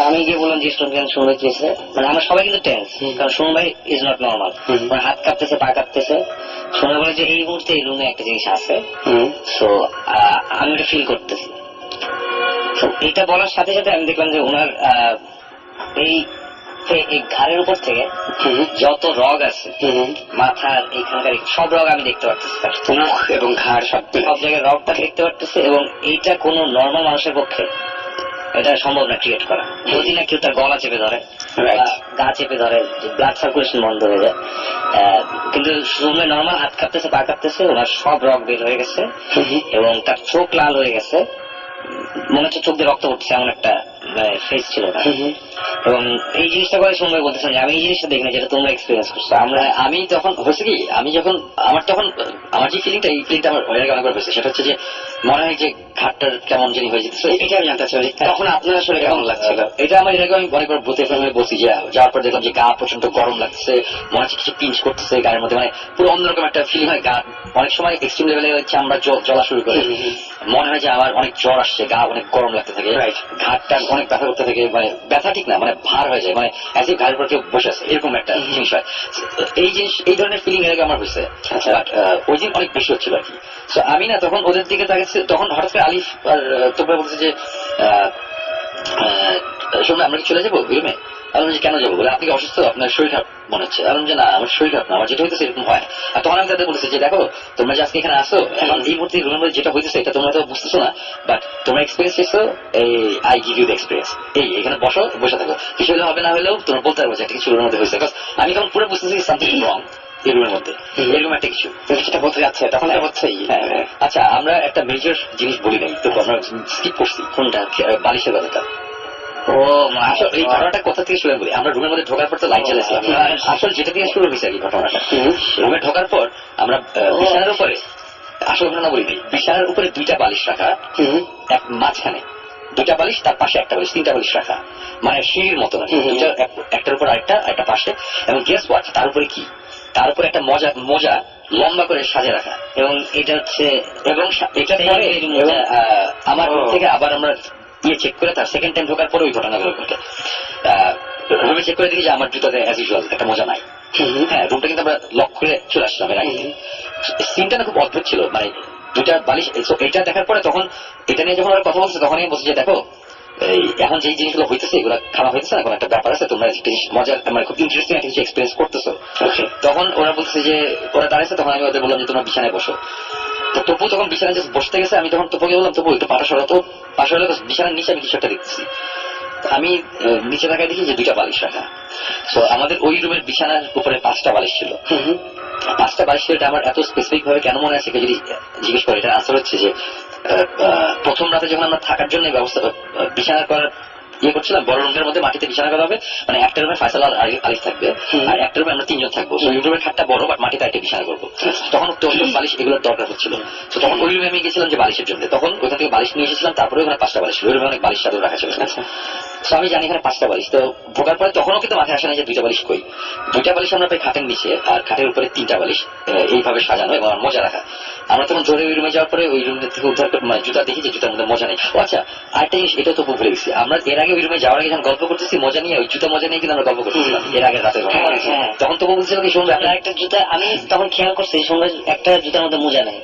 আমি গিয়ে বললাম যে সময় কি হয়েছে, মানে আমরা সবাই কিন্তু টেন্স, কারণ সোমন ভাই ইজ নট নর্মাল, হাত কাঁপতেছে, পা কাঁপতেছে। সোমন বলে যে এই মুহূর্তে এই রুমে একটা জিনিস আছে, সো আমি ওটা ফিল করতেছি। এটা বলার সাথে সাথে আমি দেখলাম যে ওনার এই ঘাড়ের উপর থেকে যত রগ আছে, মাথার এইখানকার সব রগ আমি দেখতে পারতেছি, এবং ঘাড় সব জায়গায় রগটা দেখতে পারতেছি। এবং এইটা কোনো নর্মাল মানুষের পক্ষে এটা সম্ভব না ক্রিয়েট করা, যদি না কেউ তার গলা চেপে ধরে, গা চেপে ধরে, ব্লাড সার্কুলেশন বন্ধ হয়ে যায়। কিন্তু শুনে নর্মাল হাত কাঁপতেছে, পা কাঁপতেছে, ওনার সব রগ বের হয়ে গেছে এবং তার চোখ লাল হয়ে গেছে, মনে হচ্ছে চোখ দিয়ে রক্ত পড়ছে, এমন একটা ফেস ছিল না। এবং এই জিনিসটা করে সময় বলতেছেন যে আমি এই জিনিসটা দেখি না যেটা তোমরা এক্সপিরিয়েন্স করছো। আমি তখন হয়েছে কি, আমি যখন আমার যে ফিলিংটা, এই ফিলিংটা আমার অনেক অনেকবার হয়েছে, সেটা হচ্ছে যে মনে হয় যে ঘাটটার কেমন জানি হয়ে যেতেছে। এটা আমি জানতে চাই তখন আপনার আসলে কেমন লাগছিল? এটা আমার এর আগে আমি অনেকবার ভূতে ফেলে বলছি যে যাওয়ার পর দেখলাম যে গা প্রচন্ড গরম লাগছে, মনে হচ্ছে কিছু পিঞ্চ করতেছে গায়ের মধ্যে, মানে পুরো অন্যরকম একটা ফিলিং হয়। গা অনেক সময় এক্সট্রিম লেভেলে চামড়া জ্বলা শুরু করে, মনে হয় যে আমার অনেক জ্বর আসছে, গা অনেক গরম লাগতে থাকে, ঘাটটা অনেক ব্যথা করতে থাকে, মানে ব্যথা ঠিক না, মানে ভার হয়ে যায়, মানে অ্যাজ ইফ ঘাড়ের উপর কেউ বসে আছে, এরকম একটা জিনিস হয়। এই ধরনের ফিলিং এর আগে আমার হয়েছে, বাট ওই দিন অনেক বেশি হচ্ছিল আর কি। তো আমি না তখন ওদের দিকে তাকাচ্ছি, তখন হঠাৎ করে আলিফ আর তোমরা বলছে যে শোনো আমরা কি চলে যাবো রুমে? আমি কেন যাবো বলে, আপনি কি অসুস্থ, আপনার শরীর খারাপ মনে হচ্ছে? আমি যে না, আমার শরীর খারাপ না, আমার যেটা হইতেছে এরকম হয়। আর তখন আমি তাদের বলেছি যে দেখো তোমরা যে আজকে এখানে আসো, এখন এই মুহূর্তে রুমের মধ্যে যেটা হইতেছে এটা তোমরা তো বুঝতেছো না, বাট তোমরা এক্সপিরিয়েন্স পেয়েছো, এই I give you the experience. এই এখানে বসে থাকো, কিছু হলে হবে না হলেও তোমরা বলতে পারবো যে একটা কিছু রুমের মধ্যে হয়েছে। আমি তখন পুরো বুঝতেছি সামথিং রং এই রুমের মধ্যে, এরকম একটা কিছু সেটা বলতে যাচ্ছে, তখন তো হচ্ছেই। আচ্ছা, আমরা একটা মেজর জিনিস বলি নাই তো, আমরা স্কিপ করছি। কোনটা? বালিশের কথাটা। ও আসলে এই ঘটনাটা কোথা থেকে শুরু বলি, আমরা রুমের মধ্যে ঢোকার পর তো লাইট জ্বালাইছিলাম, আসলে যেটা দিয়ে শুরু হয়েছে আর কি ঘটনাটা। রুমে ঢোকার পর আমরা বিছানার উপরে, আসল ঘটনা বলি নাই, বিছানার উপরে দুইটা বালিশ রাখা, এক মাঝখানে দুইটা বালিশ, তার পাশে একটা বালিশ, তিনটা বালিশ রাখা, মানে সিঁড়ির মতো, একটার উপর আরেকটা পাশে। এবং গেস হোয়াট, তার উপরে কি, তার উপরে একটা মোজা লম্বা করে সাজে রাখা। এবং এটা হচ্ছে, এবং এটা পরে আমার থেকে আবার আমরা চেক করে তার সেকেন্ড টাইম ঢোকার পরে ওই ঘটনাগুলো ঘটে। রুমে চেক করে দেখি যে আমার জুতাতে অ্যাজ ইউজুয়াল একটা মজা নাই। হ্যাঁ, রুমটা কিন্তু আমরা লক করে চলে আসলাম এর আগে। সিনটা না খুব অদ্ভুত ছিল, মানে দুইটা বালিশ। এটা দেখার পরে তখন এটা নিয়ে যখন ওরা কথা বলছে, তখন আমি বলছি যে দেখো এখন যে জিনিসগুলো হইতেছে এগুলো খারাপ হইতেছে না, কোনো একটা ব্যাপার আছে, তোমরা মজার মানে খুব ইন্টারেস্টিং একটা কিছু এক্সপিরিয়েন্স করতেছো। তখন ওরা বলছে যে ওরা দাঁড়াইছে, তখন আমি ওদের বললাম যে তোমরা বিছানায় বসো। তো তপু তখন বিছানায় জাস্ট বসতে গেছে, আমি তখন তপুকে বললাম তপু একটু পাটা সরাতো। পাশে হলে বিছানার নিচে আমি কিছু একটা দেখতেছি, আমি নিচে তাকায় দেখি যে দুইটা বালিশ রাখা। তো আমাদের ওই রুমের বিছানার উপরে 5টা বালিশ ছিল। 5টা বালিশ ছিল, এটা আমার এত স্পেসিফিক ভাবে কেন মনে আছে যদি জিজ্ঞেস করে, এটা আনসার হচ্ছে যে প্রথম রাতে যখন আমরা থাকার জন্য ব্যবস্থা বিছানা করার করছিলাম, বড় রুমের মধ্যে মাটিতে বিছানা করা হবে, মানে একটা রুমে ফয়সাল আর আলিফ থাকবে, আর একটা রুমে আমরা 3 জন থাকবো। ওই রুমের খাটটা বড়, বাট মাটিতে একটা বিছানা করবো। তখন বালিশ এগুলোর দরকার হচ্ছিল। তো তখন ওই রুমে আমি গেছিলাম যে বালিশের জন্য, তখন ওখান থেকে বালিশ নিয়ে এসেছিলাম, তারপরে ওখানে 5টা বালিশ ছিল, ওই রুমে অনেক বালিশ চাদর রাখা ছিল। তো আমি জানি এখানে 5টা বালিশ। তো ঢোকার পরে তখনও কিন্তু মাথায় আসে না যে 2টা বালিশ কই। 2টা বালিশ আমরা পাই খাটের নিচে, আর খাটের উপরে 3টা বালিশ এইভাবে সাজানো এবং মজা রাখা। আমরা তখন জোরে ওই রুমে যাওয়ার পরে ওই রুম থেকে উদ্ধার করে জুতা দেখি যে জুতার মধ্যে মজা নেই। আচ্ছা, আরেকটা জিনিস, এটা তো ভুলে গেছি, আমরা এর আগে ওই রুমে যাওয়ার আগে যখন গল্প করতেছি মজা নিয়ে, ওই জুতা মজা নিয়ে কিন্তু আমরা গল্প করতেছিলাম এর আগে রাতে। তখন তো বলছিল কি শুনবে আপনার একটা জুতা, আমি তখন খেয়াল করছি সঙ্গে একটা জুতার মধ্যে মোজা নেই,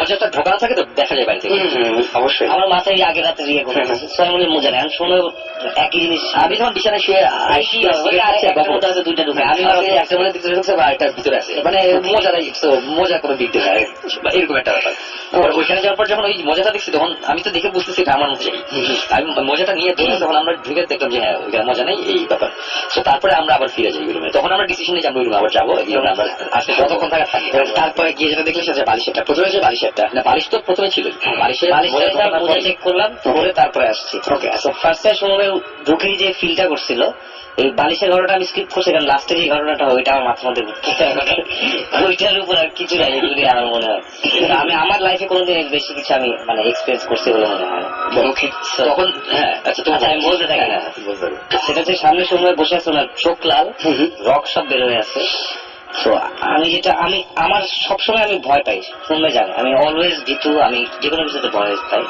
মজাটা ঢোকানো থাকে তো দেখা যায় বাড়ি থেকে। অবশ্যই আমার মাথায় আগে রাতে ইয়ে করে মোজা নেই, আমি শুনে একই জিনিস। আমি যখন বিছানায় শুয়ে দুইটা ঢুকে, আমি একটা মনে দিতে ঢুকছে বা একটা ভিতরে আছে, মানে মজা নেই, মজা করে দিক দেখা এরকম একটা ব্যাপার। ওইখানে যাওয়ার পর যখন ওই মজাটা দেখছি, তখন আমি তো দেখে বুঝতেছি এটা আমার মজাই। আমি মজাটা নিয়ে দেখি, তখন আমরা ঢুকে দেখলাম যে হ্যাঁ ওইখানে মজা নেই, এই ব্যাপার। তো তারপরে আমরা আবার ফিরে যাই ওই রুমে। তখন আমরা ডিসিশন নিয়ে আমরা ওই রুমে আবার যাবো, এই রুমে আমরা আজকে কতক্ষণ থাকা থাকি। তারপরে গিয়ে যেটা দেখলে সেটা বালিশেরটা, প্রথমে যে বালিশেরটা না, বালিশ তো প্রথমে ছিল, বালিশের চেক করলাম, পরে তারপরে আসছি। ওকে, ফার্স্টে সময় ঢুকেই যে ফিলটা করছিল, এই বালিশের ঘটনাটা আমি স্কিপ করছি, কারণ লাস্টে যে ঘটনাটা ওইটা আমার মাথার মধ্যে ওইটার উপর আর কিছু নাই, এগুলি আমার মনে হয়। আমি আমার লাইফে কোনোদিন বেশি কিছু আমি মানে এক্সপিরিয়েন্স করছি বলে মনে হয়। তখন হ্যাঁ, আচ্ছা আমি বলতে থাকি না, সেটা হচ্ছে সামনে সময় বসে আছে ওনার চোখ লাল, রক সব বের হয়ে আছে। তো আমি আমার সবসময় আমি ভয় পাই, শুনবে জানে আমি অলওয়েজ ভীতু, আমি যে কোনো কিছুতে ভয় পাই।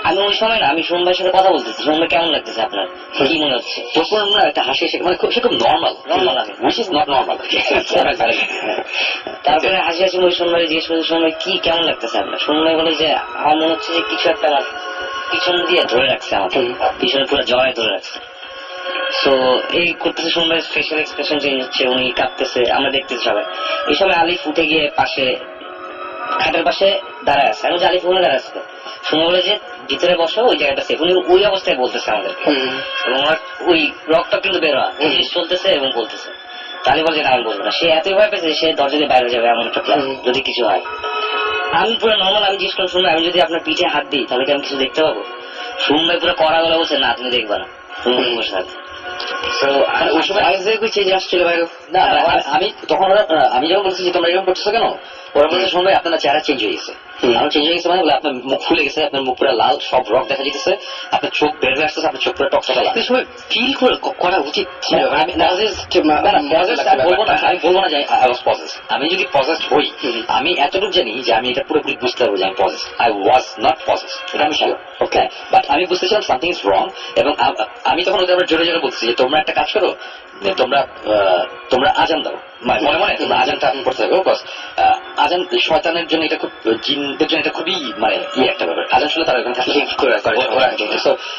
আমি ওই সময় না, আমি সোমবার সাথে কথা বলতেছি, সোমবার কেমন লাগতেছে আপনার, কি মনে হচ্ছে? তখন না একটা হাসি এসে, মানে সে খুব নর্মাল লাগে, উইচ ইজ নট নর্মাল। তারপরে হাসি হাসি ওই সোমবারে জিজ্ঞেস করছি, সোমবার কি কেমন লাগতেছে আপনার? সোমবার বলে যে আমার মনে হচ্ছে যে কিছু একটা আমার পিছন দিয়ে ধরে রাখছে, আমাকে পিছনে পুরো জড়ায় ধরে রাখছে। তো এই করতেছে, সোমবার ফেশিয়াল এক্সপ্রেশন চেঞ্জ হচ্ছে, উনি কাঁপতেছে, আমরা দেখতেছি সবাই। এই সময় আলিফ উঠে গিয়ে পাশে খাটের পাশে দাঁড়ায় আছে, আমি আলিফ ওখানে দাঁড়ায় আছে, শুনে বলে যে ভিতরে বসো, ওই জায়গাটা সেফ। উনি ওই অবস্থায় বলতেছে আমাদেরকে, এবং ওই রকটা কিন্তু বের হওয়া জিনিস চলতেছে এবং বলতেছে। তাহলে বলে যে আমি বলবো না, সে এতই ভয় পেয়েছে সে দরজা দিয়ে বাইরে যাবে এমন একটা প্ল্যান যদি কিছু হয়। আমি পুরো নর্মাল, আমি জিজ্ঞেস করলাম শুনবো আমি যদি আপনার পিঠে হাত দিই তাহলে কি আমি কিছু দেখতে পাবো? শুনবে পুরো করা গলা বলছে না তুমি দেখবা না তুমি বসে থাকবে। মানে ওই সময় চেঞ্জ আসছিল ভাই না আমি তখন আমি যখন বলছি যে তোমরা এরকম করতেছো কেন, ওরা বলছে শুনবে আপনার চেহারা চেঞ্জ হয়ে গেছে। আমার চেঞ্জ হয়ে গেছে মানে আপনার মুখ ফুলে গেছে, আপনার মুখ পুরো লাল, সব রক দেখা যেতেছে, আপনার চোখ বের হয়ে আসতেছে, আপনার চোখ পুরো টকটকা লাল। এই সময় ফিল করা উচিত ছিল। আমি বলবো না যে আই ওয়াজ পজেস। আমি যদি পজেস হই, আমি এতটুকু জানি যে আমি এটা পুরোপুরি বুঝতে পারবো যে আমি possess. I was not possess, এটা আমি শিওর। ওকে, বাট আমি বুঝতেছিলাম সামথিং ইজ রং। এবং আমি তখন ওদের আবার জোরে জোরে বলছি যে তোমরা একটা কাজ করো, তোমরা আজান দাও, মানে মনে মনে তোমরা আজানটা করতে থাকো। আজান শয়তানের জন্য এটা খুব, জিনদের জন্য এটা খুবই মানে একটা ব্যাপার। আজান শুনে তারা থাকলে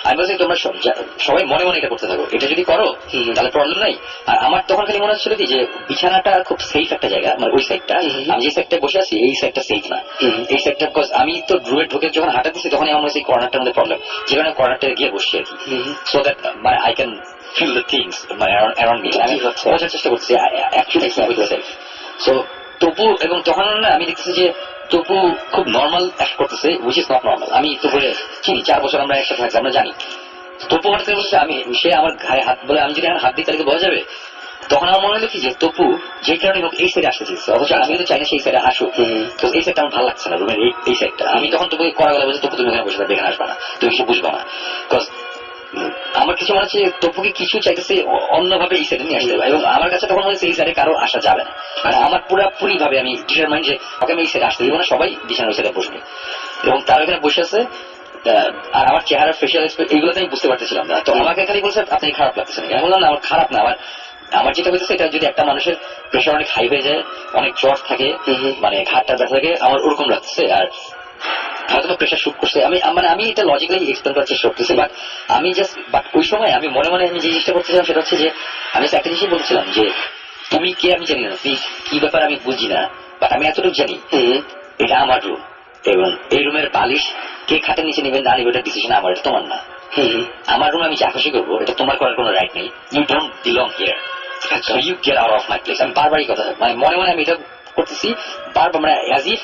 আমি বলছি তোমরা সবাই মনে মনে এটা করতে থাকো, এটা যদি করো তাহলে প্রবলেম নাই। আর আমার তখন খালি মনে হচ্ছিল কি যে বিছানাটা খুব সেফ একটা জায়গা, মানে ওই সাইডটা, আমি যে সাইডটা বসে আছি এই সাইডটা সেফ না। এই সাইডটা আমি তো ড্রুয়ে ঢুকে যখন হাঁটা দিচ্ছি তখন আমার মনে হচ্ছে কর্নারটার মধ্যে প্রবলেম, যেখানে কর্নারটা গিয়ে বসছি আর কি, সো দ্যাট মানে I can feel the things মানে around me. আমি বোঝার চেষ্টা করছি actually so তপু, এবং তখন না আমি দেখতেছি যে তপু খুব নর্মাল অ্যাক্ট করতেছে, which is not normal. আমি তপুরে চিনি, 4 বছর আমরা একসাথে থাকছি, আমরা জানি। তপু হঠাৎ করে বলছে সে আমার ঘায়ে হাত বলে, আমি যদি হাত দিই তাহলে বোঝা যাবে। তখন আমার মনে হলো কি যে তপু যে কারণে হোক এই সাইডে আসতে চেয়েছে, অথচ আমি কিন্তু চাই না সেই সাইডে আসুক। তো এই সাইডটা আমার ভালো লাগছে না, রুমের এই সাইডটা। আমি তখন তপুকে করা গেলে বলছি তপু তুমি এখানে বসে থাকবে, এখানে আসবা না, তুমি কিছু বুঝবা না। আমার কিছু মনে হচ্ছে তপুকে কিছু চাইতেছে অন্যভাবে এই সাইডে নিয়ে আসতে হবে, এবং আমার কাছে তখন মনে হচ্ছে এই সাইডে কারো আসা যাবে না। মানে আমার পুরোপুরি ভাবে আমি ডিটারমাইন্ড যে ওকে আমি এই সাইডে আসতে দিব না, সবাই বিছানার ওই সাইডে বসবে। এবং তারা এখানে বসে আছে, আর আমার চেহারা ফেশিয়াল এইগুলোতে আমি বুঝতে পারতেছিলাম না। তো আমাকে খালি বলছে আপনি খারাপ লাগতেছে নাকি, আমি বললাম না আমার খারাপ না, আমার যেটা হয়েছে এটা যদি একটা মানুষের প্রেশার অনেক হাই হয়ে যায়, অনেক জ্বর থাকে, মানে ঘাটটা ব্যথা থাকে, আমার ওরকম লাগছে। আর হয়তো প্রেশার শুট করছে, আমি এটা লজিক্যালি এক্সপ্লেন করার চেষ্টা করতেছি, বাট ওই সময় আমি মনে মনে আমি যে জিনিসটা করতেছিলাম সেটা হচ্ছে যে আমি একটা জিনিসই বলছিলাম যে তুমি কে আমি জানি না, তুমি কি ব্যাপার আমি বুঝি না, বাট আমি এতটুকু জানি এটা আমার রুম, এবং এই রুমের বালিশ কে খাটের নিচে নেবেন না নেবে, এটা ডিসিশন আমার, এটা তোমার না। আমার রুমে আমি যা খুশি করবো, এটা তোমার করার কোনো রাইট নেই। You don't belong here, so you get out of my place. আমি বারবারই কথা, মানে মনে মনে আমি এটা করতেছি বারবার, মানে অ্যাজ ইফ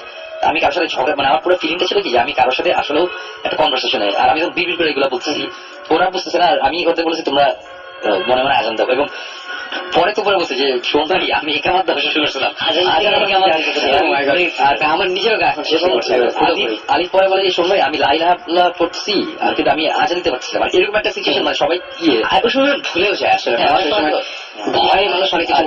আমি কারোর সাথে ঝগড়া, মানে আমার পুরো ফিলিংটা ছিল কি যে আমি কারোর সাথে আসলেও একটা কনভারসেশনে, আর আমি যখন বিড়বিড় করে এগুলো বলতেছি ওরা বুঝতেছে না, আর আমি করতে বলেছি তোমরা মনে মনে আজান দাও। এবং পরে তো পরে বলছে যে সৌন্দর্য আমি একামাত দেওয়া শুরু করছিলাম, আমার নিজেরও গা এখন আলিফ পরে বলে যে সৌন্দর্য আমি লাইলা পড়ছি, আর কিন্তু আমি আজান দিতে পারছিলাম। আর এরকম একটা সিচুয়েশন, মানে সবাই ওই সময় ভুলেও যায় আসলে, ভয়ে মানুষ অনেক কিছু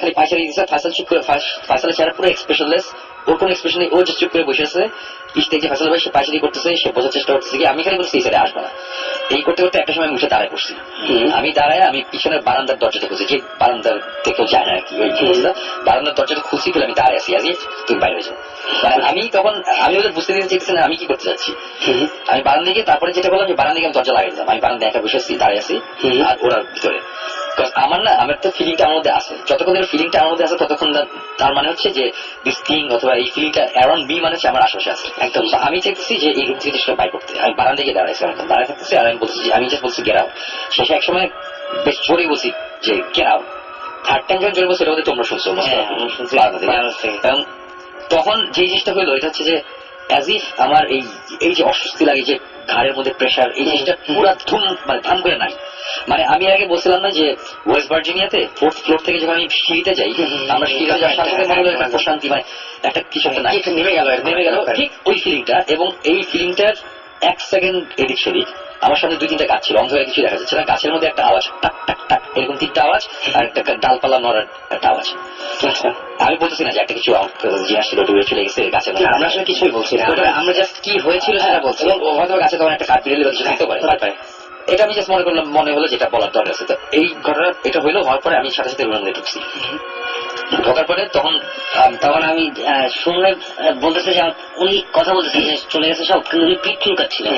খালি পাইচারি দিচ্ছে। ফাইসাল চুপ করে, ফাইসালের চেহারা পুরো এক্সপ্রেশনলেস, ওর কোনো এক্সপ্রেশন নেই, ও জাস্ট চুপ করে বসে আছে। স্টেজে ফাইসাল ভাই সে পাইচারি করতেছে, সে বোঝার চেষ্টা করতেছে কি আমি খালি বলছি এই সাইডে আসবে না। এই করতে করতে একটা সময় মুখে দাঁড়ায় পড়ছি, আমি দাঁড়ায় আমি পিছনের বারান্দার দরজাটা খুঁজছি, যে বারান্দার থেকেও যায় না আর কি, ওই বারান্দার দরজাটা খুঁজছি বলে আমি দাঁড়ায় আছি, আজ তুমি বাইরে হয়েছো। মানে আমি তখন আমি ওদের বুঝতে দিতে চাইতেছি না আমি কি করতে যাচ্ছি। আমি বারান্দা গিয়ে তারপরে যেটা বললাম যে বারান্দা গিয়ে আমি দরজা লাগাই দিলাম, আমি বারান্দা একা বসে আছি, দাঁড়িয়ে আছি, আর ওরা ভিতরে। আমার তো ফিলিংটা আমার মধ্যে আছে, যতক্ষণ ফিলিংটা আমার মধ্যে আছে ততক্ষণ তার মানে হচ্ছে যে দিস থিং অথবা এই ফিলিংটা অ্যারাউন্ড মি মানে হচ্ছে আমার আশেপাশে আছে একদম। আমি চাইতেছি যে এই রুম থেকে সেটা বাই করতে, আমি বারান্দা গিয়ে দাঁড়াইছি, দাঁড়ায় থাকতেছি, আর আমি বলছি আমি জাস্ট বলছি গেট আউট। শেষে এক সময় বেশ জোরেই বলছি যে গেট আউট, থার্ড টাইম যখন জোরে বলছি এটা বোধহয় তোমরা শুনছো। এবং তখন যে জিনিসটা হইলো এটা হচ্ছে যে অ্যাজ ইফ আমার এই যে অস্বস্তি লাগে, যে ঘাড়ের মধ্যে প্রেশার, এই জিনিসটা পুরো মানে ধাম করে নাই। মানে আমি আগে বলছিলাম না যে ওয়েস্ট ভার্জিনিয়াতে 4th ফ্লোর থেকে যখন আমি সিঁড়িতে যাই, আমরা সিঁড়িতে যাওয়ার সাথে সাথে মনে হলো একটা প্রশান্তি, মানে একটা কিছু একটা নাই, নেমে গেল ঠিক ওই ফিলিংটা। এবং এই ফিলিংটার 1 সেকেন্ড এদিক সেদিক, আমার সামনে 2-3টা গাছ ছিল, অন্ধকারে কিছু দেখা যাচ্ছে না, গাছের মধ্যে একটা আওয়াজ, টাক টাক টাক, এরকম 3টা আওয়াজ, আর একটা ডালপালা নড়ার একটা আওয়াজ। আমি বলতেছি না যে একটা কিছু জিনিস ছিল ডুবে চলে গেছে গাছের মধ্যে, আমরা আসলে কিছুই বলছি না, আমরা জাস্ট কি হয়েছিল সেটা বলছি। এবং হয়তো গাছে তখন একটা কাঠ বিড়ালি বা কিছু থাকতে পারে, এটা আমি জাস্ট মনে হলো যেটা বলার দরকার আছে। তো এই ঘটনা এটা হইলো, হওয়ার পরে আমি সাথে সাথে রুমে ঢুকছি, ঢোকার পরে তখন আমি শুনে বলতেছে যে উনি কথা বলতেছে যে চলে গেছে সব, কিন্তু উনি পিঠ চুলকাচ্ছিলেন।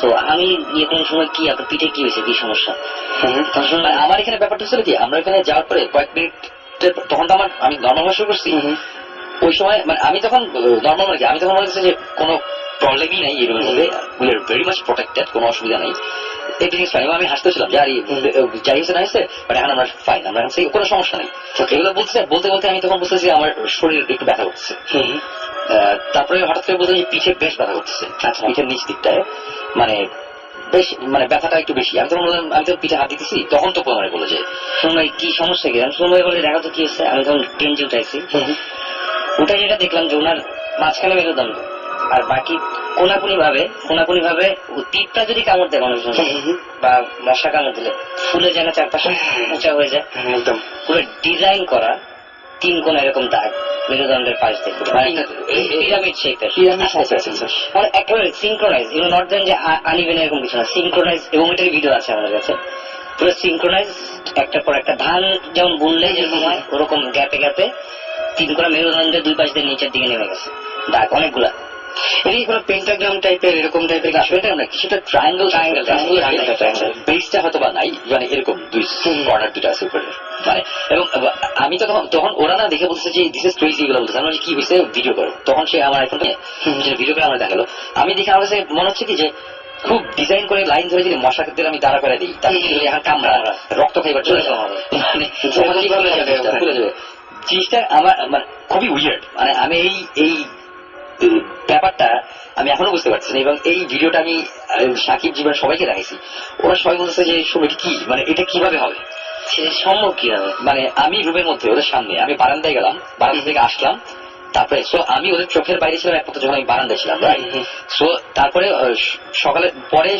তো আমি ইয়ে কোনো সময় কি আপনার পিঠে কি হয়েছে, কি সমস্যা? আমার এখানে ব্যাপারটা ছিল কি, আমরা এখানে যাওয়ার পরে কয়েক মিনিট তখন তো আমি নর্মাল ভাবে শুরু করছি। ওই সময় মানে আমি তখন নর্মাল মানে আমি তখন মনে হচ্ছে যে কোনো প্রবলেমই নাই এই রুমের মধ্যে, we are very much protected, কোনো অসুবিধা নেই, এভরিথিং ফাইন। আমি হাসতেছিলাম যে আর যাই হয়েছে না হয়েছে, বাট এখন আমরা ফাইন, আমরা কোনো সমস্যা নেই। এগুলো বলতে বলতে আমি তখন বুঝতেছি আমার শরীর একটু ব্যথা করতেছে। তারপরে হঠাৎ করে বলতে যে পিঠে বেশ ব্যথা করতেছে, পিঠের নিচ দিকটায়, মানে বেশ মানে ব্যথাটা একটু বেশি। আমি তখন বললাম, আমি তো পিঠে হাত দিতেছি, তখন তো মানে বলে যে সময় কি সমস্যা কি, আমি সময় বলে দেখো তো কি হচ্ছে। আমি তখন টেনজি উঠাইছি, উঠে যেটা দেখলাম যে ওনার মাঝখানে মেরুদণ্ড, আর বাকি কোনাকুনি ভাবে টিপটা যদি কামড় দেয় মানুষ বা মশা কামড় দিলে ফুলে যায় না, চারপাশে উঁচা হয়ে যায়, একদম পুরো ডিজাইন করা 3 কোণা এরকম দাগ মেরুদণ্ডের পাশ দিয়ে, পিরামিড শেপের, মানে একেবারে সিনক্রোনাইজ, নট দেন যে আনিবেন এরকম কিছু না, সিনক্রোনাইজ। এবং এটার ভিডিও আছে আমাদের কাছে, পুরো সিনক্রোনাইজ, একটার পর একটা। ধান যেমন বুনলে যেরকম হয় ওরকম গ্যাপে 3 কোণা মেরুদণ্ডের 2 পাশ দিয়ে নিচের দিকে নেমে গেছে দাগ অনেকগুলা। এটা কি কোনো পেন্টাগ্রাম টাইপের এরকম টাইপের কিছুটা ট্রায়াঙ্গেল, বেসটা হয়তো বা নাই, মানে এরকম দুই কর্নার দুটো আছে উপরে মানে। এবং আমি তো তখন ওরা না দেখে বলতেছে যে দিস ইজ ক্রেজি, এগুলো বলতেছে। আমি কি হয়েছে ভিডিও করো, তখন সে আমার এখন ভিডিও করে আমার দেখালো। আমি দেখে আমার কাছে মনে হচ্ছে কি যে খুব ডিজাইন করে লাইন ধরে যদি মশাদের আমি দাঁড়া করে দিই, তাহলে এখন কামড়া রক্ত খাইবার চলে যাবে, মানে খুলে যাবে জিনিসটা। আমার মানে খুবই উইয়ার্ড, মানে আমি এই ব্যাপারটা আমি এখনো বুঝতে পারছি না। এবং এই ভিডিওটা আমি সাকিব জীবন সবাইকে দেখাইছি, ওরা সবাই বলতেছে যে এটা কি, মানে এটা কিভাবে হবে, সম্ভব কি হবে। মানে আমি রুমের মধ্যে ওদের সামনে, আমি বারান্দায় গেলাম, বারান্দা থেকে আসলাম, তারপরে সো আমি ওদের চোখের বাইরে ছিলাম একমাত্র যখন আমি বারান্দায় ছিলাম, সো তারপরে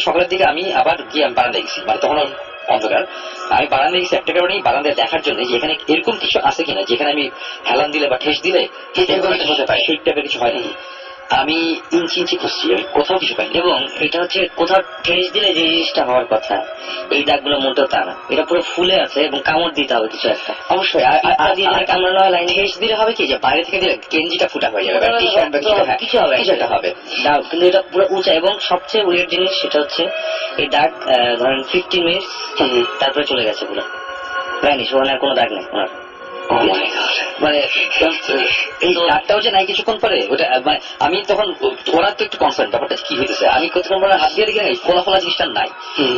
সকালের দিকে আমি আবার গিয়ে আমি বারান্দায় গেছি, মানে তখন অন্ধকার। আমি বারান্দায় গেছি একটা কারণেই, বারান্দায় দেখার জন্য যে এখানে এরকম কিছু আছে কিনা যেখানে আমি হেলান দিলে বা ঠেস দিলে এরকম একটা হতে পারে, সেই টাইপের কিছু হয় নাকি। আমি ইঞ্চি খুঁজছি, আমি কোথাও কিছু পাইনি। এবং এটা হচ্ছে কোথাও ঠেস দিলে যে জিনিসটা হওয়ার কথা, এই দাগগুলো মোটেও তা না, এটা পুরো ফুলে আছে এবং কামড় দিতে হবে কিছু একটা অবশ্যই কামড়ানো হয়, লাইন ঠেস দিলে হবে কি যে বাইরে থেকে দিলে গেঞ্জিটা ফুটা হয়ে যাবে, কিছু হবে, কিছু একটা হবে। কিন্তু এটা পুরো উঁচা। এবং সবচেয়ে উইয়ার্ড জিনিস সেটা হচ্ছে এই দাগ ধরেন 15 মিনিট তারপরে চলে গেছে পুরো প্রায়, ওখানে আর কোনো দাগ নেই ওনার। মানে এই ডাকটাও যে নাই কিছুক্ষণ পরে ওটা, মানে আমি তখন ওরা তো একটু কনসার্ন ব্যাপারটা কি হইতেছে, আমি কতক্ষণ পরে হাত দিয়ে দেখি না ফোলা ফোলা জিনিসটা নাই,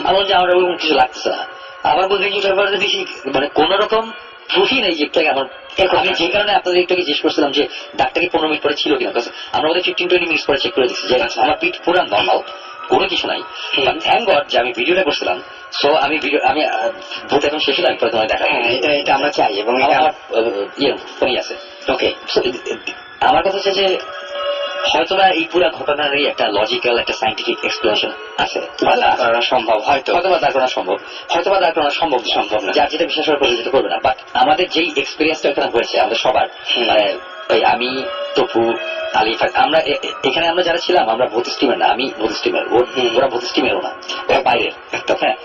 আমার যে আমার ওরকম কিছু লাগতেছে না। আবার বলতে দেখি মানে কোন রকম প্রুফই নেই যে একটাকে আমার। আমি যে কারণে আপনাদের একটু জিজ্ঞেস করছিলাম যে ডাক্তারকে 15 মিনিট পরে ছিল কিনা, আমরা ওদের 15-20 মিনিট পরে চেক করে দিচ্ছি যে আমার পিঠ পুরো নর্মাল, কোনো কিছু নাই। থ্যাংক গড যে আমি ভিডিওটা করছিলাম, সো আমি ভূত এখন শেষ হলাম, পরে তোমায় দেখা। এটা আমরা চাই, এবং আমার ফোনই আছে। ওকে, আমার কথা হচ্ছে যে হয়তোবা এই পুরো ঘটনারই একটা লজিক্যাল, একটা সাইন্টিফিক এক্সপ্লেনেশন আছে, সম্ভব, হয়তোবা দাঁড় করানো সম্ভব, হয়তোবা দাঁড় করানো সম্ভব না, যার যেটা বিশ্বাস করে প্রতিযোগিতা করবে না। বাট আমাদের যেই এক্সপিরিয়েন্সটা এখানে হয়েছে আমাদের সবার, মানে আমি, তপু, আলিফ, আমরা এখানে আমরা যারা ছিলাম আমরা ভূত স্টিমের না, আমি ভূত স্টিমের, ওরা ভূত স্টিমেরও না, ওরা বাইরের একটা। হ্যাঁ,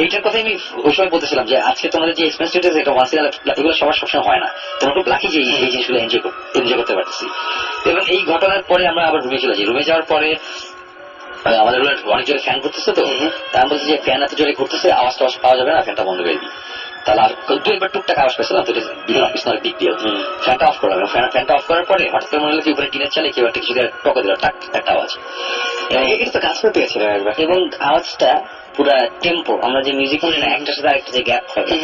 এইটার কথাই আমি ওই সময় বলতেছিলাম যে আজকে তোমাদের যে এক্সপেরিয়েন্স এটা ওয়ান্স ইন আ লাইফ, এগুলো সবার সবসময় হয় না, তোমরা খুব লাকি যে এই জিনিসগুলো এনজয় করতে পারতেছি। এবং এই ঘটনার পরে আমরা আবার রুমে চলে যাই। রুমে যাওয়ার পরে আমাদের অনেক জোরে ফ্যান ঘুরতেছে, তো আমি বলছি যে ফ্যান এত জোরে ঘুরতেছে, আওয়াজ টাওয়াজ পাওয়া যাবে না, ফ্যানটা বন্ধ করে দিই। তাহলে আর দুইবার টুকটাক আওয়াজ পেয়েছিলাম, তো বিগ ডিল। ফ্যানটা অফ করলাম, ফ্যানটা অফ করার পরে হঠাৎ করে মনে হলো কি উপরে টিনের চালে কেউ একটা কিছু টকা দিল, টাক একটা আওয়াজ। এটা তো কাজ করতে গেছিল একবার, এবং আওয়াজটা পুরা টেম্পো, আমরা যে মিউজিক শুনি না একটার সাথে আরেকটা যে গ্যাপ থাকে,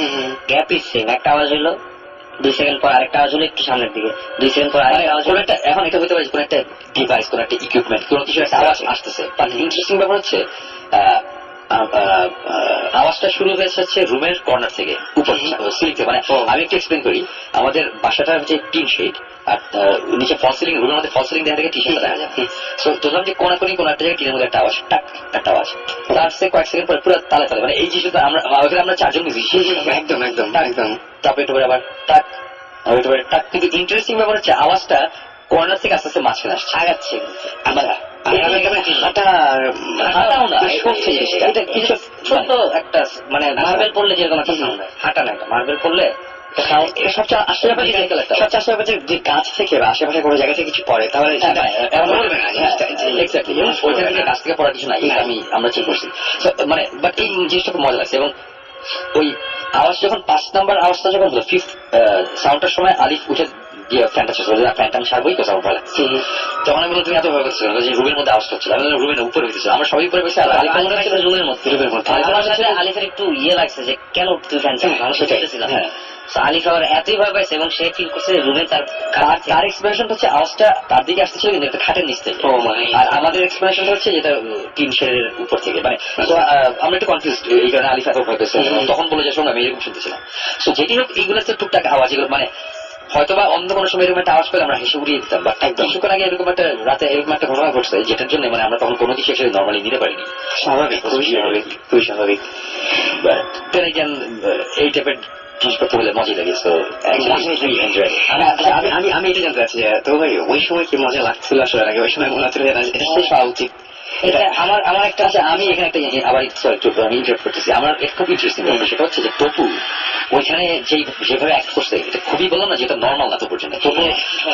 গ্যাপ ইজ সেম। একটা আওয়াজ হলো 2 সেকেন্ড পর আরেকটা আওয়াজ হলো একটু সামনের দিকে, 2 সেকেন্ড পর আরেকটা আওয়াজ হলো। এখন এটা হতে পারে কোন একটা ডিভাইস, কোন একটা ইকুইপমেন্ট, কোন কিছু একটা আওয়াজ আসতেছে। বাট ইন্টারেস্টিং ব্যাপার হচ্ছে আওয়াজটা শুরু হয়েছে রুমের কর্নার থেকে, উপর সিলিং থেকে। মানে আমি একটু এক্সপ্লেন করি, আমাদের বাসাটা হচ্ছে টিন শেড, আর নিচে ফল সিলিং, রুমের মধ্যে ফল সিলিং দেখা থেকে টি শেডটা দেখা যায়। তো ধরলাম যে কোন একটা জায়গায় টিনের মধ্যে একটা আওয়াজ, টাক একটা আওয়াজ, তার সে কয়েক সেকেন্ড পরে পুরো তালে তালে, মানে এই জিনিসটা আমরা 4 জন মিউজিক, একদম একদম একদম। তারপরে একটু আবার টাক, টাক। কিন্তু ইন্টারেস্টিং ব্যাপার হচ্ছে আওয়াজটা কর্নার থেকে আস্তে আস্তে মাঝখানে আসছে, আগাচ্ছে। ছোট একটা মানে মার্বেল পড়লে যেরকম একটা সাউন্ড হয়, হাঁটা না, মার্বেল পড়লে সবচেয়ে আশ্চর্য যে গাছ থেকে বা আশেপাশে কোনো জায়গা থেকে কিছু পড়ে, তাহলে ওইখানে গাছ থেকে পড়ার কিছু নাই, আমরা চেক করছি। মানে বাট এই জিনিসটা খুব মজা লাগছে। এবং ওই আওয়াজ যখন 5 নাম্বার আওয়াজটা যখন হলো, 5th সাউন্ডটার সময় আলিফ উঠে গিয়ে ফ্যানটা শেষ করে, ফ্যানটা আমি সারবই তো সাউন্ড ভালো, তখন আমি বললাম তুমি এত ভয় করছিল যে রুমের মধ্যে আওয়াজ হচ্ছিল, আমি রুমের উপরে হইতেছিল, আমরা সবাই উপরে বসে, রুমের মধ্যে আলিফের একটু ইয়ে লাগছে যে কেন তুই ফ্যান চালাচ্ছিস, So আলিফ আবার এতই ভয় পাইছে এবং সে ফিল করছে রুমে তার তার এক্সপ্লেনেশন হচ্ছে আওয়াজটা তার দিকে আসতেছিল কিন্তু একটা খাটের নিচ থেকে। আর আমাদের এক্সপ্লেনেশন হচ্ছে যেটা টিন শেডের উপর থেকে, মানে তো আমরা একটু কনফিউজ, এই কারণে আলিফ এত ভয় পেয়েছে। তখন বলে যে শোনো আমি এরকম শুনতেছিলাম। তো যেটি হোক এইগুলো তো টুকটাক আওয়াজ, এগুলো মানে হয়তোবা অন্য কোনো সময় এরকম একটা আওয়াজ পেলে আমরা হেসে উড়িয়ে দিতাম, বা কিছুক্ষণ আগে এরকম একটা রাতে এরকম একটা ঘটনা ঘটছে যেটার জন্য মানে আমরা তখন কোনো কিছু এসে নর্মালি নিতে পারিনি। স্বাভাবিক, খুবই স্বাভাবিক, খুবই স্বাভাবিক। এই টাইপের জিনিসপত্র হলে মজাই লাগে। তো আমি এটা জানতে চাচ্ছি তো ভাই ওই সময় কি মজা লাগছিল আসলে, আগে ওই সময় মনে হচ্ছিল এটা শেষ হওয়া উচিত। এটা আমার একটা আচ্ছা আমি এখানে একটা আবার আমি ইন্টারেস্ট করতেছি, আমার খুব ইন্টারেস্টিং ব্যাপার সেটা হচ্ছে যে টপু ওইখানে যেভাবে অ্যাক্ট করছে এটা খুবই বললাম না যেটা নর্মাল না তো পর্যন্ত। টপু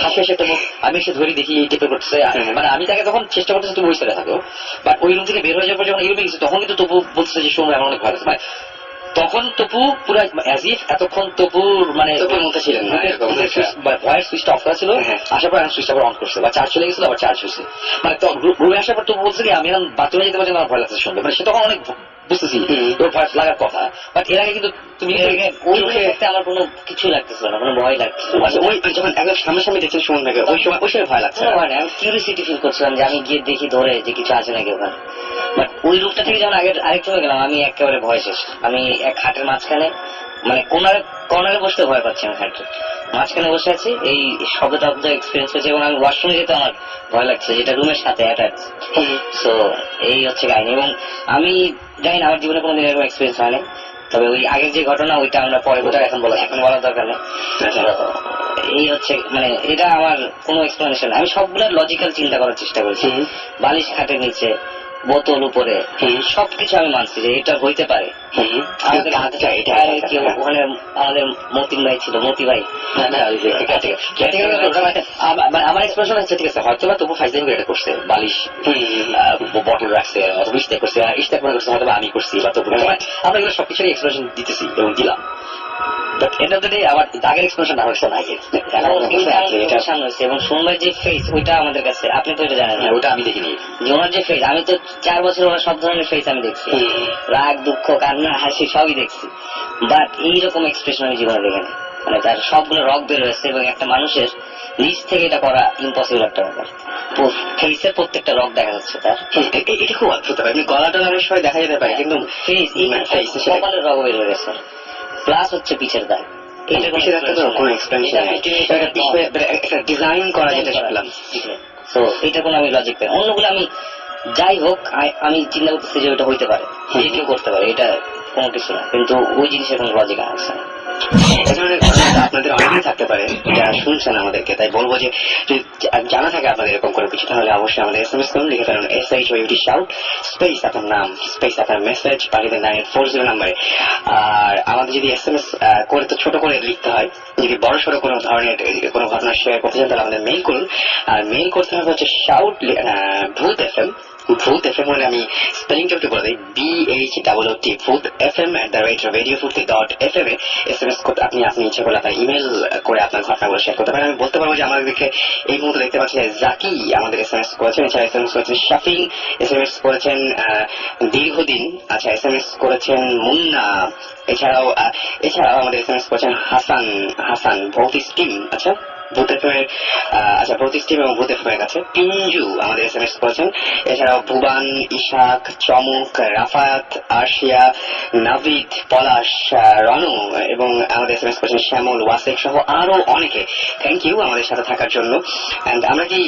হাসি হাসি একটা মুখ, আমি এসে ধরে দেখি এই টাইপের করতেছে, মানে আমি তাকে তখন চেষ্টা করতেছি তুমি ওই সাইডে থাকো, বাট ওই রুম থেকে বের হয়ে যাওয়ার পর যখন এই রুমে গেছে তখন কিন্তু তপু বলতেছে যে সময় আমার অনেক ভালো লাগছে, মানে তখন তপু পুরো অ্যাজ ইফ এতক্ষণ তপুর মানে তপুর মধ্যে ছিলেন না, ভয়ের সুইচটা অফ করা ছিল, আসার পর সুইচটা আবার অন করছে, বা চার্জ চলে গেছিল আবার চার্জ হয়েছে, মানে রুমে আসার পর তপু বলছে কি আমি এখন বাথরুমে যেতে পারছি আমার ভয় লাগছে শুনবে, মানে সে তখন অনেক বুঝতেছি তোর ভয় লাগার কথা, বাট এর আগে কিন্তু তুমি ওই মুহূর্তে আমার কোনো কিছু লাগতেছিল না, কোনো ভয় লাগতেছিল না। আচ্ছা ওই যখন একদম সামনাসামনি দেখছেন সুমন ভাইকে ওই সময় ভয় লাগছে? ভয় না, আমি কিউরিসিটি ফিল করছিলাম যে আমি গিয়ে দেখি ধরে যে কিছু আছে নাকি ওখানে। বাট ওই রূপটা থেকে যখন আরেক সময় গেলাম আমি একেবারে ভয় শেষ। আমি এক খাটের মাঝখানে মানে কর্নারে বসতে ভয় পাচ্ছি, আমি খাটের মাঝখানে বসে আছি, এই শব্দ এক্সপিরিয়েন্স হয়েছে এবং আমি ওয়াশরুমে যেতে আমার ভয় লাগছে যেটা রুমের সাথে অ্যাটাচ। সো এই হচ্ছে কাহিনী, এবং আমি জানি না আমার জীবনে কোনোদিন এরকম এক্সপিরিয়েন্স হয়নি, তবে ওই আগের যে ঘটনা ওইটা আমরা পরে এখন বলার দরকার নেই। এই হচ্ছে মানে এটা আমার কোনো এক্সপ্লেনেশন, আমি সবগুলোর লজিক্যাল চিন্তা করার চেষ্টা করেছি। বালিশ খাটের নিচে, বোতল উপরে, সবকিছু আমি মানছি যে এটা হইতে পারে। ওখানে আমাদের মতিন ভাই ছিল, মতি ভাই, আমার এক্সপ্রেশন হচ্ছে ঠিক আছে হয়তো বা তবু ফাইজলামি করে এটা করছে, বালিশ বটল রাখছে অথবা ইস্তেক করছে, ইস্তেক মনে করছে হয়তো আমি করছি বা তবু আমরা এগুলো সবকিছুরই এক্সপ্রেশন দিতেছি এবং দিলাম, but end of the day আমার দাগের এক্সপ্রেশন আমার কাছে নাই সামনে হয়েছে। এবং সোমবার যে ফেস ওইটা আমাদের কাছে, আপনি তো এটা জানেন, ওটা আমি দেখিনি। যে ওনার যে ফেস, আমি তো 4 বছর ওরা সব ধরনের ফেস আমি দেখছি, রাগ, দুঃখ, কান্না, হাসি সবই দেখছি, বাট এইরকম এক্সপ্রেশন আমি জীবনে দেখিনি। মানে তার সবগুলো রক বের হয়েছে এবং একটা মানুষের নিজ থেকে এটা করা ইম্পসিবল একটা ব্যাপার। ফেসের প্রত্যেকটা রক দেখা যাচ্ছে তার, এটা খুব অদ্ভুত। আপনি গলাটা অনেক সময় দেখা যেতে পারে কিন্তু ফেস কপালের রক বের হয়ে গেছে, প্লাস হচ্ছে পিছের দাগ। ডিজাইন করা যেটা শিখলাম, তো এটা কোনো আমি লজিক পাই। অন্যগুলো আমি যাই হোক আমি চিন্তা করতেছি যে ওইটা হইতে পারে, যে কেউ করতে পারে, এটা কোনো কিছু না, কিন্তু ওই জিনিসের কোনো লজিক আছে না। এ ধরনের ঘটনা আপনাদের অনেকেই থাকতে পারে যারা শুনছেন আমাদেরকে, তাই বলবো যে জানা থাকে আপনাদের এরকম করে কিছু, তাহলে অবশ্যই আমাদের SMS করুন, লিখে ফেলুন SHOUT শাউট স্পেস আপনার নাম স্পেস আপনার মেসেজ পাঠিয়ে দেন 9840 নাম্বারে। আর আমাদের যদি SMS করে তো ছোট করে লিখতে হয়, যদি বড় সড়ো কোনো ধরনের কোনো ঘটনা শেয়ার করতে চান তাহলে আমাদের মেইল করুন। আর মেইল করতে হবে হচ্ছে শাউট ভূত FM, ভূত FM বলে আমি স্পেলিংটা একটু বলে দিই, BHOOT ভূত FM @radiofurti.fm এ SMS করতে আপনি ইচ্ছা করলে আপনার ইমেল করে আপনার ঘটনাগুলো শেয়ার করতে পারেন। আমি বলতে পারবো যে আমাদেরকে এই মুহূর্তে দেখতে পাচ্ছি জাকি আমাদের SMS করেছেন, এছাড়া SMS করেছেন শাফিং, SMS করেছেন দীর্ঘদিন, আচ্ছা SMS করেছেন মুন্না, এছাড়াও আমাদের SMS করেছেন হাসান ভৌতিক টিম, আচ্ছা ভূত FM এর আচ্ছা ভৌতিক টিম এবং ভূত FM এর কাছে পিঞ্জু আমাদের SMS করেছেন, এছাড়াও ভুবান, ইশাক, চমক, রাফাত, আরশিয়া, নাভিদ, পলাশ, রনু এবং আমাদের SMS করেছেন শ্যামল, ওয়াসেক সহ আরো অনেকে। থ্যাংক ইউ আমাদের সাথে থাকার জন্য। এন্ড আমরা কি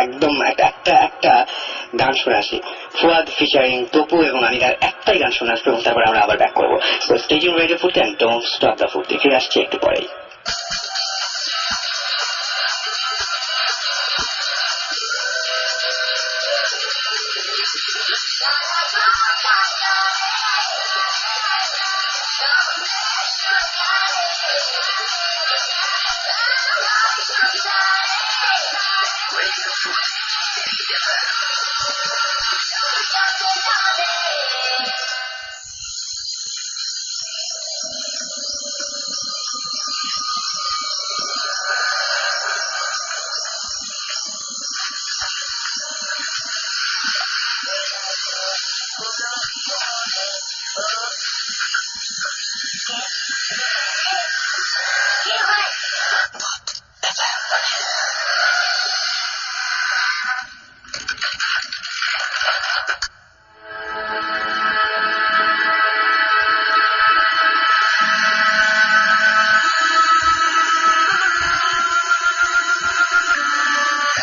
একদম একটা গান শুনে আসি, ফুয়াদ ফিচারিং তপু এবং আনিকার একটাই গান শুনে আসবো এবং তারপর আমরা আবার ব্যাক করবো। সো স্টে টিউনড রেডিও ফুর্তি এন্ড ডোন্ট স্টপ দ্য ফুর্তি। ফিরে আসছি একটু পরেই।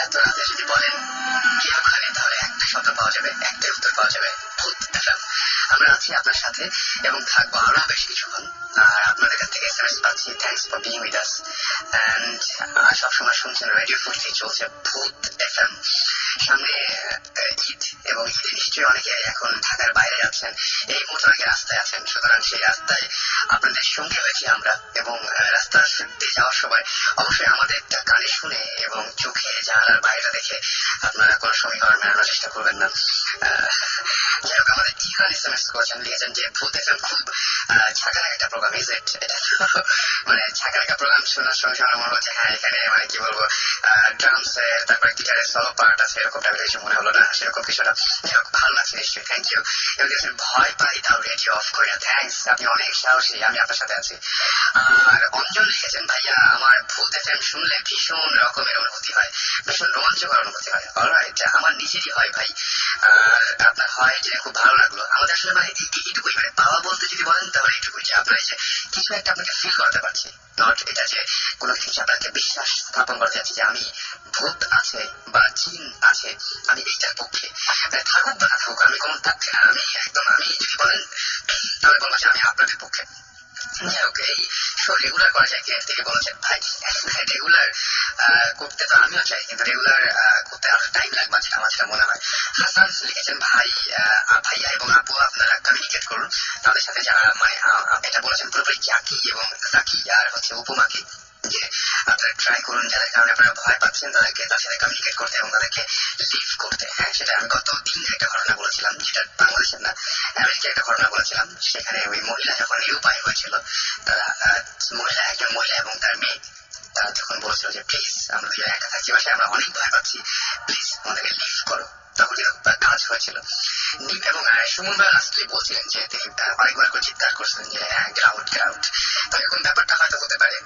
এত রাতে যদি বলেন কে ওখানে, তাহলে একটা শব্দ পাওয়া যাবে, একটাই উত্তর পাওয়া যাবে, ভূত FM। আমরা আছি আপনার সাথে এবং থাকবো আরো বেশ কিছুক্ষণ। আর আপনাদের কাছ থেকে এসএমএস পাচ্ছি, thanks for being with us. And সবসময় শুনছেন রেডিও ফুটি, চলছে ভূত FM। সামনে ঈদ, এবং ঈদে নিশ্চয়ই অনেকে এখন ঢাকার বাইরে যাচ্ছেন, এই মুহূর্তে অনেকে রাস্তায় আছেন। সুতরাং সেই রাস্তায় আপনাদের সঙ্গে হয়েছি আমরা, এবং রাস্তা দিয়ে যাওয়ার সময় অবশ্যই আমাদেরটা কানে শুনে এবং চোখে জানালার বাইরে দেখে আপনারা কোনো সমীকরণ মেলানোর চেষ্টা করবেন না। যাই হোক, আমাদের ইহান এসএমএস করেছেন, লিখেছেন যে ভূত FM খুব ঝাঁকানাকা একটা প্রোগ্রাম। Is it? এটা মানে ঝাঁকানাকা প্রোগ্রাম শোনার সঙ্গে সঙ্গে মনে হচ্ছে হ্যাঁ এখানে মানে কি বলবো, ড্রামসের তারপরে গিটারের সলো পার্ট আছে, এরকম টাইপের কিছু মনে হলো না, সেরকম কিছু না। যাই হোক, ভালো লাগছে নিশ্চয়ই, থ্যাংক ইউ। এবং দেখছেন ভয় পাই তাও রেডিও অফ করি না, থ্যাংকস, আপনি অনেক সাহসী, আমি আপনার সাথে আছি। আর অঞ্জন লিখেছেন, ভাইয়া আমার ভূত FM শুনলে ভীষণ রকমের অনুভূতি হয়, ভীষণ রোমাঞ্চকর অনুভূতি হয়। অলরাইট, আমার নিজেরই হয় ভাই, আর আপনার হয় জেনে খুব ভালো লাগলো। আমাদের আসলে মানে এইটুকুই, মানে পাওয়া বলতে যদি বলেন তাহলে এইটুকুই, যে আপনার যে কিছু একটা আপনাকে ফিল করাতে পারছি, নট এটা যে কোনো কিছু আপনাকে বিশ্বাস স্থাপন করতে যাচ্ছি যে আমি ভূত আছে বা জিন আছে, আমি এইটার পক্ষে, মানে থাকুক বা না থাকুক, আমি কোনো পক্ষে না, আমি একদম, আমি যদি বলেন তাহলে বলবো যে আমি আপনাদের পক্ষে। যাই হোক, এই শো রেগুলার করা যায় কি, এর থেকে বলেছেন ভাই রেগুলার করতে তো আমিও চাই, কিন্তু রেগুলার করতে আরো টাইম লাগবে, যেটা আমার যেটা মনে হয়। হাসান লিখেছেন, ভাই ভাইয়া এবং আপু আপনারা কমিউনিকেট করুন তাদের সাথে, যারা মানে এটা বলেছেন পুরোপুরি জাকি এবং জাকি আর হচ্ছে উপমাকে, যে আপনারা ট্রাই করুন যাদের কারণে আপনারা ভয় পাচ্ছেন তাদেরকে তার সাথে কমিউনিকেট করতে এবং তাদেরকে লিভ করতে। হ্যাঁ, সেটা আমি গত দিন একটা ঘটনা বলেছিলাম, যেটা বাংলাদেশের না, আমেরিকার একটা ঘটনা বলেছিলাম। সেখানে ওই মহিলা যখন নিরুপায় হয়েছিল, তারা একজন মহিলা এবং তার মেয়ে, তারা যখন বলেছিল যে প্লিজ আমরা দুজন একা থাকি বাসায়, আমরা অনেক ভয় পাচ্ছি, প্লিজ আমাদেরকে লিভ করো, তখন কাজ হয়েছিল। নিপ এবং সুমন ভাই লাস্টলি বলছিলেন যে তিনি অনেকবার করে চিৎকার করছিলেন যে গেট আউট গেট আউট। তো এখন ব্যাপারটা হয়তো হতে পারে,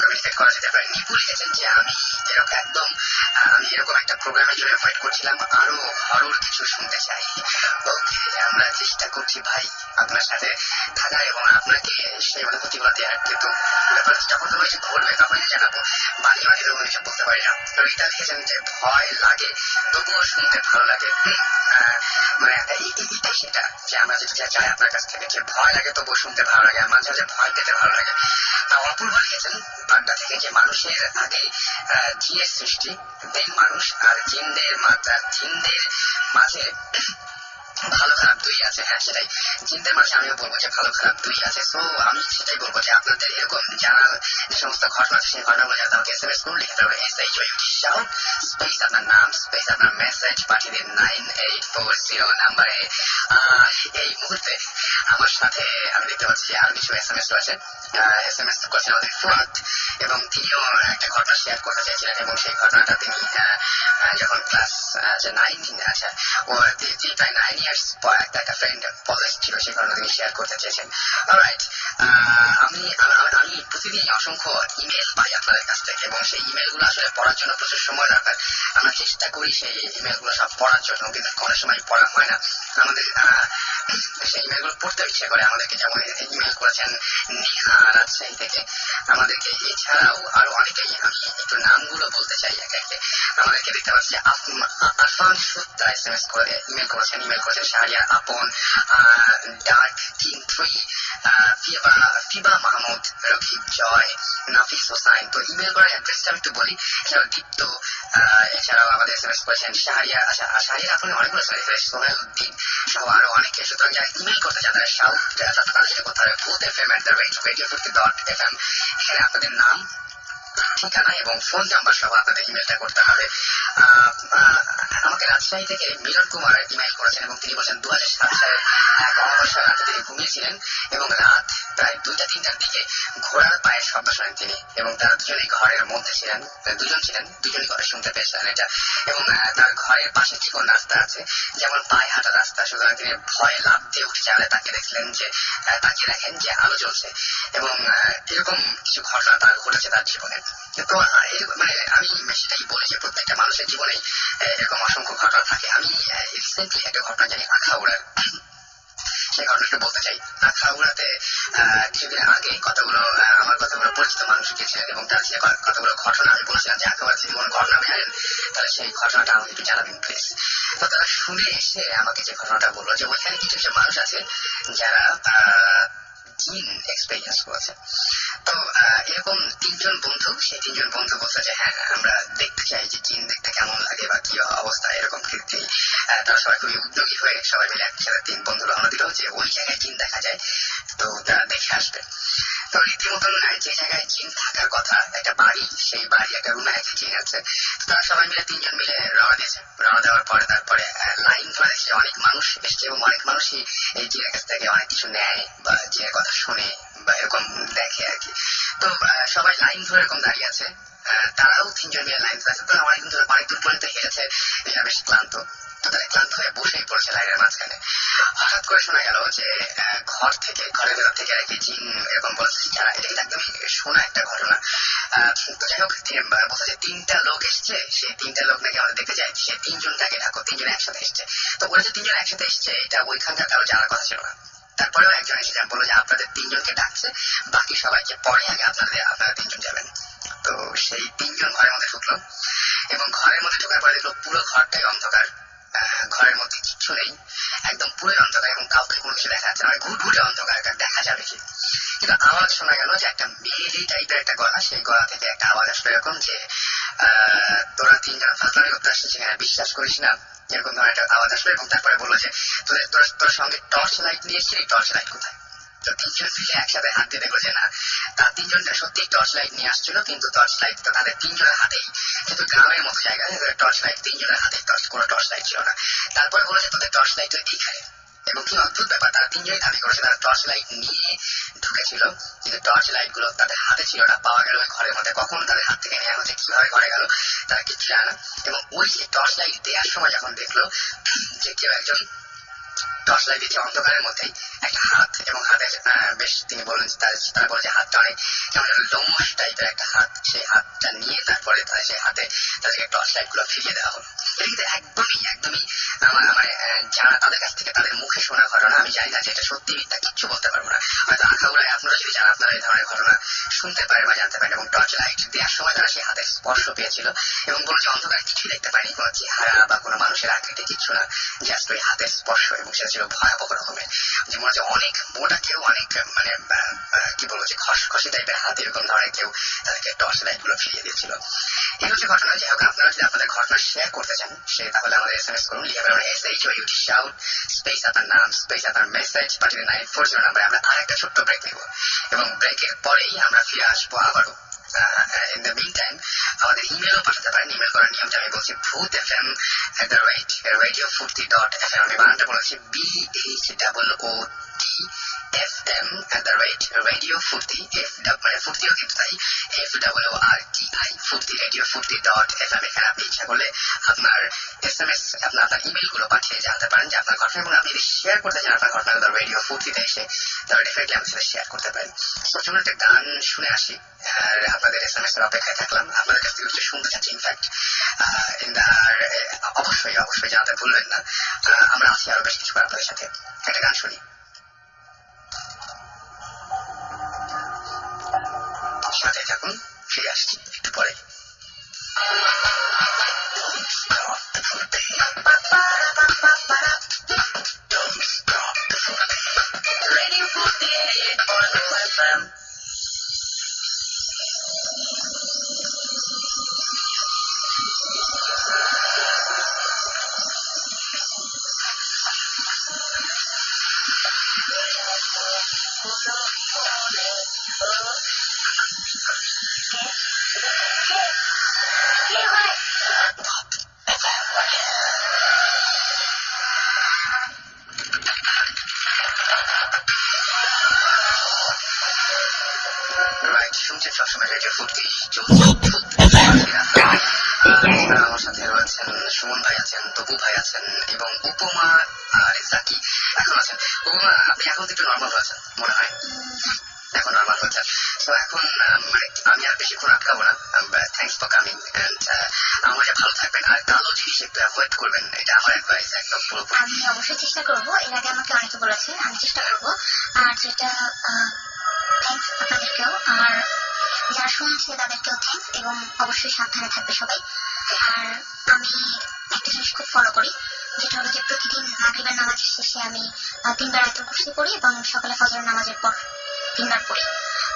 কমিউনিকেট করা যেতে পারে। নিপু লিখেছেন যে আমি এরকম একদম আমি এরকম একটা প্রোগ্রামের জন্য ওয়েট করছিলাম, আরো হরর কিছু শুনতে চাই। ওকে, আমরা চেষ্টা করছি ভাই আপনার সাথে থাকার এবং আপনাকে সেই অনুভূতিগুলো দেওয়ার, কিন্তু ব্যাপার যখন কোনো কিছু ঘটবে তখনই জানাবো, বানিয়ে বানিয়ে তখন কিছু বলতে পারি না। রীতা লিখেছেন যে ভয় লাগে তবুও শুনতে ভালো লাগে। মানে এটাই সেটা, যে আমরা যেটা চাই আপনার কাছ থেকে, যে ভয় লাগে তবুও শুনতে ভালো লাগে, আর মাঝে মাঝে ভয় পেতে ভালো লাগে। অপূর্ব লিখেছেন বার্তা থেকে যে মানুষের আগে জিনের সৃষ্টি, দেন মানুষ, আর জিনদের মাঝে ভালো খারাপ দুই আছে। হ্যাঁ, সেটাই, জিনদের মাঝে আমিও বলবো যে ভালো খারাপ দুই আছে। সো আমি সেটাই বলবো যে আপনাদের এরকম জানার যে সমস্ত ঘটনা আছে, সেই ঘটনাগুলো যাতে আমাকে এসএমএস করুন, লিখে দেবেন SHOUT স্পেস আপনার নাম স্পেস আপনার মেসেজ পাঠিয়ে দিন 9840 নাম্বারে। এই মুহূর্তে আমার সাথে আমি দেখতে পাচ্ছি যে আরো কিছু এসএমএস রয়েছে। এসএমএস করছেন আমাদের ফুয়াদ, এবং তিনিও একটা ঘটনা শেয়ার করতে চাইছিলেন, এবং সেই ঘটনাটা তিনি যখন ক্লাস 9 আছে, ও প্রায় 9 ইয়ার্স পর একটা ফ্রেন্ড পজেস ছিল, সেই ঘটনা তিনি শেয়ার করতে চেয়েছেন। অলরাইট, আমি প্রতিদিন অসংখ্য ইমেল পাই আপনাদের কাছ থেকে, এবং সেই ইমেল গুলো আসলে পড়ার জন্য প্রচুর সময় দরকার। আমরা চেষ্টা করি সেই ইমেল গুলো সব পড়ার জন্য, কিন্তু কোনো সময় পড়া হয় না। আমাদের সেই ইমেল গুলো পড়তে ইচ্ছে করে আমাদেরকে, যেমন ইমেল করেছেন নেহা রাজশাহী থেকে আমাদেরকে, এছাড়াও আরো অনেকেই, আমি একটু নামগুলো বলতে চাই একে একে। আমাদেরকে দেখতে পাচ্ছি আরফান সুত্তা এসএমএস করে ইমেল করেছেন শাহরিয়ার আপন, ডার্ক কিং 3, ফিবা মাহমুদ, রকিব জয়, নাফিস হোসাইন। তো ইমেল করার অ্যাড্রেসটা আমি একটু বলি। এছাড়াও দীপ্ত, এছাড়াও আমাদের এসএমএস করেছেন শাহরিয়ার আপনি অনেকগুলো সোহেল উদ্দিন সহ আরো অনেকে। সুতরাং যারা ইমেল করতে চান তারা সাউথ তাদের সাথে করতে হবে vootfm@radiofurti.fm। এখানে আপনাদের নাম, ঠিকানা এবং ফোন নাম্বার সহ আপনাদের ইমেলটা করতে হবে। আমাকে রাজশাহী থেকে মিলন কুমার ইমেল করেছেন, এবং তিনি বলছেন 2007 সালের এক অমাবস্যা রাতে তিনি ঘুমিয়েছিলেন, এবং রাত প্রায় 2টা-3টার দিকে ঘোড়ার পায়ের শব্দ শোনেন তিনি, এবং তারা দুজনেই ঘরের মধ্যে ছিলেন, দুজনই কথা শুনতে পেয়েছিলেন এটা। এবং তার ঘরের পাশে চিকন রাস্তা আছে, যেমন পায়ে হাঁটা রাস্তা। সুতরাং তিনি ভয়ে লাফ দিয়ে উঠে যাওয়ালে তাকিয়ে দেখেন যে আলো জ্বলছে, এবং এরকম কিছু ঘটনা তার ঘটেছে তার জীবনে। তো মানে আমি সেটাই বলি যে প্রত্যেকটা মানুষের জীবনে এরকম অসংখ্য ঘটনা থাকে। আমি রিসেন্টলি একটা ঘটনা জানি আখাউড়ার, সেই ঘটনাটা বলতে চাই। আখাউড়াতে কিছুদিন আগে কতগুলো আমার কতগুলো পরিচিত মানুষ গেছিলেন এবং তার যে কতগুলো ঘটনা আমি বলছিলাম যে আখাউড়া যদি কোনো ঘটনা আপনি জানেন তাহলে সেই ঘটনাটা আমাকে একটু জানাবেন প্লিজ। তো তারা শুনে এসে আমাকে যে ঘটনাটা বললো যে ওইখানে কিছু কিছু মানুষ আছে যারা জিন এক্সপেরিয়েন্স করেছে। তো এরকম তিনজন বন্ধু, সেই তিনজন বন্ধু বলছে যে হ্যাঁ আমরা দেখতে চাই যে জিন দেখতে কেমন লাগে বা কি অবস্থা এরকম কীর্তি। তারা সবাই খুবই উদ্যোগী হয়ে সবাই মিলে একসাথে তিন বন্ধু রওনা দিল যে ওই জায়গায় জিন দেখা যায়, তো তারা দেখে আসবে। তো রীতিমতন যে জায়গায় জিন থাকার কথা একটা বাড়ি, সেই বাড়ি একটা রুমে একটা জিন আছে। তারা সবাই মিলে তিনজন মিলে রওনা দিয়েছে। রওনা দেওয়ার পরে তারপরে লাইন ধরে দেখছে অনেক মানুষ এসছে এবং অনেক মানুষই এই জিনের কাছ থেকে অনেক কিছু নেয় বা জিনের কথা শুনে বা এরকম দেখে আর কি। তো সবাই লাইন ধরে এরকম দাঁড়িয়ে আছে। তারাও তিনজন মিলে লাইন ধরে আছে। তো অনেক দূর পর্যন্ত হেরেছে, বেশ ক্লান্ত। তো তারা ক্লান্ত হয়ে বসেই পড়েছে লাইনের মাঝখানে। হঠাৎ করে শোনা গেল যে ঘরের ভেতর থেকে আর কি জিন এরকম বলেছে, যারা এটা কিন্তু একদমই শোনা একটা ঘটনা। তো যাই হোক বলছে যে তিনটা লোক এসছে, সেই তিনটা লোক নাকি আমাদের দেখতে যায়, সে তিনজনটাকে ডাকো, তিনজন একসাথে এসছে। তো ওরা যে তিনজন একসাথে এসছে এটা ওইখানকার কারো জানার কথা ছিল না। তারপরেও একজন এসে বললো যে আপনাদের তিনজনকে ডাকছে, বাকি সবাইকে পরে আগে আপনারা তিনজন যাবেন। তো সেই তিনজন ঘরের মধ্যে ঢুকলো এবং ঘরের মধ্যে ঢোকার পরে দেখলো পুরো ঘরটাই অন্ধকার। ঘরের মধ্যে কিচ্ছু নেই, একদম পুরো অন্ধকার এবং কাউকে কোনো কিছু দেখা যাচ্ছে না, ঘুটঘুটে অন্ধকার, দেখা যাবে কি। কিন্তু আওয়াজ শোনা গেল যে একটা মেয়েলি টাইপের একটা গলা, সেই গলা থেকে একটা আওয়াজ আসলো এরকম যে তোরা তিনজন ফাজলামি করতে আসছিস সেখানে, বিশ্বাস করিস না, এরকম ধরনের একটা আওয়াজ আসলো। এবং তারপরে বললো যে তোর সঙ্গে টর্চ লাইট নিয়ে এসছিলি, টর্চ লাইট কোথায়? তো তিনজন মিলে একসাথে হাত দিয়ে দেখলো যে না, তার তিনজনটা সত্যি টর্চ লাইট নিয়ে আসছিল, কিন্তু টর্চ লাইট তো তাদের তিনজনের হাতেই, কিন্তু গ্রামের মতো জায়গায় টর্চ লাইট তিনজনের হাতে, কোনো টর্চ লাইট ছিল না। তারপরে বলেছে তোদের টর্চ লাইট তো এইখানে। এবং কি অদ্ভুত ব্যাপার, তারা তিনজনই দাবি করেছে তারা টর্চ লাইট নিয়ে ঢুকেছিল, কিন্তু টর্চ লাইট গুলো তাদের হাতে ছিল না, পাওয়া গেল ওই ঘরের মধ্যে। কখন তাদের হাত থেকে নেওয়া হচ্ছে, কিভাবে ঘরে গেল তারা কিছু জানে না। এবং ওই যে টর্চ লাইট দেওয়ার সময় যখন দেখলো যে কেউ একজন টর্চ লাইট দিচ্ছে অন্ধকারের মধ্যেই একটা হাত, এবং হাতে বেশ তিনি বললেন তারা বলে যে হাতটা অনেক কেমন লোমশ টাইপের একটা হাত, সেই হাতটা নিয়ে তারপরে সেই হাতে তাদেরকে টর্চ লাইট গুলো ফিরিয়ে দেওয়া হলো। এটা কিন্তু একদমই আমার জানা, তাদের কাছ থেকে তাদের মুখে শোনা ঘটনা। আমি জানি না যে এটা সত্যি মিথ্যা, কিচ্ছু বলতে পারবো না। হয়তো আখাউড়ায় আপনারা যদি জান, আপনারা এই ধরনের ঘটনা শুনতে পারেন বা জানতে পারেন। এবং টর্চ লাইট দেওয়ার সময় তারা সেই হাতের স্পর্শ পেয়েছিল এবং বলল যে অন্ধকারে কিছুই দেখতে পায়নি, কোনো চেহারা বা কোনো মানুষের আকৃতি কিচ্ছু না, জাস্ট ওই হাতের স্পর্শ। এবং সেটা ছিল ভয়াবহ রকমের, যে মনে হচ্ছে অনেক মোটা কেউ, অনেক মানে কি বলবো যে খসখসে টাইপের হাত, এরকম ধরনের কেউ তাদেরকে টর্চ লাইট গুলো ফিরিয়ে দিয়েছিল। এই হচ্ছে ঘটনা। যাই হোক, আপনারা যদি আপনাদের ঘটনা শেয়ার করতে চান সে তাহলে আমাদের SMS করুন, লিখে বেরোন SHOUT শাউট স্পেস আপনার নাম স্পেস আপনার মেসেজ পাঠিয়ে 940 নাম্বারে। আমরা আরেকটা ছোট্ট ব্রেক নেব এবং ব্রেকের পরেই আমরা ফিরে আসবো আবারও। In the meantime, আমাদের ইমেলও পাঠাতে পারেন। ইমেল করার নিয়মটা আমি বলছি bhootfm@radiofurti.fm। আমি বানানটা বলেছি BHOOTFM@radiofurti, মানে ফুর্তিও কিন্তু তাই, FOORTI ফুর্তি radiofurti.fm। এখানে আপনি ইচ্ছা করলে আপনার SMS, আপনার ইমেল গুলো পাঠিয়ে জানতে পারেন যে আপনার ঘটনাগুলো আপনি শেয়ার করতে চান, আপনার ঘটনাগুলো রেডিও ফুর্তিতে এসে তাহলে ডেফিনেটলি আমার সাথে শেয়ার করতে পারেন। প্রথমে একটা গান শুনে আসি, আর আপনাদের SMS এর অপেক্ষায় থাকলাম। আপনাদের কাছ থেকে কিছু শুনতে চাচ্ছি ইনফ্যাক্ট, আর অবশ্যই জানাতে ভুলবেন না। আমরা আছি আরো বেশ কিছু আপনাদের সাথে। একটা গান শুনি, সাথে থাকুন, ফিরে আসছি একটু পরে। Radio Fruity 88.2 FM. শুনছেন সবসময় রেডিও ফুর্তি আমার সাথে রয়েছেন সুমন ভাই আছেন, তপু ভাই আছেন এবং উপমা আর জাকি এখন আছেন। উপমা, আপনি এখন একটু নর্মাল হয়েছেন মনে হয়। এখন নর্মাল হচ্ছে। তো এখন মানে আমি আর বেশিক্ষণ আটকাবো না। থ্যাংকস ফর কামিং এন্ড আমার ভালো থাকবেন আর কালো জিনিস একটু অ্যাভয়েড করবেন, এটা আমার অ্যাডভাইস একদম পুরোপুরি। আমি অবশ্যই চেষ্টা করব, এর আগে আমাকে অনেকে বলেছে, আমি চেষ্টা করব। আর যেটা থ্যাংকস আপনাদেরকেও, আমার যারা শুনছে তাদেরকেও থ্যাংকস, এবং অবশ্যই সাবধানে থাকবে সবাই। আর আমি একটা জিনিস খুব ফলো করি, যেটা হলো যে প্রতিদিন মাগরিবের নামাজের শেষে আমি 3 বার আয়াতুল কুরসি পড়ি এবং সকালে ফজরের নামাজের পর 3 বার পড়ি।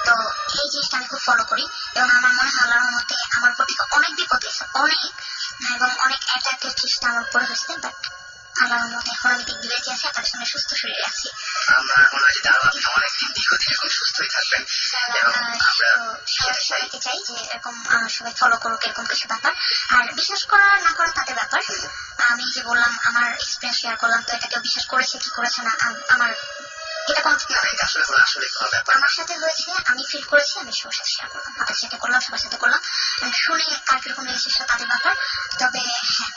তো এই জিনিসটা আমি খুব ফলো করি, এবং আমার মনে হয় আল্লাহর মতে আমার উপর থেকে অনেক বিপদ হয়েছে, অনেক, এবং অনেক অ্যাটাকের চেষ্টা আমার উপরে হয়েছে, বাট আল্লাহর মতে এখন আমি দিক বেঁচে আছি, আপনাদের সঙ্গে সুস্থ শরীরে আছি। আমার মনে হয় যে আরো আপনি অনেকদিন দীর্ঘদিন এরকম সুস্থই থাকবেন এবং আমরা সবাইকে চাই যে এরকম সবাই ফলো করুক এরকম কিছু ব্যাপার। আর বিশ্বাস করা না করা তাদের ব্যাপার। আমি যে বললাম আমার এক্সপিরিয়েন্স শেয়ার করলাম, তো এটা কেউ বিশ্বাস করেছে কি করেছে না আমার এটা কোনো আসলে কোনো ব্যাপার আমার সাথে হয়েছে, আমি ফিল করেছি, আমি সবার সাথে শেয়ার করলাম, তাদের সাথে করলাম, সবার সাথে করলাম। শুনে কার কিরকম লেগেছে সেটা তাদের ব্যাপার। তবে হ্যাঁ,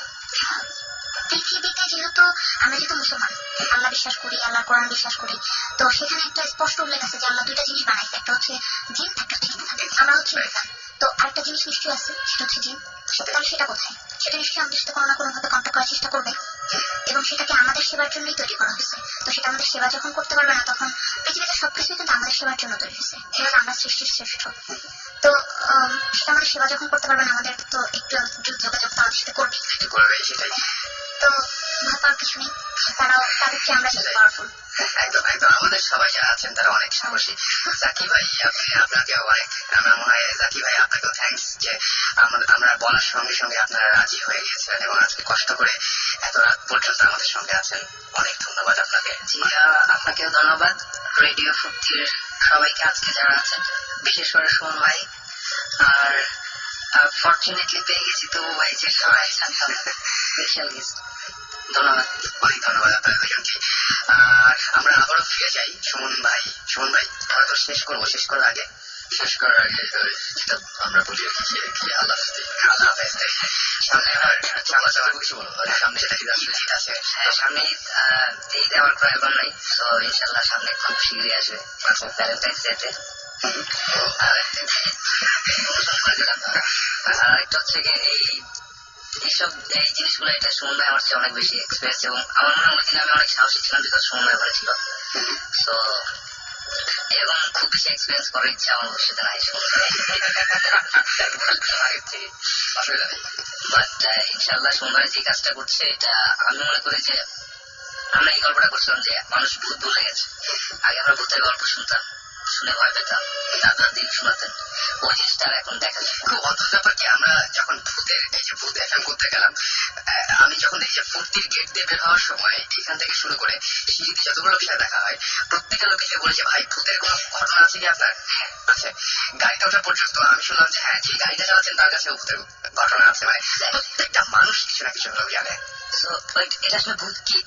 পৃথিবীতে যেহেতু আমরা যেহেতু মুসলমান, আল্লাহ বিশ্বাস করি, আল্লাহ কোরআন বিশ্বাস করি, তো সেখানে একটা স্পষ্ট উল্লেখ আছে যে আল্লাহ 2টা জিনিস বানাইছে, একটা হচ্ছে জিন, একটা হচ্ছে ইনসান। আমরা হচ্ছে ইনসান, তো আরেকটা জিনিস নিশ্চয়ই আছে, সেটা হচ্ছে জিন। তাহলে সেটা কোথায়? সেটা নিশ্চয়ই আমাদের সাথে কোনো না কোনো ভাবে কন্ট্যাক্ট করার চেষ্টা করবে, এবং সেটাকে আমাদের সেবার জন্যই তৈরি করা হয়েছে। তো সেটা আমাদের সেবা যখন করতে পারবে না, তখন পৃথিবীতে সবকিছু কিন্তু আমাদের সেবার জন্য তৈরি হয়েছে, যেহেতু আমরা সৃষ্টির শ্রেষ্ঠ। তো সেটা আমাদের সেবা যখন করতে পারবে না, আমাদের তো একটু যোগাযোগ তাদের সাথে করবে, সেটাই। তো ভয় পাওয়ার কিছু নেই, তারাও তাদের চেয়ে আমরা বেশি পাওয়ারফুল। একদম একদম আমাদের সবাই যারা আছেন তারা অনেক সাহসী। জাকি ভাই আপনাকে অনেক, আমার মনে হয় জাকি ভাই আপনাকেও থ্যাংকস যে আমরা বলার সঙ্গে সঙ্গে আপনারা রাজি হয়ে গেছেন এবং আজকে কষ্ট করে এত রাত পর্যন্ত আমাদের সঙ্গে আছেন। অনেক ধন্যবাদ আপনাকে। জি, আপনাকেও ধন্যবাদ। রেডিও ফুর্তির সবাইকে আজকে যারা আছেন, বিশেষ করে সুমন ভাই, আর ফর্চুনেটলি পেয়ে গেছি তবু ভাই যে সবাই স্পেশাল গেস্ট। ধন্যবাদ, অনেক ধন্যবাদ আপনাদের দুজনকে। আর আমরা আবারও ফিরে যাই সুমন ভাই। আমরা তো শেষ করার আগে যেটা আমরা বলি আর কি আল্লাহ হাফেজ। সামনে চাওয়া চাওয়ার কিছু বলো, সামনে সেটা কি আছে? সামনে ঈদ আমার প্রায় বার নাই, তো ইনশাল্লাহ সামনে খুব শীঘ্রই আসবে ভ্যালেন্টাইন্স ডেতে। আর একটা হচ্ছে গিয়ে এইসব এই জিনিসগুলো, এটা সুমন ভাই আমার চেয়ে অনেক বেশি এক্সপিরিয়েন্স, এবং আমার মনে হয় ওই দিন আমি অনেক সাহসী ছিলাম বিকজ সুমন ভাই বলেছিল। তো এরকম খুব বেশি এক্সপিরিয়েন্স করার ইচ্ছা আমার ভবিষ্যতে নাই বাট ইনশাল্লাহ সুমন ভাই যে কাজটা করছে, এটা আমি মনে করি যে আমরা এই গল্পটা করছিলাম যে মানুষ ভূত ভুলে গেছে। আগে আমরা ভূতের গল্প শুনতাম, শুনে ভয় পেতাম, দাদা দিন শোনাতেন, ওই জিনিসটা এখন দেখা যায়। খুব অদ্ভুত ব্যাপার কি, আমরা যখন ভূত এফএম করতে গেলাম, আমি যখন এই যে ফুর্তির গেট দিয়ে বের হওয়ার সময় এখান থেকে শুরু করে সিঁড়িতে যতগুলো বিষয় দেখা হয়, প্রত্যেকটা লোক এসে বলেছে ভাই ভূতের কোনো ঘটনা আছে কি আপনার? হ্যাঁ আছে। গাড়িতে ওঠা পর্যন্ত আমি শুনলাম যে হ্যাঁ যে গাড়িতে চালাচ্ছেন তার কাছে ভূতের ঘটনা আছে। মানে প্রত্যেকটা মানুষ কিছু না কিছু হলেও জানে। এটা আসলে ভূত কি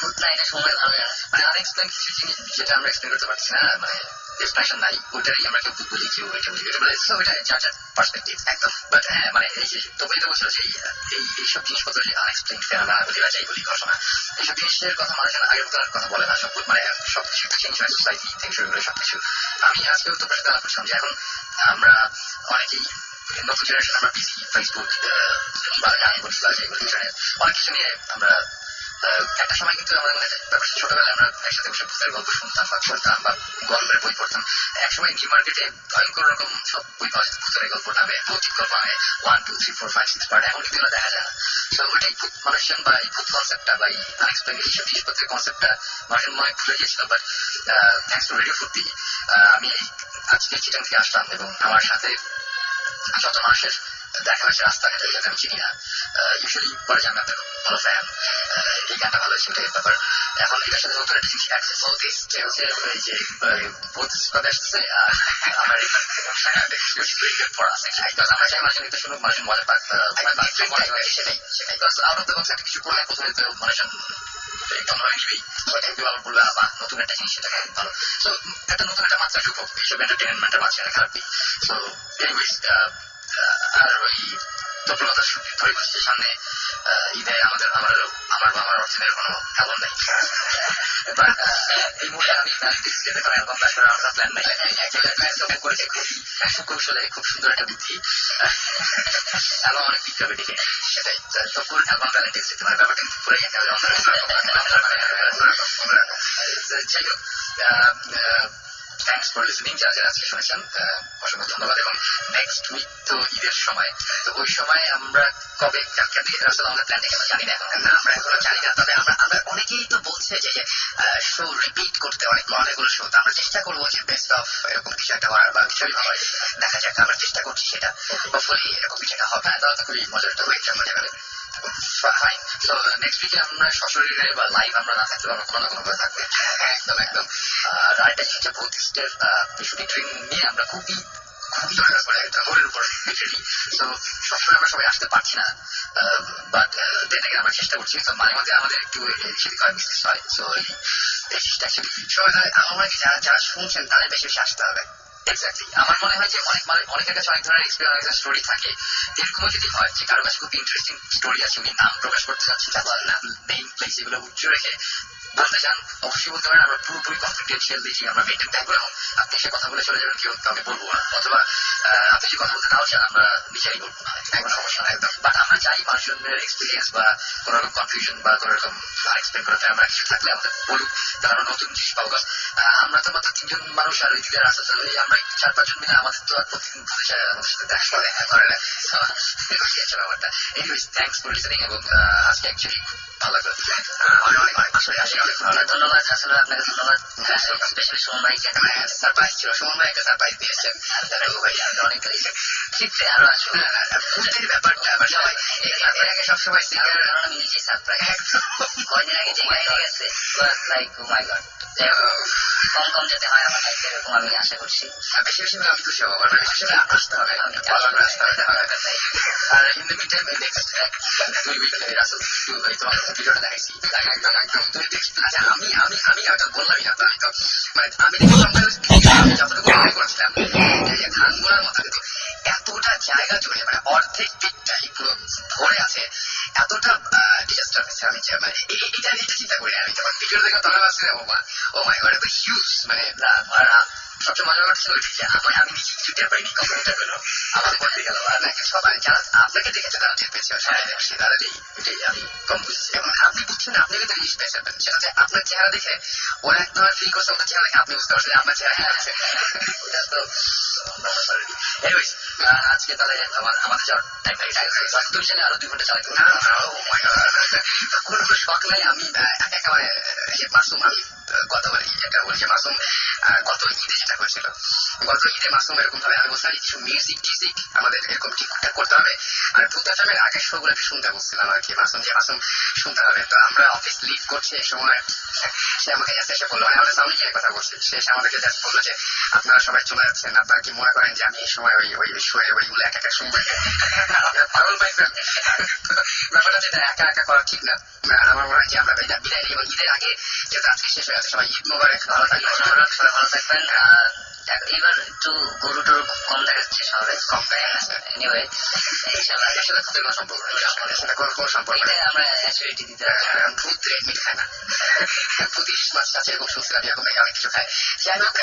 ভূত না, এটা সময় ভালো জানে। মানে আনএক্সপ্লেইন কিছু জিনিস যেটা আমরা এক্সপ্লেন করতে পারছি না, মানে এক্সপ্রেশন নাই, ওইটারই আমরা কেউ ভূত বলি, কেউ ওইটা বলি, মানে ওইটা যার যার পার্সপেক্টিভ একদম। বাট হ্যাঁ মানে এই যে তোমরা তো বলছিল যে এইসব জিনিসপত্র যে আনএক্সপ্লেইন ফেনোমেনা বলি বা যাই বলি ঘটনা, এইসব জিনিসের কথা মানুষ আগের মতো কথা বলে না। সব মানে সবকিছু চেঞ্জ হয়, সোসাইটি থেকে শুরু করে সবকিছু। আমি আজকেও তোমার সাথে আলাপ করছিলাম যে এখন আমরা অনেকেই নতুন জেনারেশন, আমরা বিজি, ফেসবুক বা গান বলি বা যাই বলি, ইন্টারনেট, অনেক কিছু নিয়ে আমরা একটা সময় কিন্তু আমাদের মধ্যে ব্যাপারটা ছোটবেলায় আমরা একসাথে বসে ভূতের গল্প শুনতাম বা পড়তাম বা গল্পের বই পড়তাম। একসময় নিউ মার্কেটে ভয়ঙ্কর রকম সব বই পাওয়া যেত ভূতের গল্প নামে, ভৌতিক গল্প নামে 1, 2, 3, 4, 5, 6 পার্ট। এখন কিন্তু এগুলো দেখা যায় না। তো ওইটাই ভূত মানুষজন বা এই ভূত কনসেপ্টটা বা এই আনএক্সপ্লেইন এইসব জিনিসপত্রের কনসেপ্টটা মানুষের মনে ভুলে গিয়েছিল। বাট থ্যাংকস টু রেডিও ফুর্তি আমি আজকে চিটাং থেকে আসলাম এবং আমার সাথে যত মানুষের দেখা হয়েছে রাস্তাঘাটে, যাতে আমি চিনি না, ইউজুয়ালি পরে যে আমি আপনার ভালো ফ্যান, এই গানটা ভালো হয়েছে, ওটাই ব্যাপার। এখন এটার সাথে নতুন একটা জিনিস অ্যাক্সেস হতে যে হচ্ছে এই যে ভূত কথা আসতেছে, আমার পড়া আছে আমরা চাই মানুষের নৃত্য শুনুক, মানুষের মজা পাক, সেটাই সেটাই আউট অফ দ্য বক্স একটা কিছু করলে প্রথমে তো মানুষের বলবে বা নতুন একটা জিনিস, সেটা ভালো। তো একটা নতুন একটা মাত্রা ঢুকুক এইসব এন্টারটেনমেন্টের মাঝখানে, খারাপ নেই। তো এনিওয়েজ আর ওই তো প্রণতা ধরে বসছে সামনে ঈদে আমার বা আমার অর্থনের কোনো অ্যালবাম নেই, বাট এই মুহূর্তে আমি যেতে কোনো অ্যালবাম বা করার আমার প্ল্যান নাই। প্ল্যান করেছি খুব কৌশলে, খুব সুন্দর একটা বুদ্ধি, অ্যালবাম অনেক বিক্রি হবে দিকে, সেটাই তো কোন অ্যালবাম ভ্যালেন্টাইন্স দিতে পারে ব্যাপারটা কিন্তু পুরো যেতে হবে। যাই হোক, থ্যাংকস ফর লিসনিং, যারা যারা আজকে শুনেছেন অসংখ্য ধন্যবাদ। এবং নেক্সট উইক তো ঈদের সময়, তো ওই সময় আমরা কবে কালকে থেকে আসলে আমাদের প্ল্যানটা কেন জানি না, এখন আমরা এখনো জানি না। তবে আমরা অনেকেই তো বলছে যে শো রিপিট করতে অনেকগুলো শো, তো আমরা চেষ্টা করবো যে বেস্ট অফ এরকম কিছু একটা করার বা কিছু হয়, দেখা যাক, আমরা চেষ্টা করছি সেটা, হোপফুলি এরকম কিছু একটা হবে, তাহলে তো খুবই মজার একটা হয়ে মজা হবে। ফাইন, তো নেক্সট উইকে আমরা সশরীরে বা লাইভ আমরা না থাকতে পারবো, কোনো না কোনো ভাবে থাকবে, একদম একদম। আর আরেকটা হচ্ছে বুদ্ধিস্টের শুটিং ট্রেন নিয়ে আমরা খুবই দরকার পড়ে একটা হোরের উপর রেডি। তো সবসময় আমরা সবাই আসতে পারছি না, বাট দেন আগে আমরা চেষ্টা করছি। তো মাঝে মাঝে আমাদের একটু সেদিক হয়, মিসটেক হয়। সো এই জিনিসটা আমার মনে হয় যারা শুনছেন তাদের বেশি বেশি আসতে হবে। এক্স্যাক্টলি, আমার মনে হয় যে অনেকের কাছে অনেক ধরনের এক্সপিরিয়েন্স, অনেক স্টোরি থাকে। এরকমও যদি হয় যে কারো কাছে খুব ইন্টারেস্টিং স্টোরি আছে, উনি নাম প্রকাশ করতে চাচ্ছেন, নেম প্লেস এগুলো উচ্চ রেখে বলতে চান, অবশ্যই বলতে পারেন। আমরা পুরোপুরি কনফিডেন্সিয়াল দিয়েছি, আমরা মেনটেন থাকবো, এবং আপনি সে কথা বলে চলে যাবেন, কেউ কাউকে বলবো না। অথবা আপনি যে কথা বলতে নাও চান, আমরা নিজেরাই বলবো, কোনো সমস্যা না একদম। বাট আমরা চাই মানুষজনের এক্সপিরিয়েন্স বা কোনো রকম কনফিউশন বা কোনো রকম এক্সপ্লেন করতে আমরা কিছু থাকলে আমাদের বলুক, তাহলে আমরা নতুন জিনিস পাবো। আমরা তো মাত্র 3 জন মানুষ, আর ওই দিকে আসতে আমরা 4-5 জন মিলে আমাদের তো আর প্রতিদিন আমাদের সাথে দেখা করে না। ব্যাপারটা এনিওয়েজ, থ্যাংকস ফর লিসেনিং। এবং আজকে অ্যাকচুয়ালি ভালো লাগলো, অনেক আসলে অনেক ভালো লাগলো। ধন্যবাদ, আসলে আপনাকে ধন্যবাদ, স্পেশালি সুমন ভাইকে। সারপ্রাইজ ছিল, সুমন ভাই একটা সারপ্রাইজ দিয়েছেন, অনেক ক্ষেত্রে আরো আসলে ভূতের ব্যাপারটা আবার সবাই এর আগে সবসময় সিঙ্গার, আমি নিজে সারপ্রাইজ কয়দিন আগে যে গাড়ি গেছে, লাইক ও মাই গড, কম যেতে হয় আমার কাছে, এরকম আমি আশা করছি। বেশি বেশি আমি খুশি হবো, বেশি বেশি আসতে হবে, আসতে হবে। আর in the meantime next 2 week Rasel তোমার ভিডিওটা দেখাইছি, তুমি দেখছি। আচ্ছা, আমি হয়তো বললামই না, তো মানে আমি যতটুকু মনে করছিলাম খানগুলোর মতো, কিন্তু এতটা জায়গা জুড়ে মানে অর্ধেক দিকটাই পুরো ভরে আছে, এতটা ডিজাস্টার হয়েছে। আমি এটা চিন্তা করি, আমি যখন ভিডিও দেখে তখন ভাবছি ও মাই গড, এত হিউজ, মানে সবচেয়ে মজার কথা ছিল যে আমি নিজে কিছু টের পাইনি, কম্পিউটার পেলো আমাদের বলতে গেল, আর নাকি সবাই যারা আপনাকে দেখেছে তারা টের পেয়েছে, সবাই দেখছি তারা এটাই আমি কম বুঝছি। এবং আপনি বুঝছেন না, আপনি কিন্তু জিনিস পেয়েছেন, সেটা হচ্ছে আপনার চেহারা দেখে ওরা এক ধরনের ফিল করছে, ওদের চেহারা দেখে আপনি বুঝতে পারছেন আপনার চেহারা আছে। এটা তো এনিওয়েজ, আজকে তাহলে আমাদের যাওয়ার টাইম দুই জায়গায় আরো 2 ঘন্টা চালাতে কোনো শখ নাই। আমি একেবারে মাসুম, আমি গত এটা বলছি মাসুম গত ঈদে যেটা হয়েছিল, গত ঈদে মাসুম এরকম ভাবে আমি বলছিলাম কিছু মিউজিক টিউজিক আমাদের এরকম ঠিকঠাক করতে হবে, আর ভূতাচামের আগের শো গুলোকে শুনতে বলছিলাম আর কি, মাসুম শুনতে হবে। তো আমরা অফিস লিভ করছি এই সময়, সে আমাকে এসে বললো, মানে আমাদের সামনে গিয়ে কথা বলছে, সে আমাদেরকে জাস্ট বললো যে আপনারা সবাই চলে যাচ্ছেন, আপনারা কি মনে করেন যে আমি এই সময় ওই শোয়ে ওইগুলো এক শুনবো? পাগল পাইবেন ব্যাপারটা, যেটা একা করা ঠিক না। আমার মনে হয় যে আমরা বিদায় নিই, এবং ঈদের আগে যেহেতু আজকে শেষ হয়ে যাচ্ছে, সবাই ঈদ মোবারক, ভালো থাকবেন, সবাই ভালো থাকবেন। এবার একটু গরু টরু কম দেখাচ্ছে শহরে, কম দেখা যাচ্ছে। এনিওয়ে, ইনশাআল্লাহ এর সাথে কোনো সম্পর্ক নেই, কোনো সম্পর্ক নেই। আমরা অ্যাসিডিটি দিতে ভূত রেড মিট খায় না, 25 মাস আছে এরকম শুনছিলাম, এরকম অনেক কিছু খায়। যাই হোক,